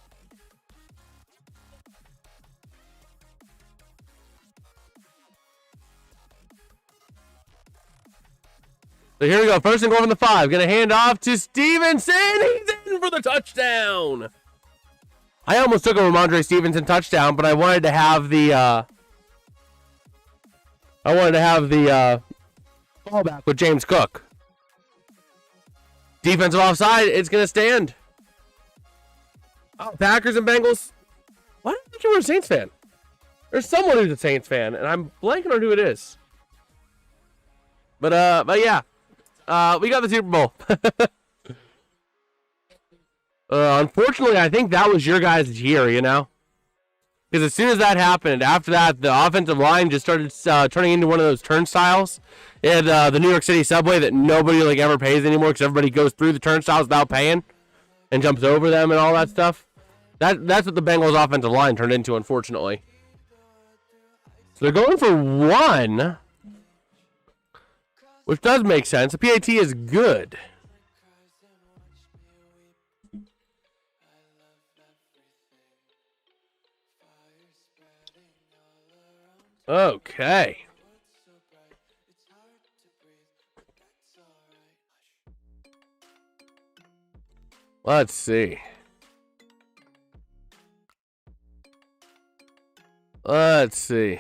So here we go. 1st and goal from the 5. Gonna hand off to Stevenson. He's in for the touchdown. I almost took a Rhamondre Stevenson touchdown, but I wanted to have the fallback with James Cook. Defensive offside. It's gonna stand. Oh, Packers and Bengals. Why did I think you were a Saints fan? There's someone who's a Saints fan, and I'm blanking on who it is. But yeah. We got the Super Bowl. Unfortunately, I think that was your guys' year, you know? Because as soon as that happened, after that, the offensive line just started turning into one of those turnstiles. It had the New York City subway that nobody like ever pays anymore because everybody goes through the turnstiles without paying and jumps over them and all that stuff. That's what the Bengals offensive line turned into, unfortunately. So they're going for 1. Which does make sense. The PAT is good. Okay. Let's see. Let's see.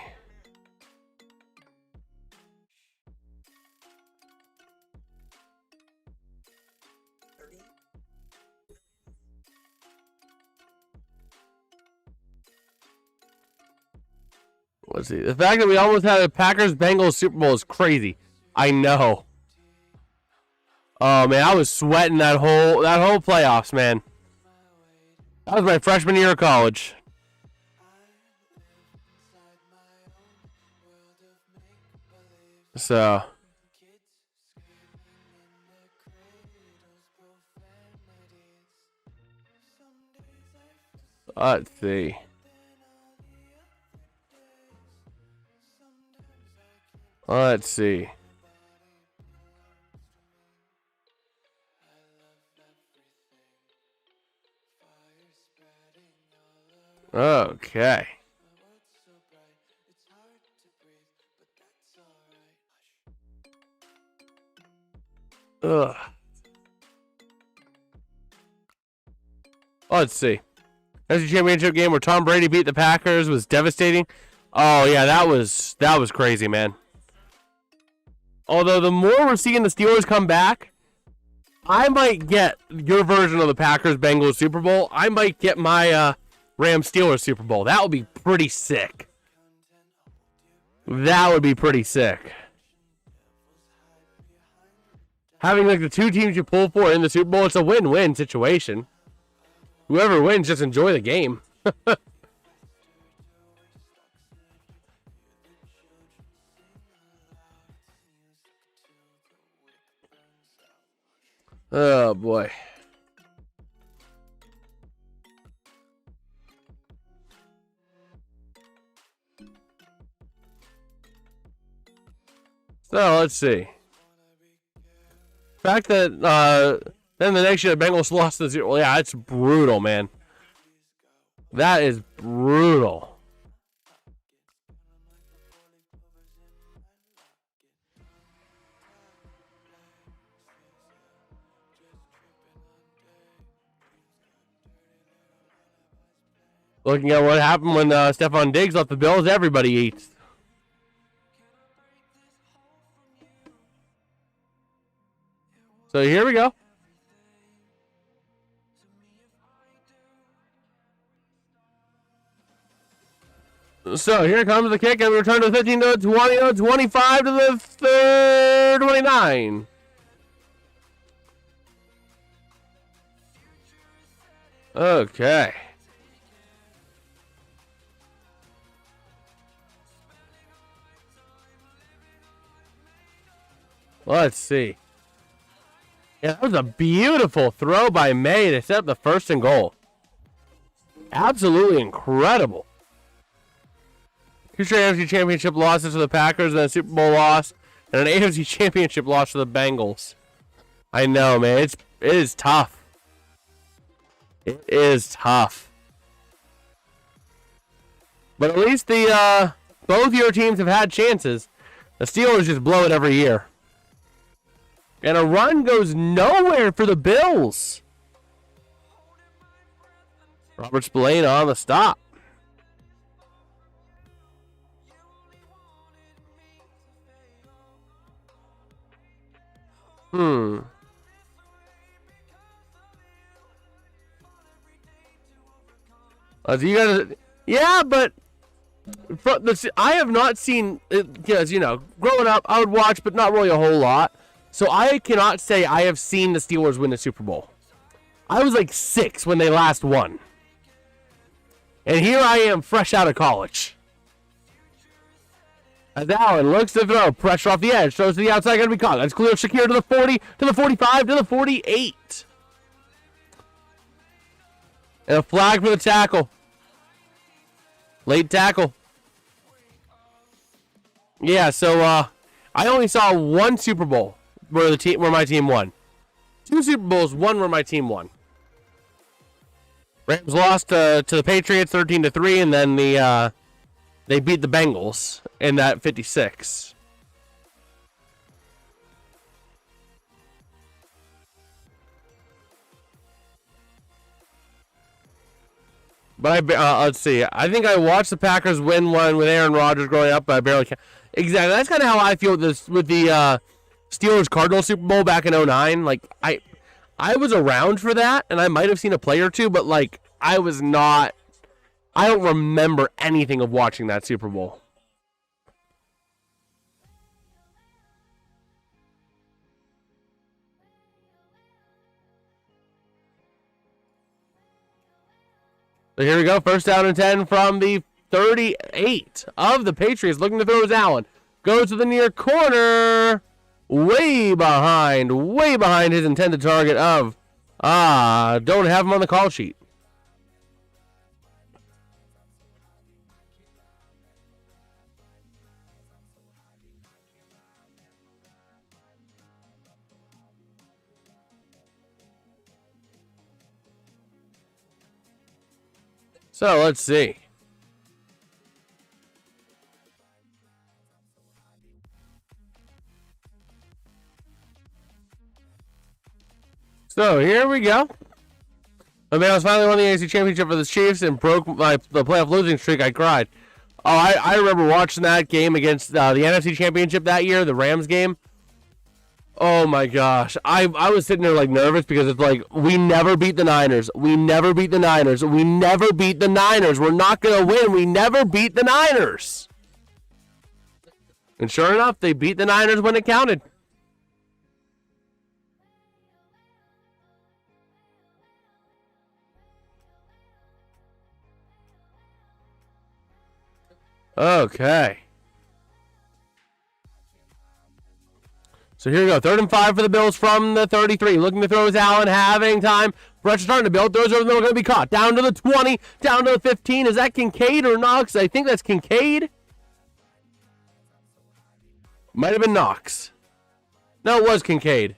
Let's see. The fact that we almost had a Packers-Bengals Super Bowl is crazy. I know. Oh man, I was sweating that whole playoffs, man. That was my freshman year of college. So. Let's see. Let's see. Okay. Ugh. Let's see. That's a championship game where Tom Brady beat the Packers was devastating. Oh yeah, that was crazy, man. Although the more we're seeing the Steelers come back, I might get your version of the Packers-Bengals Super Bowl. I might get my Rams-Steelers Super Bowl. That would be pretty sick. That would be pretty sick. Having like the two teams you pull for in the Super Bowl, it's a win-win situation. Whoever wins, just enjoy the game. Oh, boy. So, let's see. The fact that then the next year the Bengals lost the 0. Well, yeah, it's brutal, man. That is brutal. Looking at what happened when Stefon Diggs left the Bills, everybody eats. So here we go. So here comes the kick, and we return to 15 to 20 to 25 to the 29. Okay. Let's see. Yeah, that was a beautiful throw by May to set up the 1st and goal. Absolutely incredible. 2 straight AFC Championship losses to the Packers, and a Super Bowl loss, and an AFC Championship loss to the Bengals. I know, man. It is tough. It is tough. But at least the both your teams have had chances. The Steelers just blow it every year. And a run goes nowhere for the Bills. Robert Spillane on the stop. So you guys, yeah, but I have not seen, because, you know, growing up, I would watch, but not really a whole lot. So I cannot say I have seen the Steelers win the Super Bowl. I was like 6 when they last won. And here I am, fresh out of college. As Allen looks to throw, pressure off the edge, throws to the outside, going to be caught. That's clear. Shakir to the 40, to the 45, to the 48. And a flag for the tackle. Late tackle. Yeah, so I only saw 1 Super Bowl where my team won. 2 Super Bowls, 1 where my team won. Rams lost to the Patriots 13-3, and then they beat the Bengals in that 56. But let's see. I think I watched the Packers win one with Aaron Rodgers growing up, but I barely can. Exactly. That's kind of how I feel with the Steelers Cardinals Super Bowl back in 2009. Like I was around for that, and I might have seen a play or two, but like I don't remember anything of watching that Super Bowl. So here we go. 1st down and 10 from the 38 of the Patriots. Looking to throw is Allen. Goes to the near corner. Way behind his intended target of, don't have him on the call sheet. So let's see. So here we go. The Bengals finally won the AFC Championship for the Chiefs and broke the playoff losing streak. I cried. Oh, I remember watching that game against the NFC Championship that year, the Rams game. Oh my gosh. I was sitting there like nervous because it's like, we never beat the Niners. We never beat the Niners. We never beat the Niners. We're not going to win. We never beat the Niners. And sure enough, they beat the Niners when it counted. Okay. So here we go. 3rd and 5 for the Bills from the 33. Looking to throw is Allen, having time. Pressure starting to build. Throws over the middle, going to be caught. Down to the 20, down to the 15. Is that Kincaid or Knox? I think that's Kincaid. Might have been Knox. No, it was Kincaid.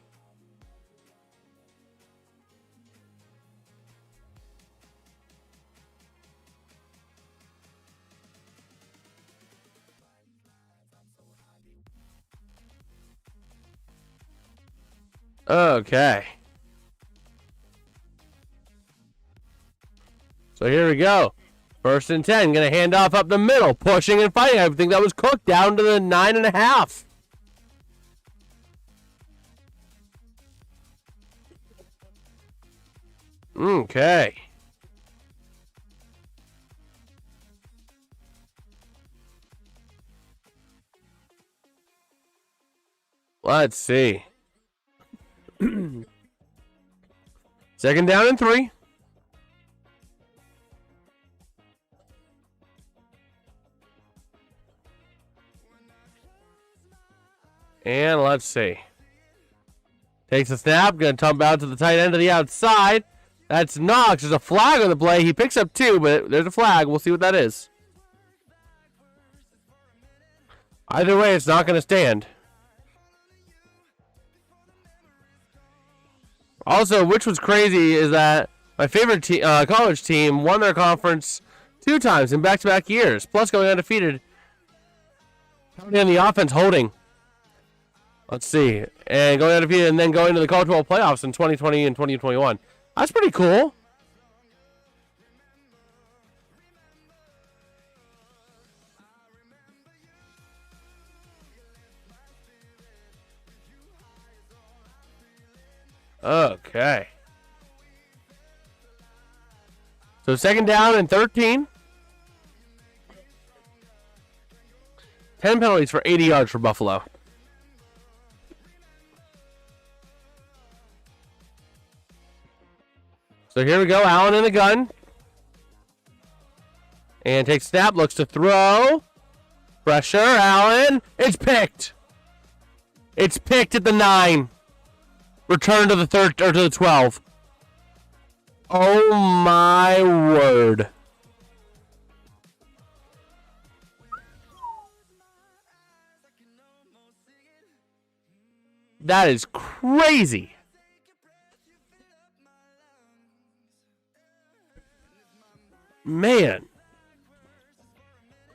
Okay. So here we go. First and 10. Going to hand off up the middle. Pushing and fighting. I think that was Cook down to the 9.5. Okay. Let's see. Second down and 3. And let's see. Takes a snap. Going to tump out to the tight end of the outside. That's Knox. There's a flag on the play. He picks up 2, but there's a flag. We'll see what that is. Either way, it's not going to stand. Also, which was crazy is that my favorite college team won their conference 2 times in back-to-back years, plus going undefeated. Coming in the offense holding. Let's see. And going undefeated and then going to the college football playoffs in 2020 and 2021. That's pretty cool. Okay. So second down and 13. 10 penalties for 80 yards for Buffalo. So here we go. Allen in the gun. And takes snap. Looks to throw. Pressure. Allen. It's picked. It's picked at the 9. Return to the 3rd or to the 12. Oh my word. That is crazy. Man.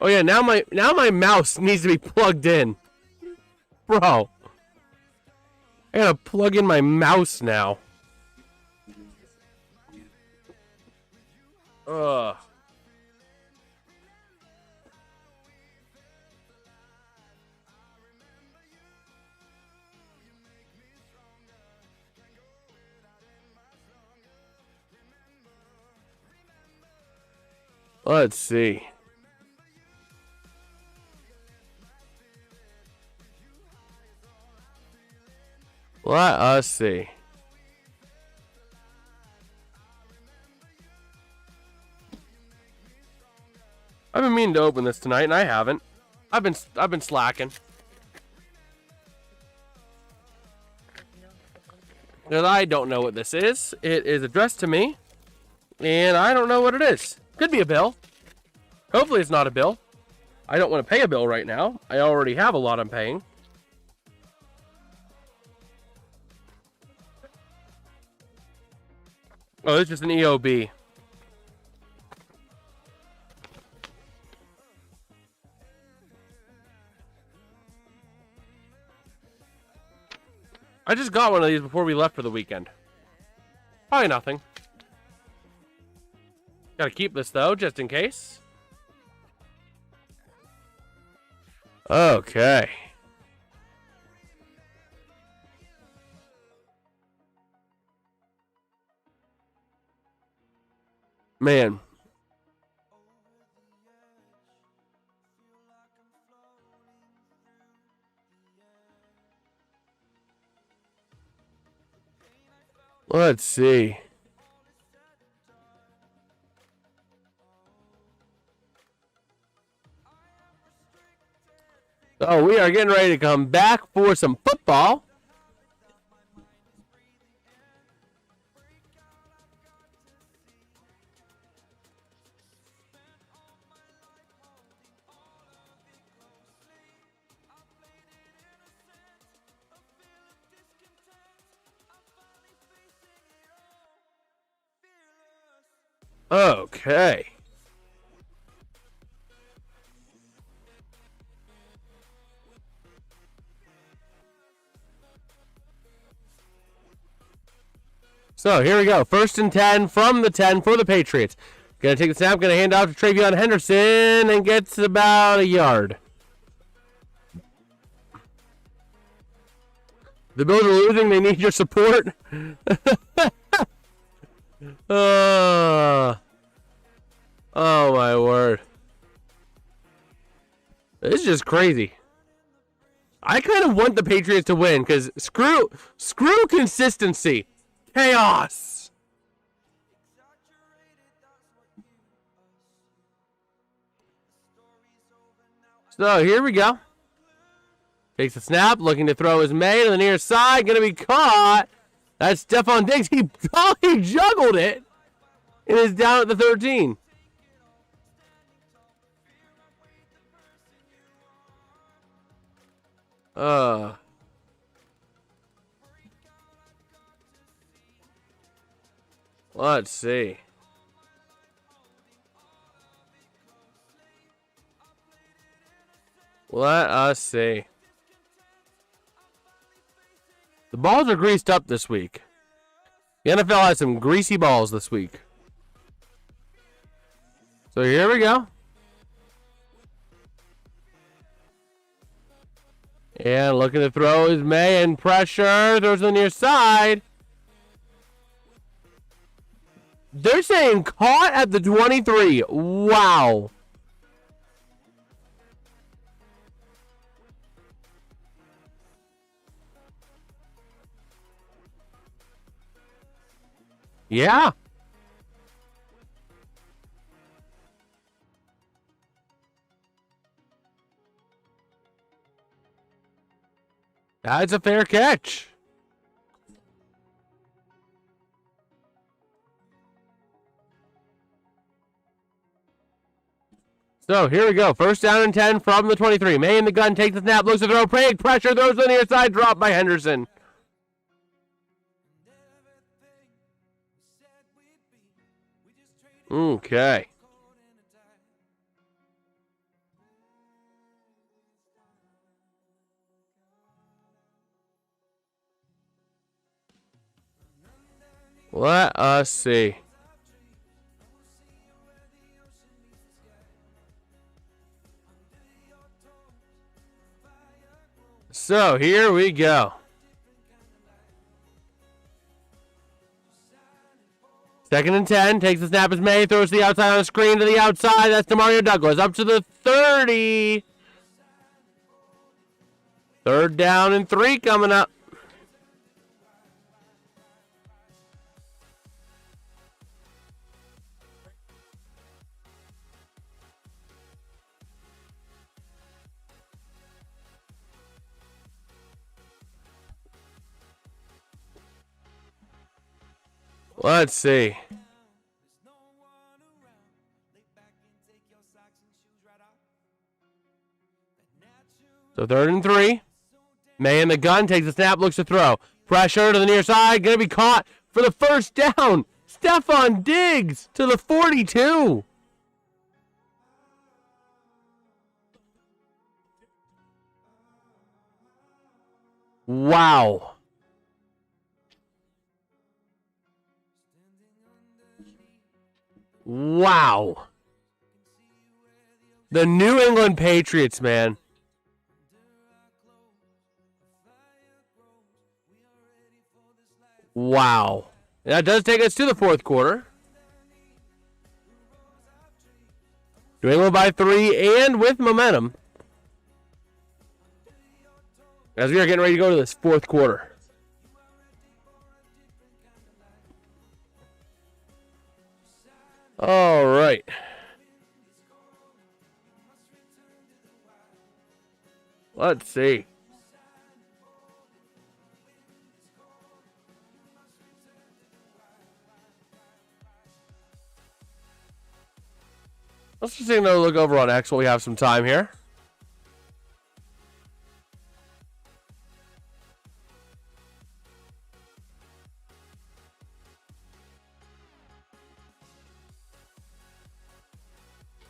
Oh yeah, now my mouse needs to be plugged in. Bro. I gotta plug in my mouse now. Ugh. Let's see. Let us see. I've been meaning to open this tonight, and I haven't. I've been slacking. Because I don't know what this is. It is addressed to me, and I don't know what it is. Could be a bill. Hopefully it's not a bill. I don't want to pay a bill right now. I already have a lot I'm paying. Oh, it's just an EOB. I just got one of these before we left for the weekend. Probably nothing. Gotta keep this, though, just in case. Okay. Man. Let's see. So we are getting ready to come back for some football. Okay. So here we go. 1st and 10 from the 10 for the Patriots. Gonna take the snap, gonna hand off to Travion Henderson, and gets about a yard. The Bills are losing, they need your support. Oh my word. This is just crazy. I kind of want the Patriots to win because screw consistency. Chaos. So here we go. Takes the snap, looking to throw his man to the near side. Going to be caught. That's Stefon Diggs. He juggled it. And is down at the 13. Let's see. Let us see. The balls are greased up this week. The NFL has some greasy balls this week. So here we go. And looking to throw is May and pressure. Throws to the near side. They're saying caught at the 23. Wow. Yeah. That's a fair catch. So here we go. First down and 10 from the 23. May in the gun, takes the snap, looks to throw, praying pressure, throws to the near side, drop by Henderson. Okay. Let us see. So here we go. Second and 10, takes the snap as May, throws to the outside on the screen to the outside. That's Demario Douglas up to the 30. Third down and 3 coming up. Let's see. So third and 3. May in the gun, takes the snap, looks to throw. Pressure to the near side, going to be caught for the first down. Stefon Diggs to the 42. Wow. Wow. The New England Patriots, man. Wow. That does take us to the fourth quarter. New England by 3 and with momentum. As we are getting ready to go to this fourth quarter. All right. Let's see. Let's just take another look over on X while we have some time here.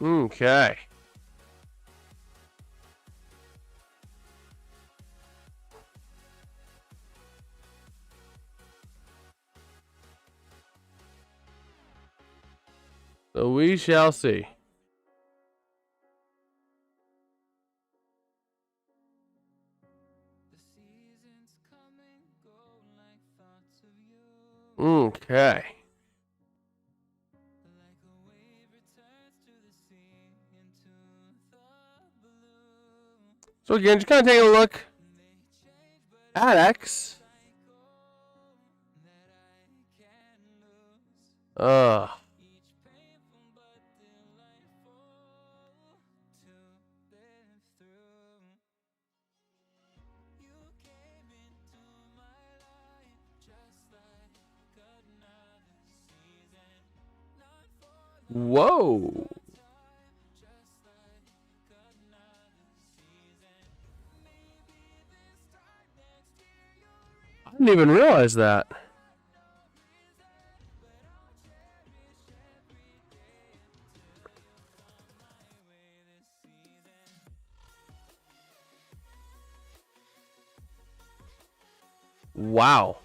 Okay. So we shall see. Okay. So again, just kind of taking a look at X. Whoa. I didn't even realize that. Wow.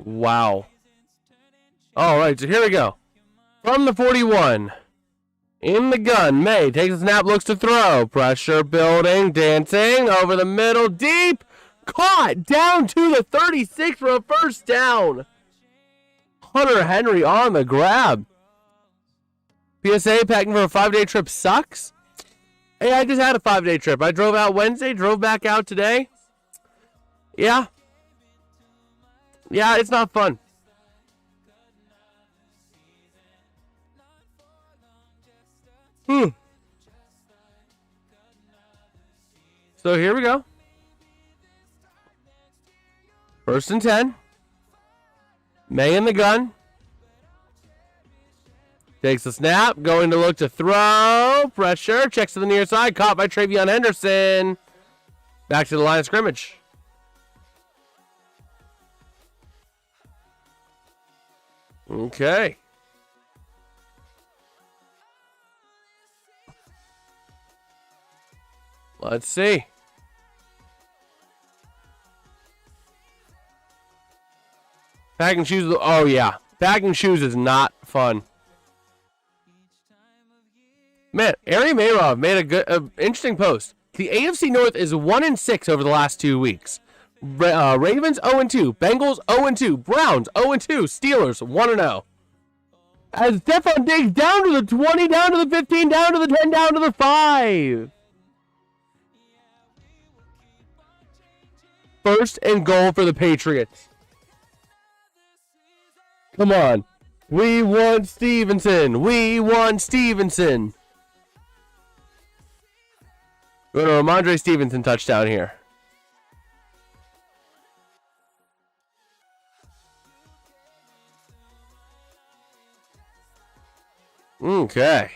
Wow. All right, so here we go. From the 41. In the gun, May takes a snap, looks to throw. Pressure building, dancing, over the middle, deep. Caught down to the 36 for a first down. Hunter Henry on the grab. PSA packing for a 5-day trip sucks. Hey, I just had a 5-day trip. I drove out Wednesday, drove back out today. Yeah. Yeah, it's not fun. So here we go. 1st and 10. May in the gun. Takes the snap. Going to look to throw. Pressure. Checks to the near side. Caught by Travion Henderson. Back to the line of scrimmage. Okay. Let's see. Packing shoes. Oh, yeah. Packing shoes is not fun. Man, Ari Mayrov made a good, interesting post. The AFC North is 1-6 over the last 2 weeks. Ravens 0-2, Bengals 0-2, Browns 0-2, Steelers 1-0. As Stefon Diggs down to the 20, down to the 15, down to the 10, down to the 5. 1st and goal for the Patriots. Come on. We want Stevenson. We want Stevenson. We're going to Rhamondre Stevenson touchdown here. Okay.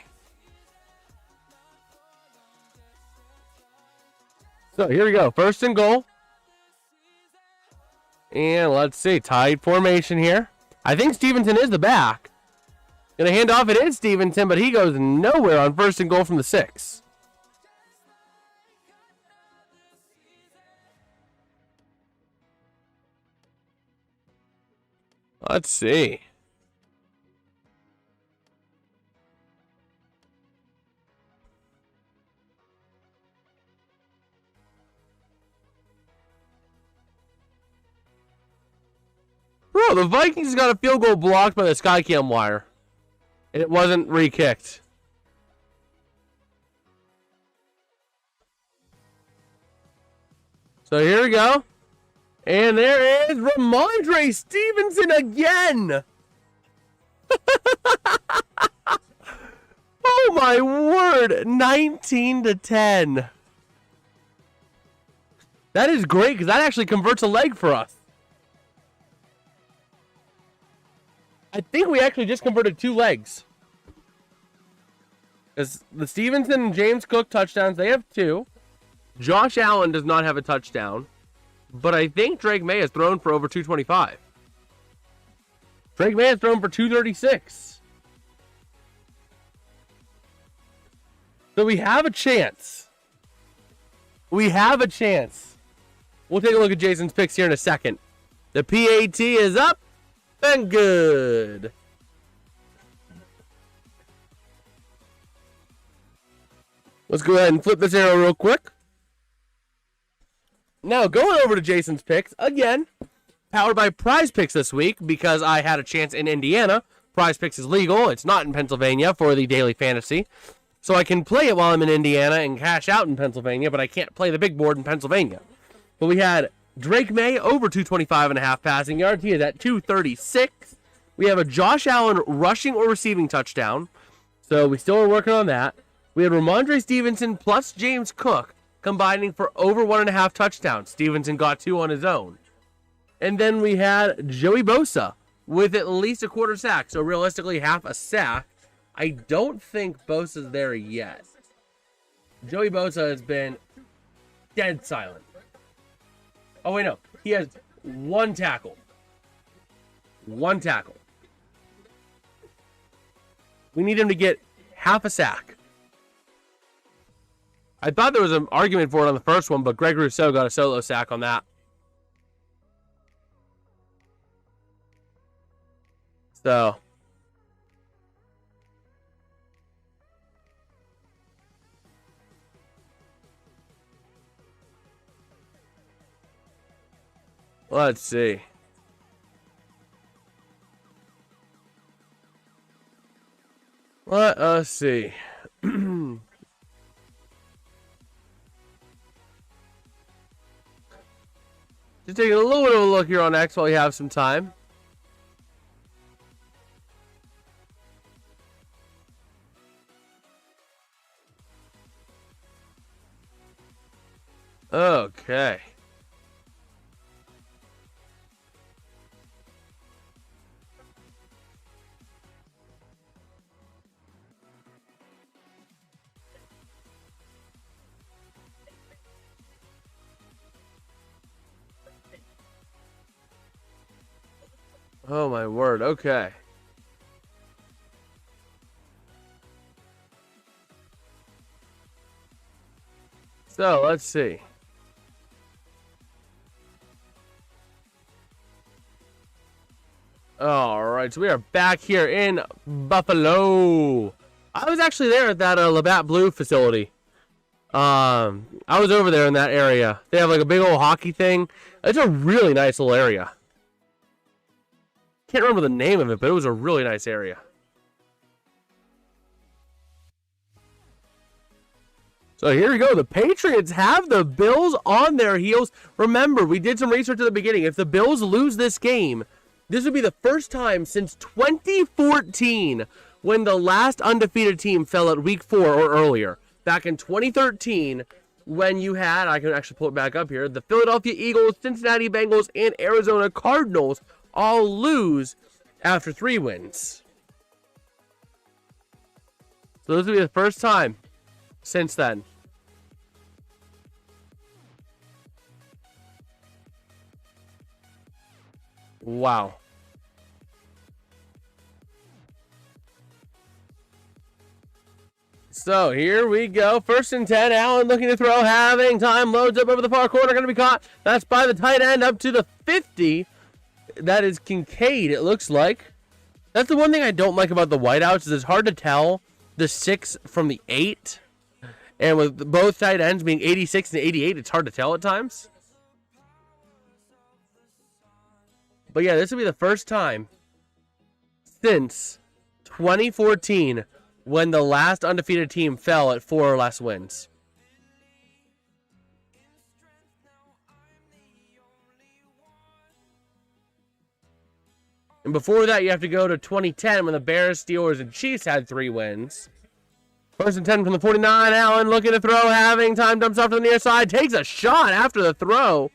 So here we go. 1st and goal. And let's see. Tight formation here. I think Stevenson is the back. Gonna hand off. It is Stevenson, but he goes nowhere on 1st and goal from the 6. Let's see. Bro, the Vikings got a field goal blocked by the Skycam wire. And it wasn't re-kicked. So here we go. And there is Rhamondre Stevenson again. Oh my word. 19-10. That is great because that actually converts a leg for us. I think we actually just converted 2 legs. Because the Stevenson and James Cook touchdowns, they have 2. Josh Allen does not have a touchdown. But I think Drake May has thrown for over 225. Drake May has thrown for 236. So we have a chance. We have a chance. We'll take a look at Jason's picks here in a second. The PAT is up and good. Let's go ahead and flip this arrow real quick. Now, going over to Jason's picks, again, powered by Prize Picks this week because I had a chance in Indiana. Prize Picks is legal. It's not in Pennsylvania for the daily fantasy. So I can play it while I'm in Indiana and cash out in Pennsylvania, but I can't play the big board in Pennsylvania. But we had Drake May over 225.5 passing yards. He is at 236. We have a Josh Allen rushing or receiving touchdown. So we still are working on that. We had Rhamondre Stevenson plus James Cook combining for over 1.5 touchdowns. Stevenson got 2 on his own. And then we had Joey Bosa with at least a quarter sack. So realistically, half a sack. I don't think Bosa's there yet. Joey Bosa has been dead silent. Oh, wait, no. He has 1 tackle. 1 tackle. We need him to get half a sack. I thought there was an argument for it on the first one, but Greg Rousseau got a solo sack on that. So. Let's see. Let us see. Just taking a little bit of a look here on X while we have some time. Okay. Oh my word, okay. So, let's see. Alright, so we are back here in Buffalo. I was actually there at that Labatt Blue facility. I was over there in that area. They have like a big old hockey thing. It's a really nice little area. Can't remember the name of it, but it was a really nice area. So here we go. The Patriots have the Bills on their heels. Remember, we did some research at the beginning. If the Bills lose this game, this would be the first time since 2014 when the last undefeated team fell at week 4 or earlier. Back in 2013, when you had, I can actually pull it back up here, the Philadelphia Eagles, Cincinnati Bengals, and Arizona Cardinals all lose after 3 wins. So this will be the first time since then. Wow. So here we go. 1st and 10. Allen looking to throw. Having time. Loads up over the far corner. Going to be caught. That's by the tight end up to the 50. That is Kincaid, it looks like. That's the one thing I don't like about the whiteouts is it's hard to tell the 6 from the 8. And with both tight ends being 86 and 88, it's hard to tell at times. But yeah, this will be the first time since 2014 when the last undefeated team fell at 4 or less wins. And before that, you have to go to 2010 when the Bears, Steelers, and Chiefs had 3 wins. 1st and 10 from the 49. Allen looking to throw, having time, dumps off to the near side, takes a shot after the throw.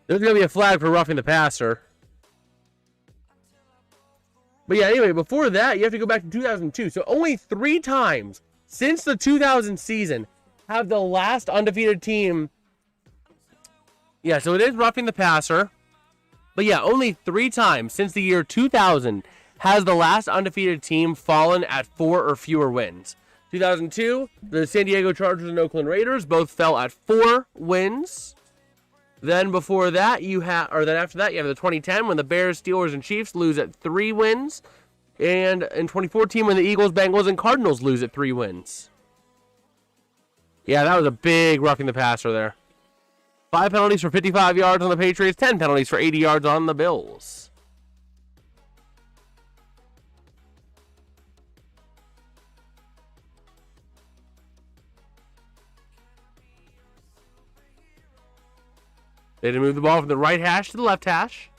There's going to be a flag for roughing the passer. But yeah, anyway, before that, you have to go back to 2002. So only 3 times since the 2000 season have the last undefeated team. Yeah, so it is roughing the passer. But yeah, only 3 times since the year 2000 has the last undefeated team fallen at 4 or fewer wins. 2002, the San Diego Chargers and Oakland Raiders both fell at 4 wins. Then before that, then after that, you have the 2010 when the Bears, Steelers, and Chiefs lose at 3 wins. And in 2014 when the Eagles, Bengals, and Cardinals lose at 3 wins. Yeah, that was a big roughing the passer there. 5 penalties for 55 yards on the Patriots, 10 penalties for 80 yards on the Bills. They didn't move the ball from the right hash to the left hash.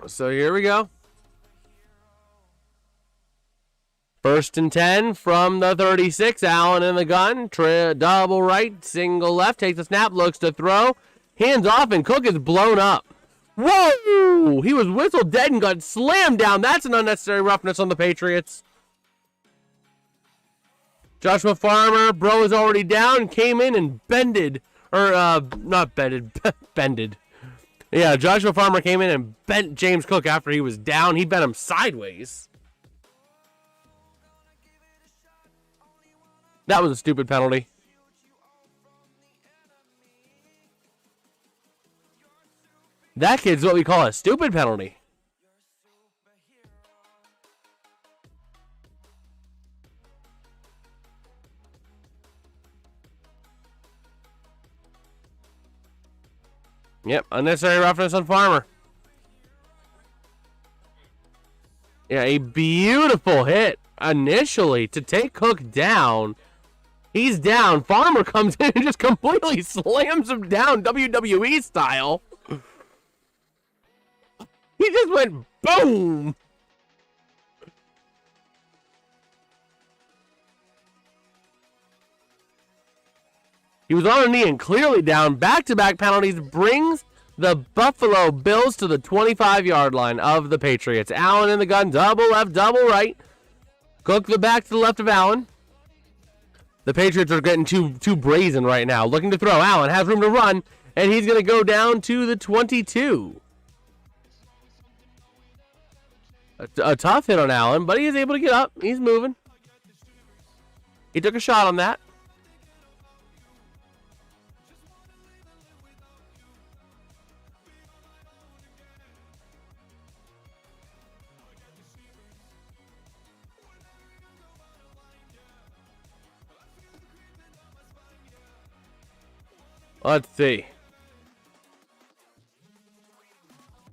So here we go. 1st and 10 from the 36. Allen in the gun. Double right, single left. Takes a snap, looks to throw. Hands off, and Cook is blown up. Whoa! He was whistled dead and got slammed down. That's an unnecessary roughness on the Patriots. Joshua Farmer, bro is already down, came in and bended. Bended. Yeah, Joshua Farmer came in and bent James Cook after he was down. He bent him sideways. That was a stupid penalty. That kid's what we call a stupid penalty. Yep, unnecessary roughness on Farmer. Yeah, a beautiful hit initially to take Cook down. He's down. Farmer comes in and just completely slams him down WWE style. He just went boom. He was on a knee and clearly down. Back-to-back penalties brings the Buffalo Bills to the 25-yard line of the Patriots. Allen in the gun, double left, double right. Cook the back to the left of Allen. The Patriots are getting too brazen right now. Looking to throw. Allen has room to run, and he's going to go down to the 22. A tough hit on Allen, but he is able to get up. He's moving. He took a shot on that. Let's see.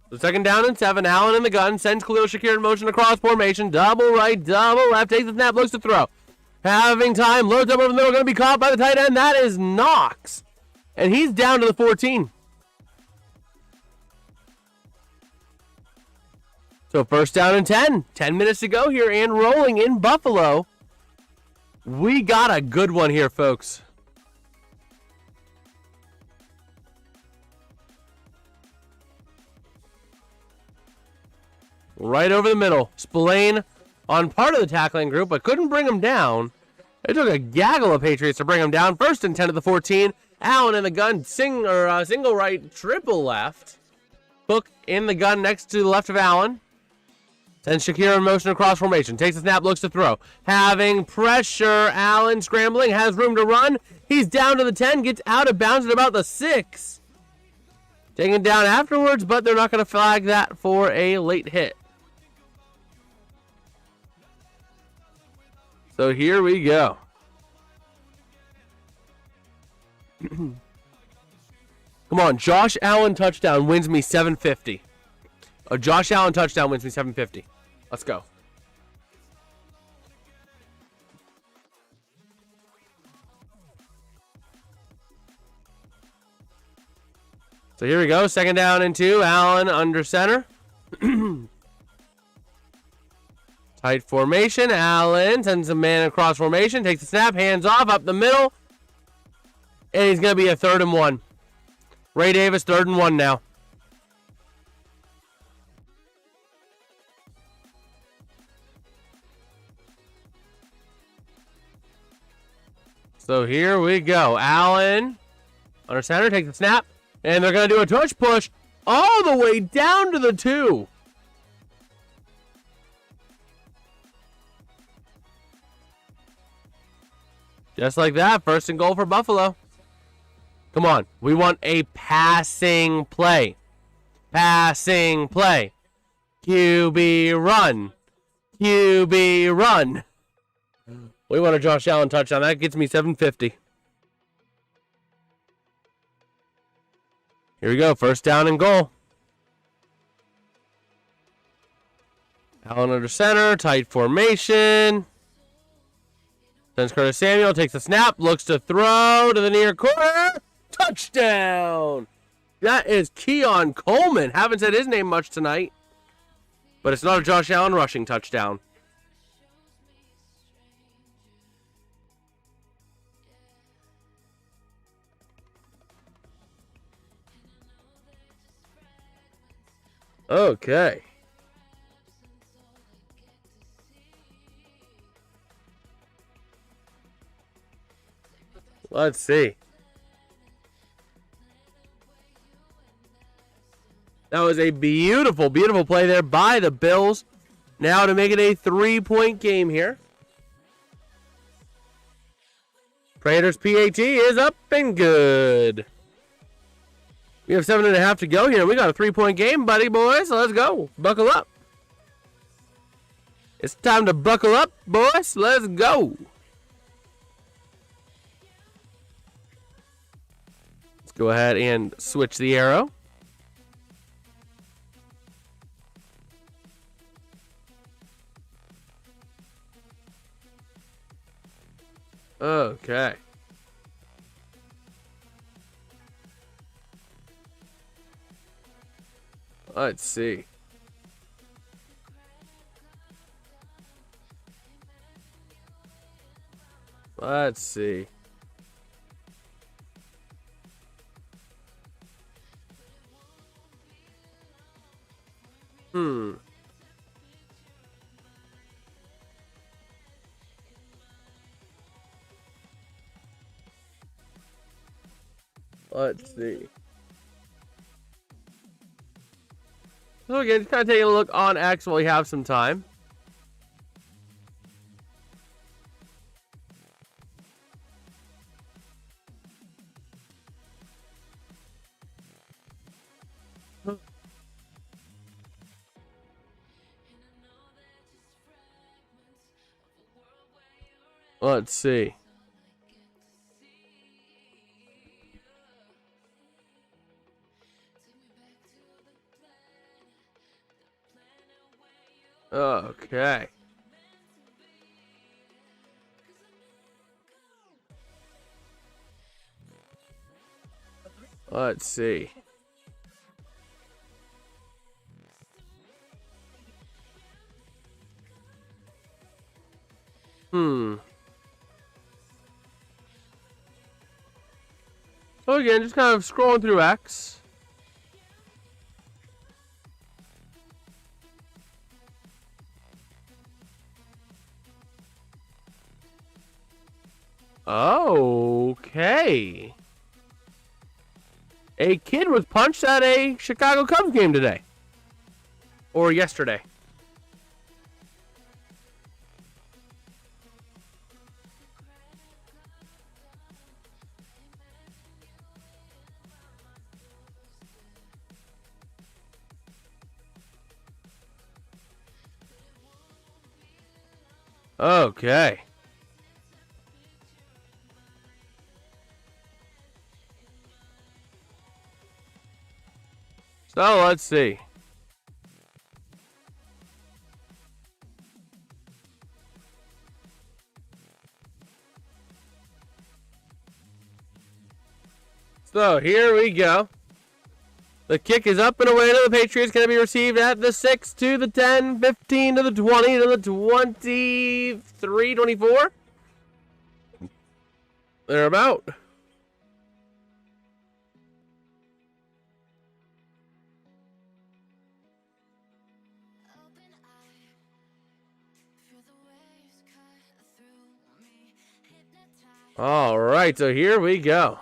The 2nd down and 7. Allen in the gun. Sends Khalil Shakir in motion across formation. Double right, double left. Takes the snap, looks to throw. Having time. Loads up over the middle. Going to be caught by the tight end. That is Knox. And he's down to the 14. So 1st down and 10. 10 minutes to go here and rolling in Buffalo. We got a good one here, folks. Right over the middle. Spillane on part of the tackling group, but couldn't bring him down. It took a gaggle of Patriots to bring him down. 1st and 10 to the 14. Allen in the gun. Single right, triple left. Cook in the gun next to the left of Allen. Sends Shakir in motion across formation. Takes the snap, looks to throw. Having pressure. Allen scrambling. Has room to run. He's down to the 10. Gets out of bounds at about the 6. Taken down afterwards, but they're not going to flag that for a late hit. So here we go. Come on, Josh Allen touchdown wins me $750. A Josh Allen touchdown wins me $750. Let's go. So here we go. 2nd down and 2. Allen under center. Tight formation. Allen sends a man across formation. Takes the snap. Hands off. Up the middle. And he's going to be a 3rd and 1. Ray Davis, 3rd and 1 now. So here we go. Allen under center, takes the snap, and they're going to do a touch push all the way down to the 2. Just like that, 1st and goal for Buffalo. Come on, we want a passing play. Passing play. QB run. QB run. We want a Josh Allen touchdown. That gets me 750. Here we go, 1st down and goal. Allen under center, tight formation. Sends Curtis Samuel, takes the snap, looks to throw to the near corner. Touchdown! That is Keon Coleman. Haven't said his name much tonight. But it's not a Josh Allen rushing touchdown. Okay. Let's see. That was a beautiful, beautiful play there by the Bills. Now to make it a 3-point game here. Prater's PAT is up and good. We have 7.5 to go here. We got a 3-point game, buddy boys. Let's go. Buckle up. It's time to buckle up, boys. Let's go. Let's go ahead and switch the arrow. Okay. Let's see. Let's see. Let's see. So again, just kind of taking a look on X while we have some time. Let's see. Okay. Let's see. So again, just kind of scrolling through X. Okay. A kid was punched at a Chicago Cubs game today. Or yesterday. Okay. So let's see. So here we go. The kick is up and away to the Patriots. Going to be received at the 6 to the 10, 15 to the 20 to the 23, 24. They're about. All right, so here we go.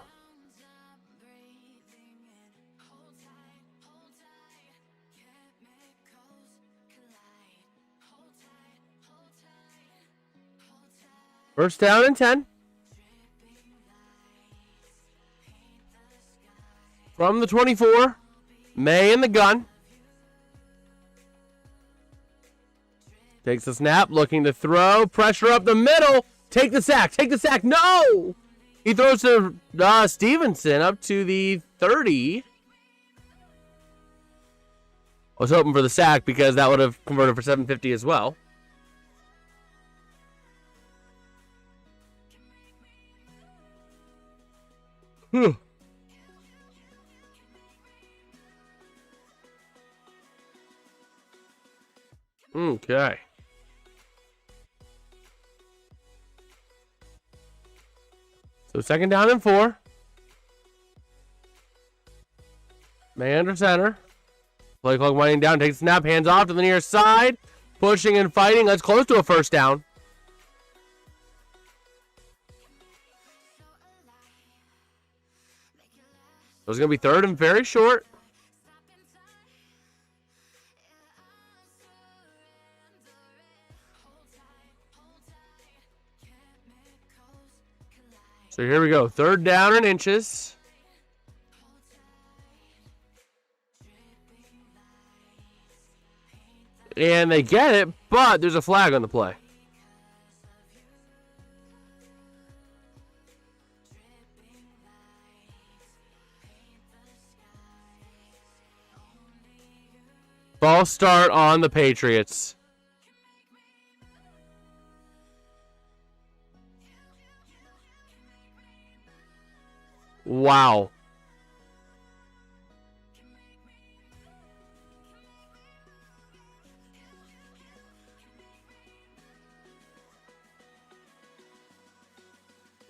First down and 10. From the 24, May in the gun. Takes the snap, looking to throw. Pressure up the middle. Take the sack. Take the sack. No! He throws to Stevenson up to the 30. I was hoping for the sack because that would have converted for 750 as well. Okay. So second down and 4. May under center. Play clock winding down. Takes the snap. Hands off to the near side. Pushing and fighting. That's close to a first down. So it's going to be third and very short. So here we go. Third down and inches. And they get it, but there's a flag on the play. False start on the Patriots. Wow.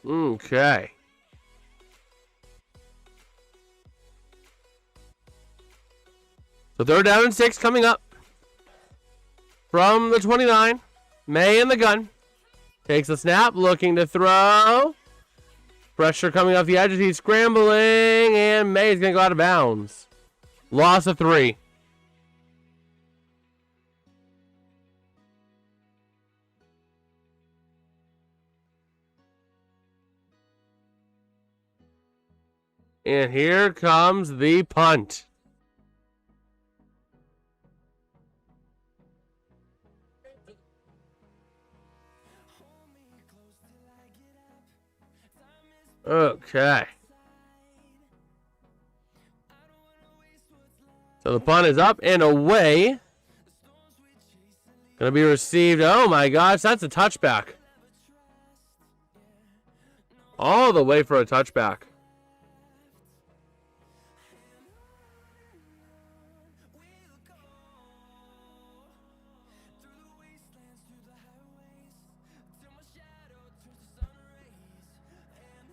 Okay. So third down and 6 coming up. From the 29. May in the gun. Takes the snap, looking to throw. Pressure coming off the edges. He's scrambling, and May is going to go out of bounds. Loss of 3. And here comes the punt. Okay. So the punt is up and away. Going to be received. Oh my gosh, that's a touchback. All the way for a touchback.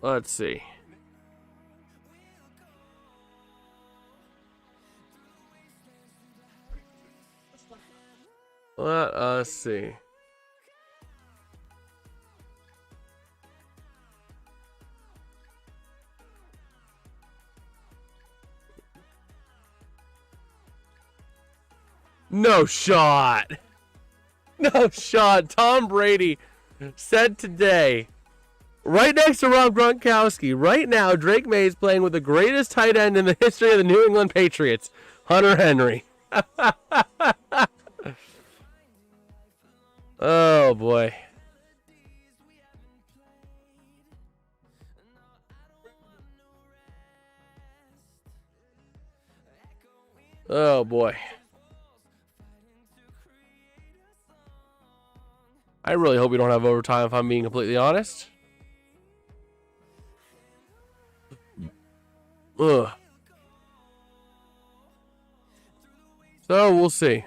Let's see. Let us see. No shot. No shot. Tom Brady said today, right next to Rob Gronkowski, right now, Drake May is playing with the greatest tight end in the history of the New England Patriots, Hunter Henry. Oh, boy. Oh, boy. I really hope we don't have overtime, if I'm being completely honest. Ugh. So, we'll see.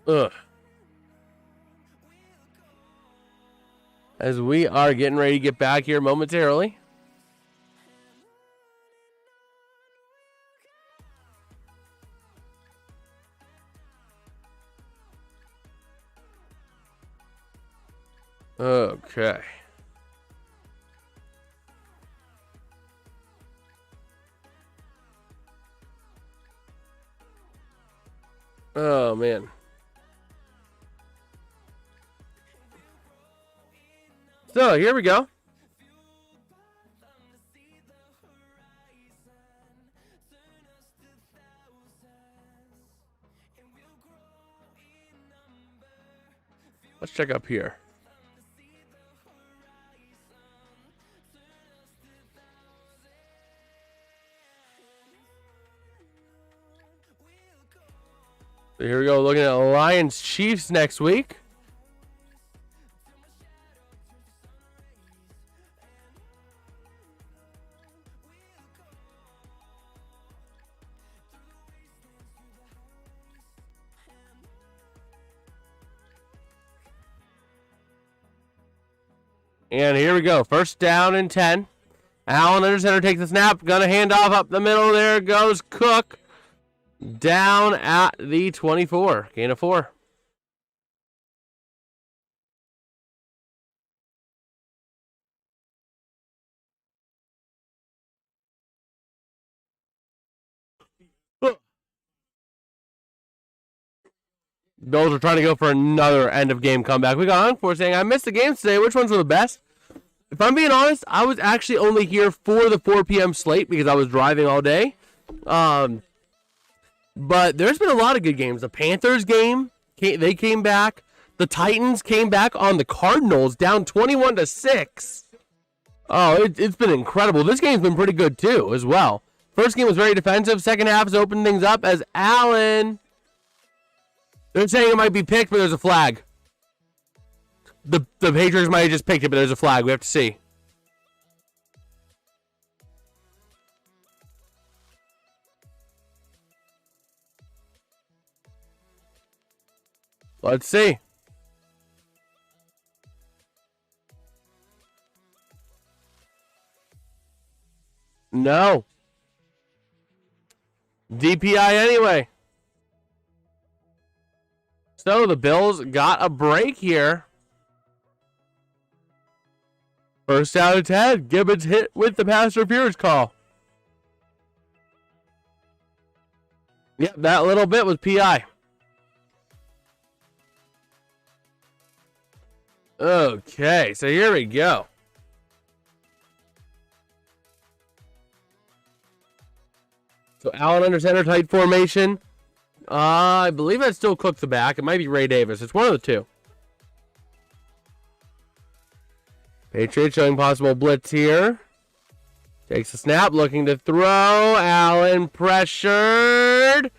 Ugh. As we are getting ready to get back here momentarily. Okay. Oh, man. So, here we go. Let's check up here. So here we go, looking at Lions Chiefs next week. And here we go. First down and 10. Allen under center takes the snap. Gonna hand off up the middle. There goes Cook. Down at the 24. Gain of 4. Bills are trying to go for another end-of-game comeback. We got Unfor saying, I missed the games today. Which ones were the best? If I'm being honest, I was actually only here for the 4 p.m. slate because I was driving all day. But there's been a lot of good games. The Panthers game, they came back. The Titans came back on the Cardinals, down 21-6. Oh, it's been incredible. This game's been pretty good, too, as well. First game was very defensive. Second half has opened things up as Allen... They're saying it might be picked, but there's a flag. The Patriots might have just picked it, but there's a flag. We have to see. Let's see. No. DPI anyway. So the Bills got a break here. First out of 10. Gibbons hit with the pass interference call. Yep, that little bit was PI. Okay, so here we go. So Allen under center, tight formation. I believe that's still Cook the back. It might be Ray Davis. It's one of the two. Patriots showing possible blitz here. Takes a snap, looking to throw. Allen pressured.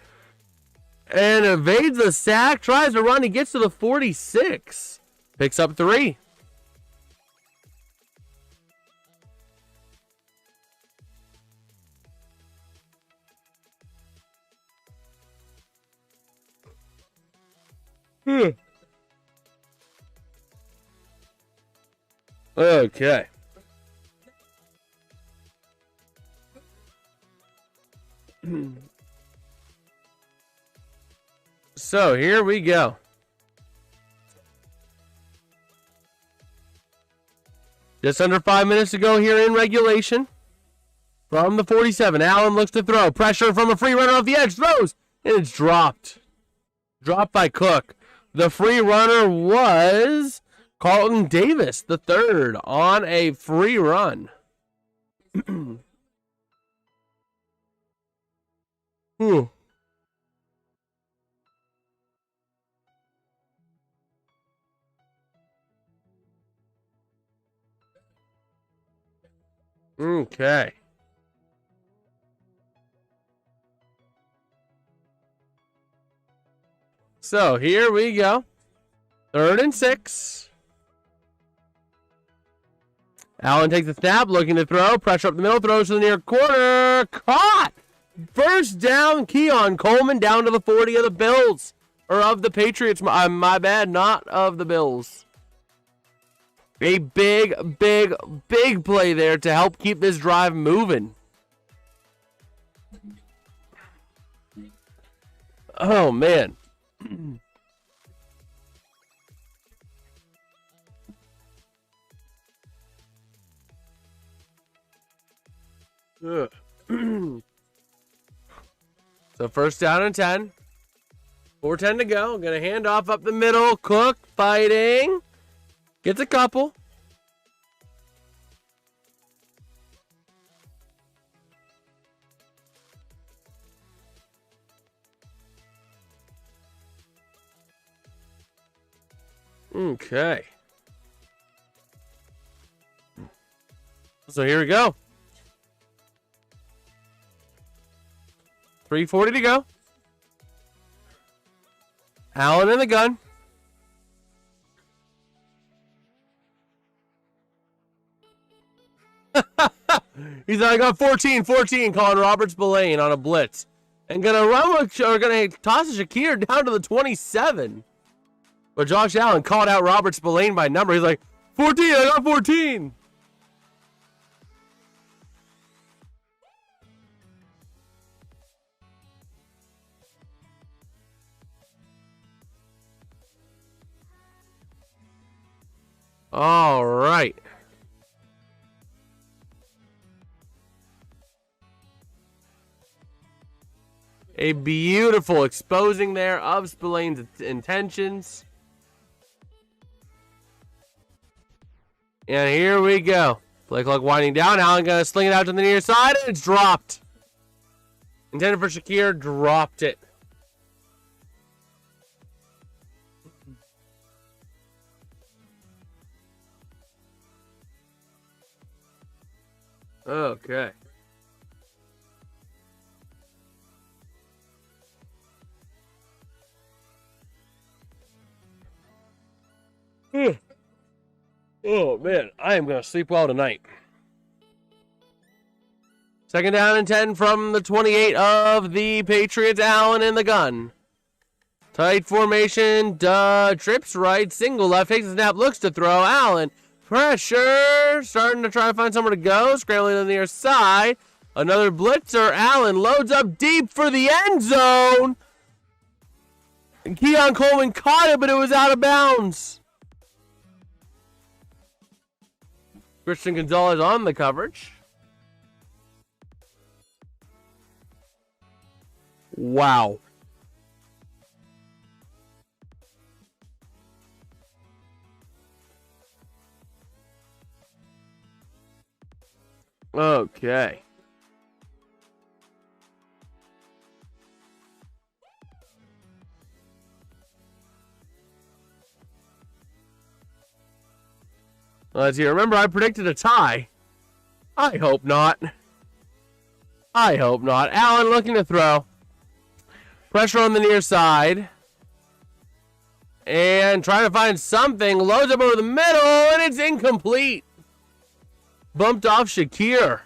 And evades the sack. Tries to run. He gets to the 46. Picks up 3. Okay. So here we go. Just under 5 minutes to go here in regulation. From the 47, Allen looks to throw. Pressure from a free runner off the edge. Throws. And it's dropped. Dropped by Cook. The free runner was Carlton Davis, the third, on a free run. Okay. So here we go. 3rd and 6. Allen takes the snap, looking to throw. Pressure up the middle, throws to the near corner. Caught! First down, Keon Coleman down to the 40 of the Bills. Or of the Patriots. My bad, not of the Bills. A big, big, big play there to help keep this drive moving. Oh, man. Ugh. So first down and 10. 4:10 to go. Gonna hand off up the middle. Cook fighting. Gets a couple. Okay. So here we go. 3:40 to go. Allen in the gun. He's like, I got 14, calling Robert Spillane on a blitz. And gonna toss Shakir down to the 27. But Josh Allen called out Robert Spillane by number. He's like, 14, I got 14. All right. A beautiful exposing there of Spillane's intentions. And here we go. Play clock winding down. Allen gonna sling it out to the near side, and it's dropped. Intended for Shakir, dropped it. Okay. Oh, man. I am going to sleep well tonight. Second down and 10 from the 28 of the Patriots. Allen in the gun. Tight formation. Trips right. Single left. Takes a snap. Looks to throw. Allen. Pressure. Starting to try to find somewhere to go. Scrambling on the near side. Another blitzer. Allen loads up deep for the end zone. And Keon Coleman caught it, but it was out of bounds. Christian Gonzalez on the coverage. Wow. Okay. Let's see. Remember, I predicted a tie. I hope not. I hope not. Allen looking to throw. Pressure on the near side. And trying to find something. Loads up over the middle, and it's incomplete. Bumped off Shakir.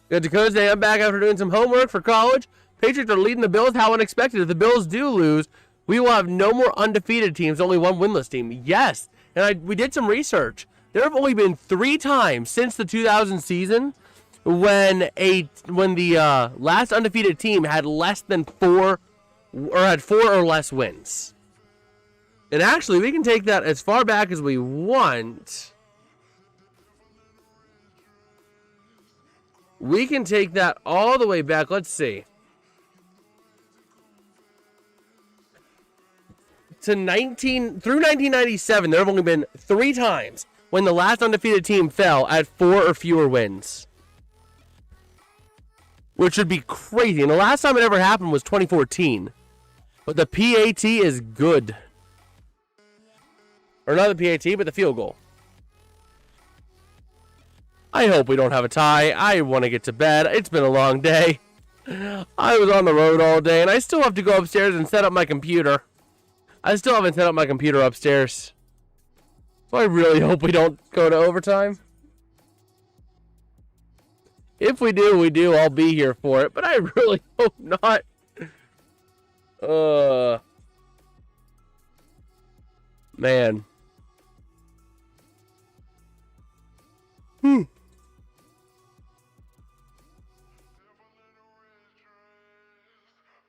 Got Dakota Day back after doing some homework for college. Patriots are leading the Bills. How unexpected. If the Bills do lose, we will have no more undefeated teams, only one winless team. Yes. And we did some research. There have only been 3 times since the 2000 season when the last undefeated team had less than 4 or less wins. And actually, we can take that as far back as we want. We can take that all the way back. Let's see. Through 1997, there have only been 3 times when the last undefeated team fell at 4 or fewer wins. Which would be crazy. And the last time it ever happened was 2014. But the PAT is good. Or not the PAT, but the field goal. I hope we don't have a tie. I want to get to bed. It's been a long day. I was on the road all day, and I still have to go upstairs and set up my computer. I still haven't set up my computer upstairs. So I really hope we don't go to overtime. If we do, we do. I'll be here for it. But I really hope not. Man.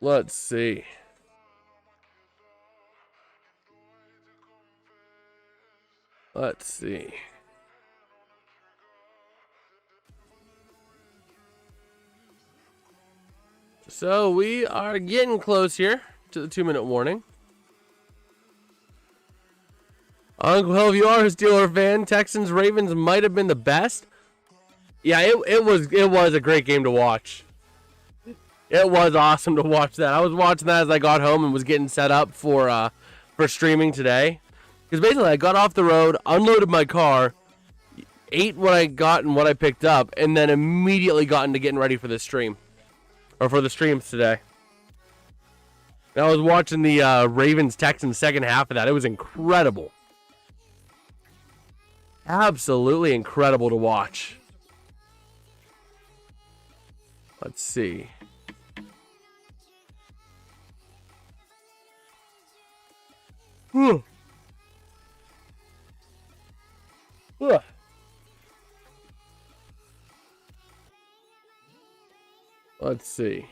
Let's see. Let's see. So we are getting close here to the 2-minute warning. Uncle Hill, if you are a Steeler fan, Texans Ravens might have been the best. Yeah, it was a great game to watch. It was awesome to watch that. I was watching that as I got home and was getting set up for streaming today. Because basically I got off the road, unloaded my car, ate what I got and what I picked up, and then immediately got into getting ready for this stream. Or for the streams today. And I was watching the Ravens-Texans second half of that. It was incredible. Absolutely incredible to watch. Let's see. Ugh. Let's see.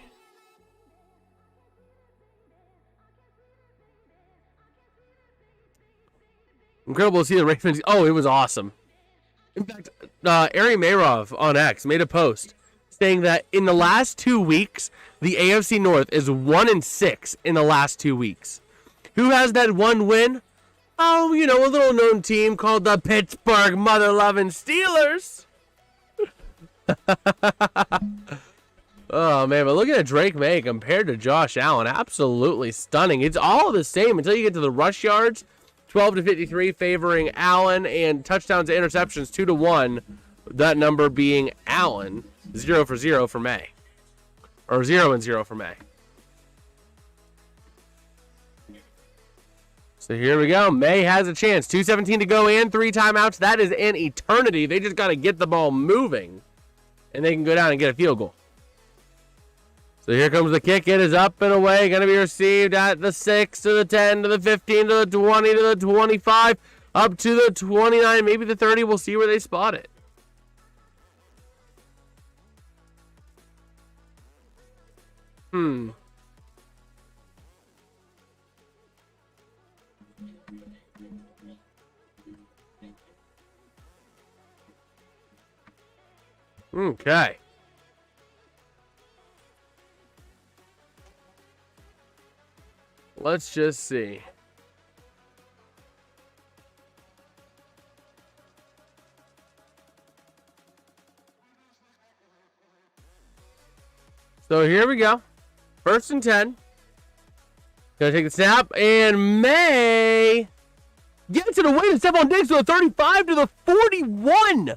Incredible to see the Ravens. Oh, it was awesome. In fact, Ari Mayrov on X made a post saying that in the last 2 weeks, the AFC North is 1-6 in the last 2 weeks. Who has that one win? Oh, you know, a little known team called the Pittsburgh Mother-Loving Steelers. Oh, man, but look at Drake May compared to Josh Allen. Absolutely stunning. It's all the same until you get to the rush yards. 12-53 favoring Allen, and touchdowns to interceptions 2-1. That number being Allen. 0 for 0 for May. Or 0 and 0 for May. So here we go. May has a chance. 2:17 to go and 3 timeouts. That is an eternity. They just got to get the ball moving. And they can go down and get a field goal. So here comes the kick. It is up and away. Going to be received at the 6, to the 10, to the 15, to the 20, to the 25, up to the 29, maybe the 30. We'll see where they spot it. Okay. Let's just see. So here we go. 1st and 10. Gonna take the snap, and May gets it away to Stefon Diggs to the 35 to the 41.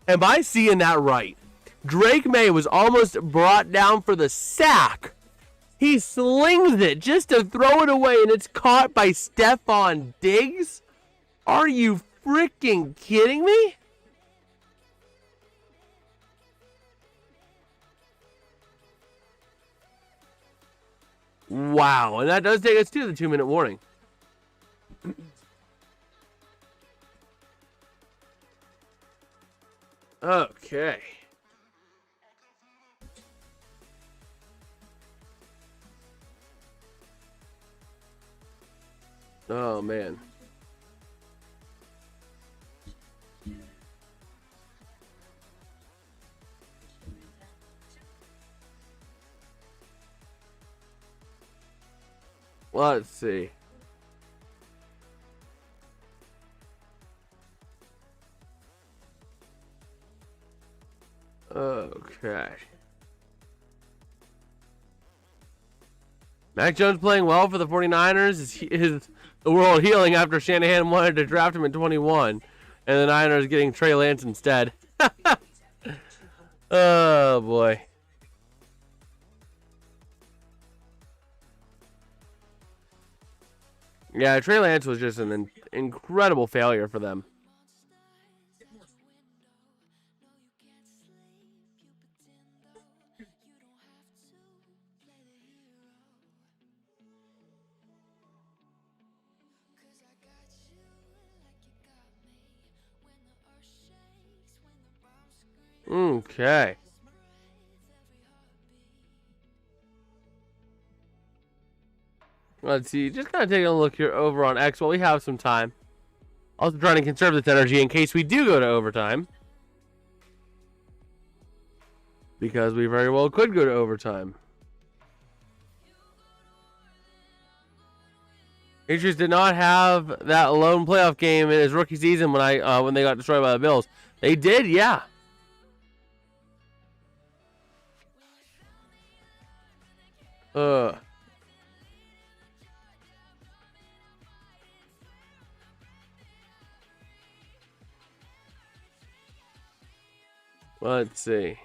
Am I seeing that right? Drake May was almost brought down for the sack. He slings it just to throw it away, and it's caught by Stefon Diggs? Are you freaking kidding me? Wow, and that does take us to the 2-minute warning. Okay. Oh, man. Let's see. Okay. Mac Jones playing well for the 49ers. Is the world healing after Shanahan wanted to draft him in 21, and the Niners getting Trey Lance instead. Oh, boy. Yeah, Trey Lance was just an incredible failure for them. Okay. Let's see. Just kind of taking a look here over on X while we have some time. Also trying to conserve this energy in case we do go to overtime. Because we very well could go to overtime. Patriots did not have that lone playoff game in his rookie season when they got destroyed by the Bills. They did, yeah. Let's see.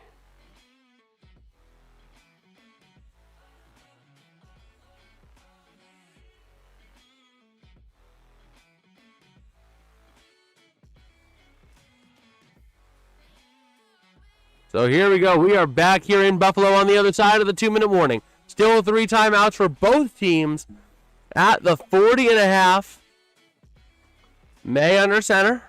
So here we go. We are back here in Buffalo on the other side of the 2-minute warning. Still 3 timeouts for both teams at the 40.5. May under center.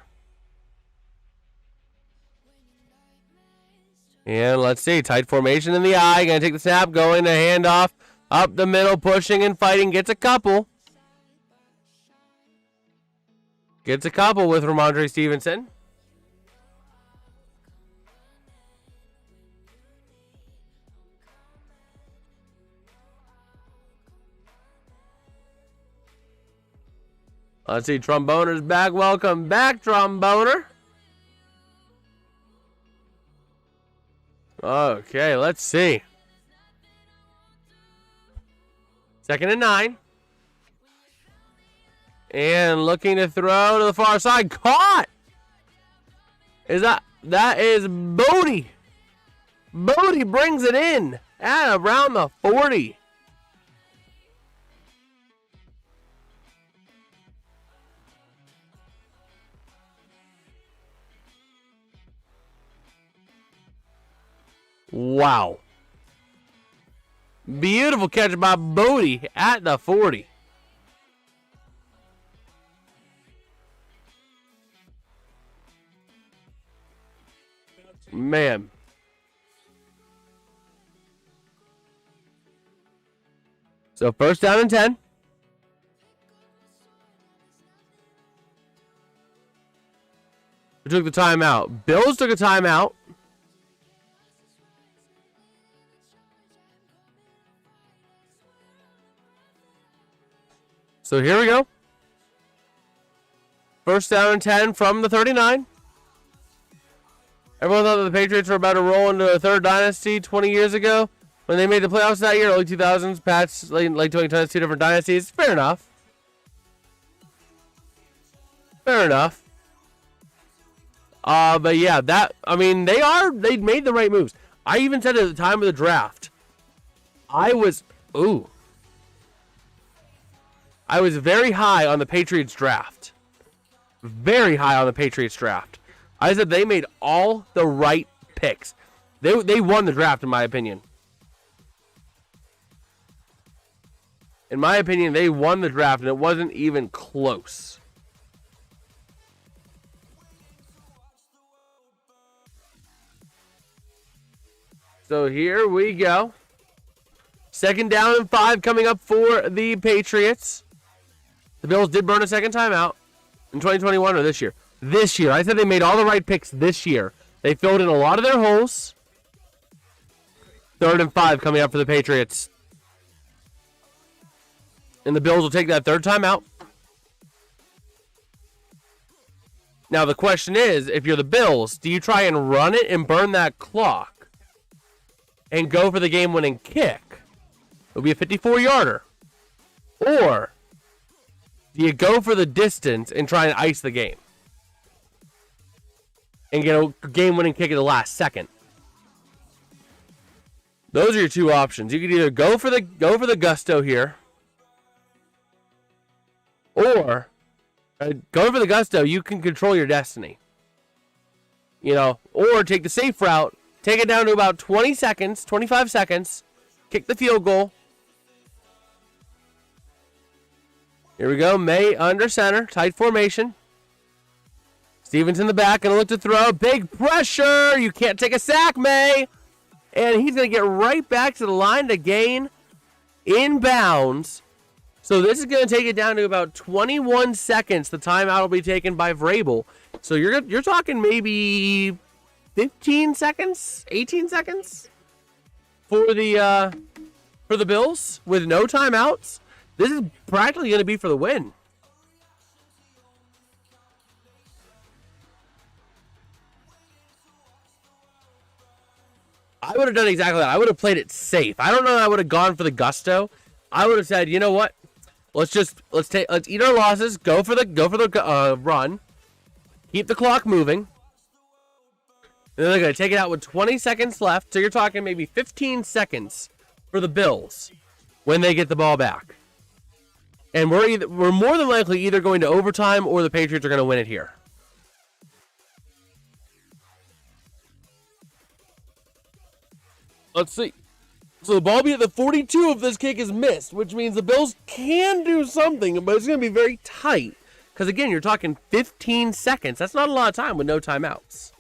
And let's see. Tight formation in the eye. Going to take the snap. Going to handoff. Up the middle. Pushing and fighting. Gets a couple. Gets a couple with Rhamondre Stevenson. Let's see, Tromboner's back. Welcome back, Tromboner. Okay, let's see. 2nd and 9. And looking to throw to the far side. Caught! That is Bodie. Bodie brings it in at around the 40. Wow. Beautiful catch by Bodie at the 40. Man. So 1st down and 10. Who took the timeout? Bills took a timeout. So here we go. 1st down and 10 from the 39. Everyone thought that the Patriots were about to roll into a 3rd dynasty 20 years ago when they made the playoffs that year, early 2000s. Pats, late 2010s, 2 different dynasties. Fair enough. Fair enough. But yeah, they made the right moves. I even said at the time of the draft, I was very high on the Patriots draft. Very high on the Patriots draft. I said they made all the right picks. They won the draft, in my opinion. In my opinion, they won the draft, and it wasn't even close. So here we go. 2nd down and 5 coming up for the Patriots. The Bills did burn a 2nd timeout in 2021 or this year. This year. I said they made all the right picks this year. They filled in a lot of their holes. 3rd and 5 coming up for the Patriots. And the Bills will take that 3rd timeout. Now the question is, if you're the Bills, do you try and run it and burn that clock and go for the game-winning kick? It'll be a 54-yarder. Or do you go for the distance and try and ice the game and get a game-winning kick at the last second? Those are your 2 options. You could either go for the gusto here, or going for the gusto, you can control your destiny. Or take the safe route, take it down to about 20 seconds, 25 seconds, kick the field goal. Here we go. May under center. Tight formation. Stevens in the back. Going to look to throw. Big pressure. You can't take a sack, May. And he's going to get right back to the line to gain inbounds. So this is going to take it down to about 21 seconds. The timeout will be taken by Vrabel. So you're talking maybe 15 seconds, 18 seconds for the Bills with no timeouts. This is practically going to be for the win. I would have done exactly that. I would have played it safe. I don't know that I would have gone for the gusto. I would have said, you know what? Let's eat our losses. Go for the run. Keep the clock moving. And then they're going to take it out with 20 seconds left. So you're talking maybe 15 seconds for the Bills when they get the ball back. And we're more than likely either going to overtime or the Patriots are going to win it here. Let's see. So the ball will be at the 42 if this kick is missed, which means the Bills can do something, but it's going to be very tight. Because, again, you're talking 15 seconds. That's not a lot of time with no timeouts.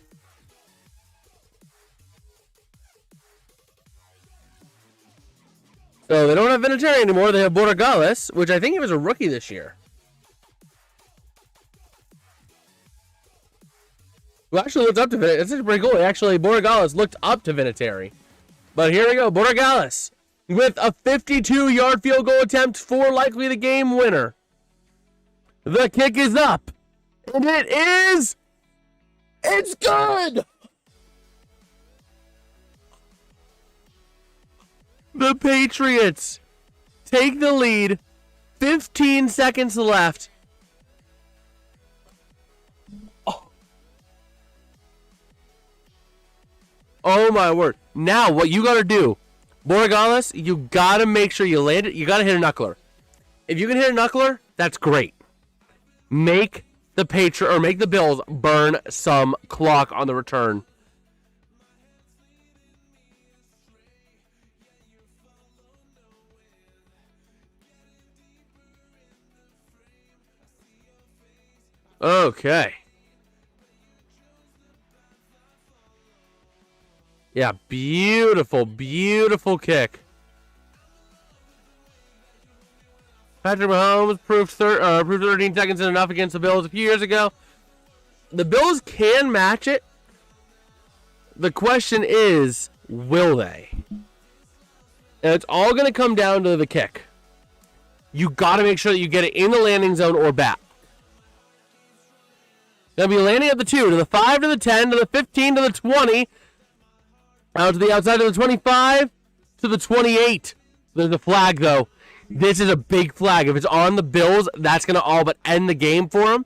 So they don't have Vinatieri anymore. They have Borregales, which I think he was a rookie this year. Who actually looked up to Vinatieri. It's pretty cool. Actually, Borregales looked up to Vinatieri. But here we go. Borregales with a 52-yard field goal attempt for likely the game winner. The kick is up. And it is. It's good. The Patriots take the lead. 15 seconds left. Oh my word. Now what you gotta do, Borregales, you gotta make sure you land it. You gotta hit a knuckler. If you can hit a knuckler, that's great. Make the Bills burn some clock on the return. Okay. Yeah, beautiful, beautiful kick. Patrick Mahomes proved 13 seconds is enough against the Bills a few years ago. The Bills can match it. The question is, will they? And it's all going to come down to the kick. You got to make sure that you get it in the landing zone or back. They'll be landing at the 2, to the 5, to the 10, to the 15, to the 20. Out to the outside of the 25, to the 28. There's a flag, though. This is a big flag. If it's on the Bills, that's going to all but end the game for them.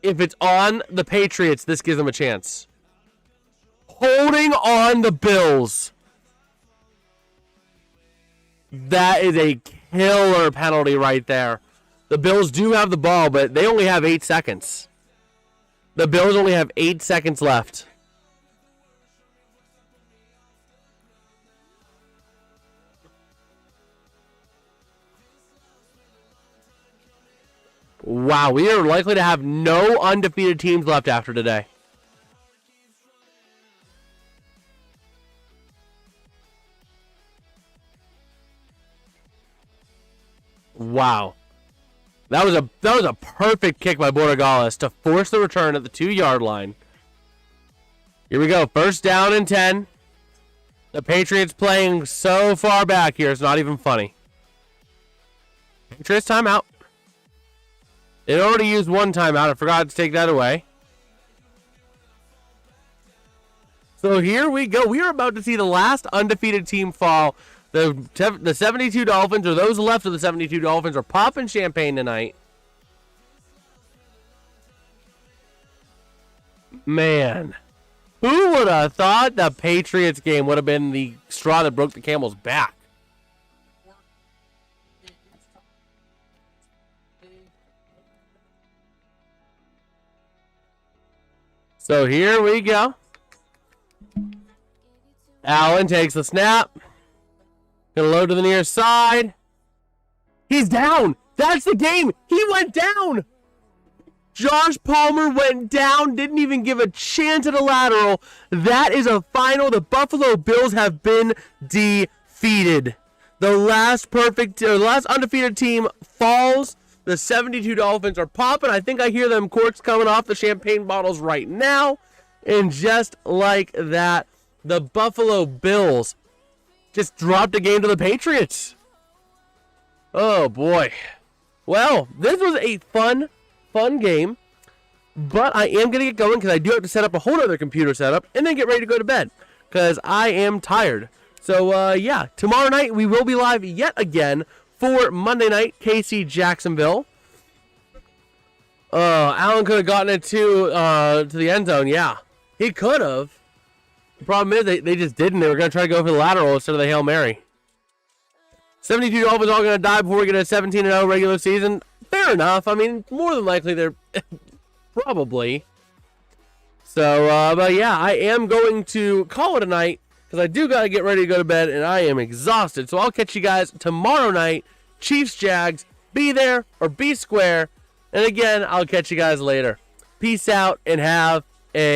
If it's on the Patriots, this gives them a chance. Holding on the Bills. That is a killer penalty right there. The Bills do have the ball, but they only have 8 seconds. The Bills only have 8 seconds left. Wow, we are likely to have no undefeated teams left after today. Wow. That was a perfect kick by Borregales to force the return at the 2-yard line. Here we go. First down and 10. The Patriots playing so far back here, it's not even funny. Patriots timeout. They already used one timeout. I forgot to take that away. So here we go. We are about to see the last undefeated team fall. The 72 Dolphins, or those left of the 72 Dolphins, are popping champagne tonight. Man, who would have thought the Patriots game would have been the straw that broke the camel's back? So here we go. Allen takes the snap. Gonna load to the near side. He's down. That's the game. He went down. Josh Palmer went down. Didn't even give a chance at a lateral. That is a final. The Buffalo Bills have been defeated. The last undefeated team falls. The 72 Dolphins are popping. I think I hear them corks coming off the champagne bottles right now. And just like that, the Buffalo Bills just dropped a game to the Patriots. Oh, boy. Well, this was a fun game. But I am going to get going because I do have to set up a whole other computer setup and then get ready to go to bed because I am tired. So, yeah, tomorrow night we will be live yet again for Monday night, KC Jacksonville. Allen could have gotten it to the end zone. Yeah, he could have. The problem is they just didn't. They were going to try to go for the lateral instead of the Hail Mary. 72 Dolphins all going to die before we get a 17-0 regular season. Fair enough. I mean, more than likely they're probably. So, but yeah, I am going to call it a night because I do got to get ready to go to bed and I am exhausted. So I'll catch you guys tomorrow night. Chiefs, Jags, be there or be square. And again, I'll catch you guys later. Peace out and have a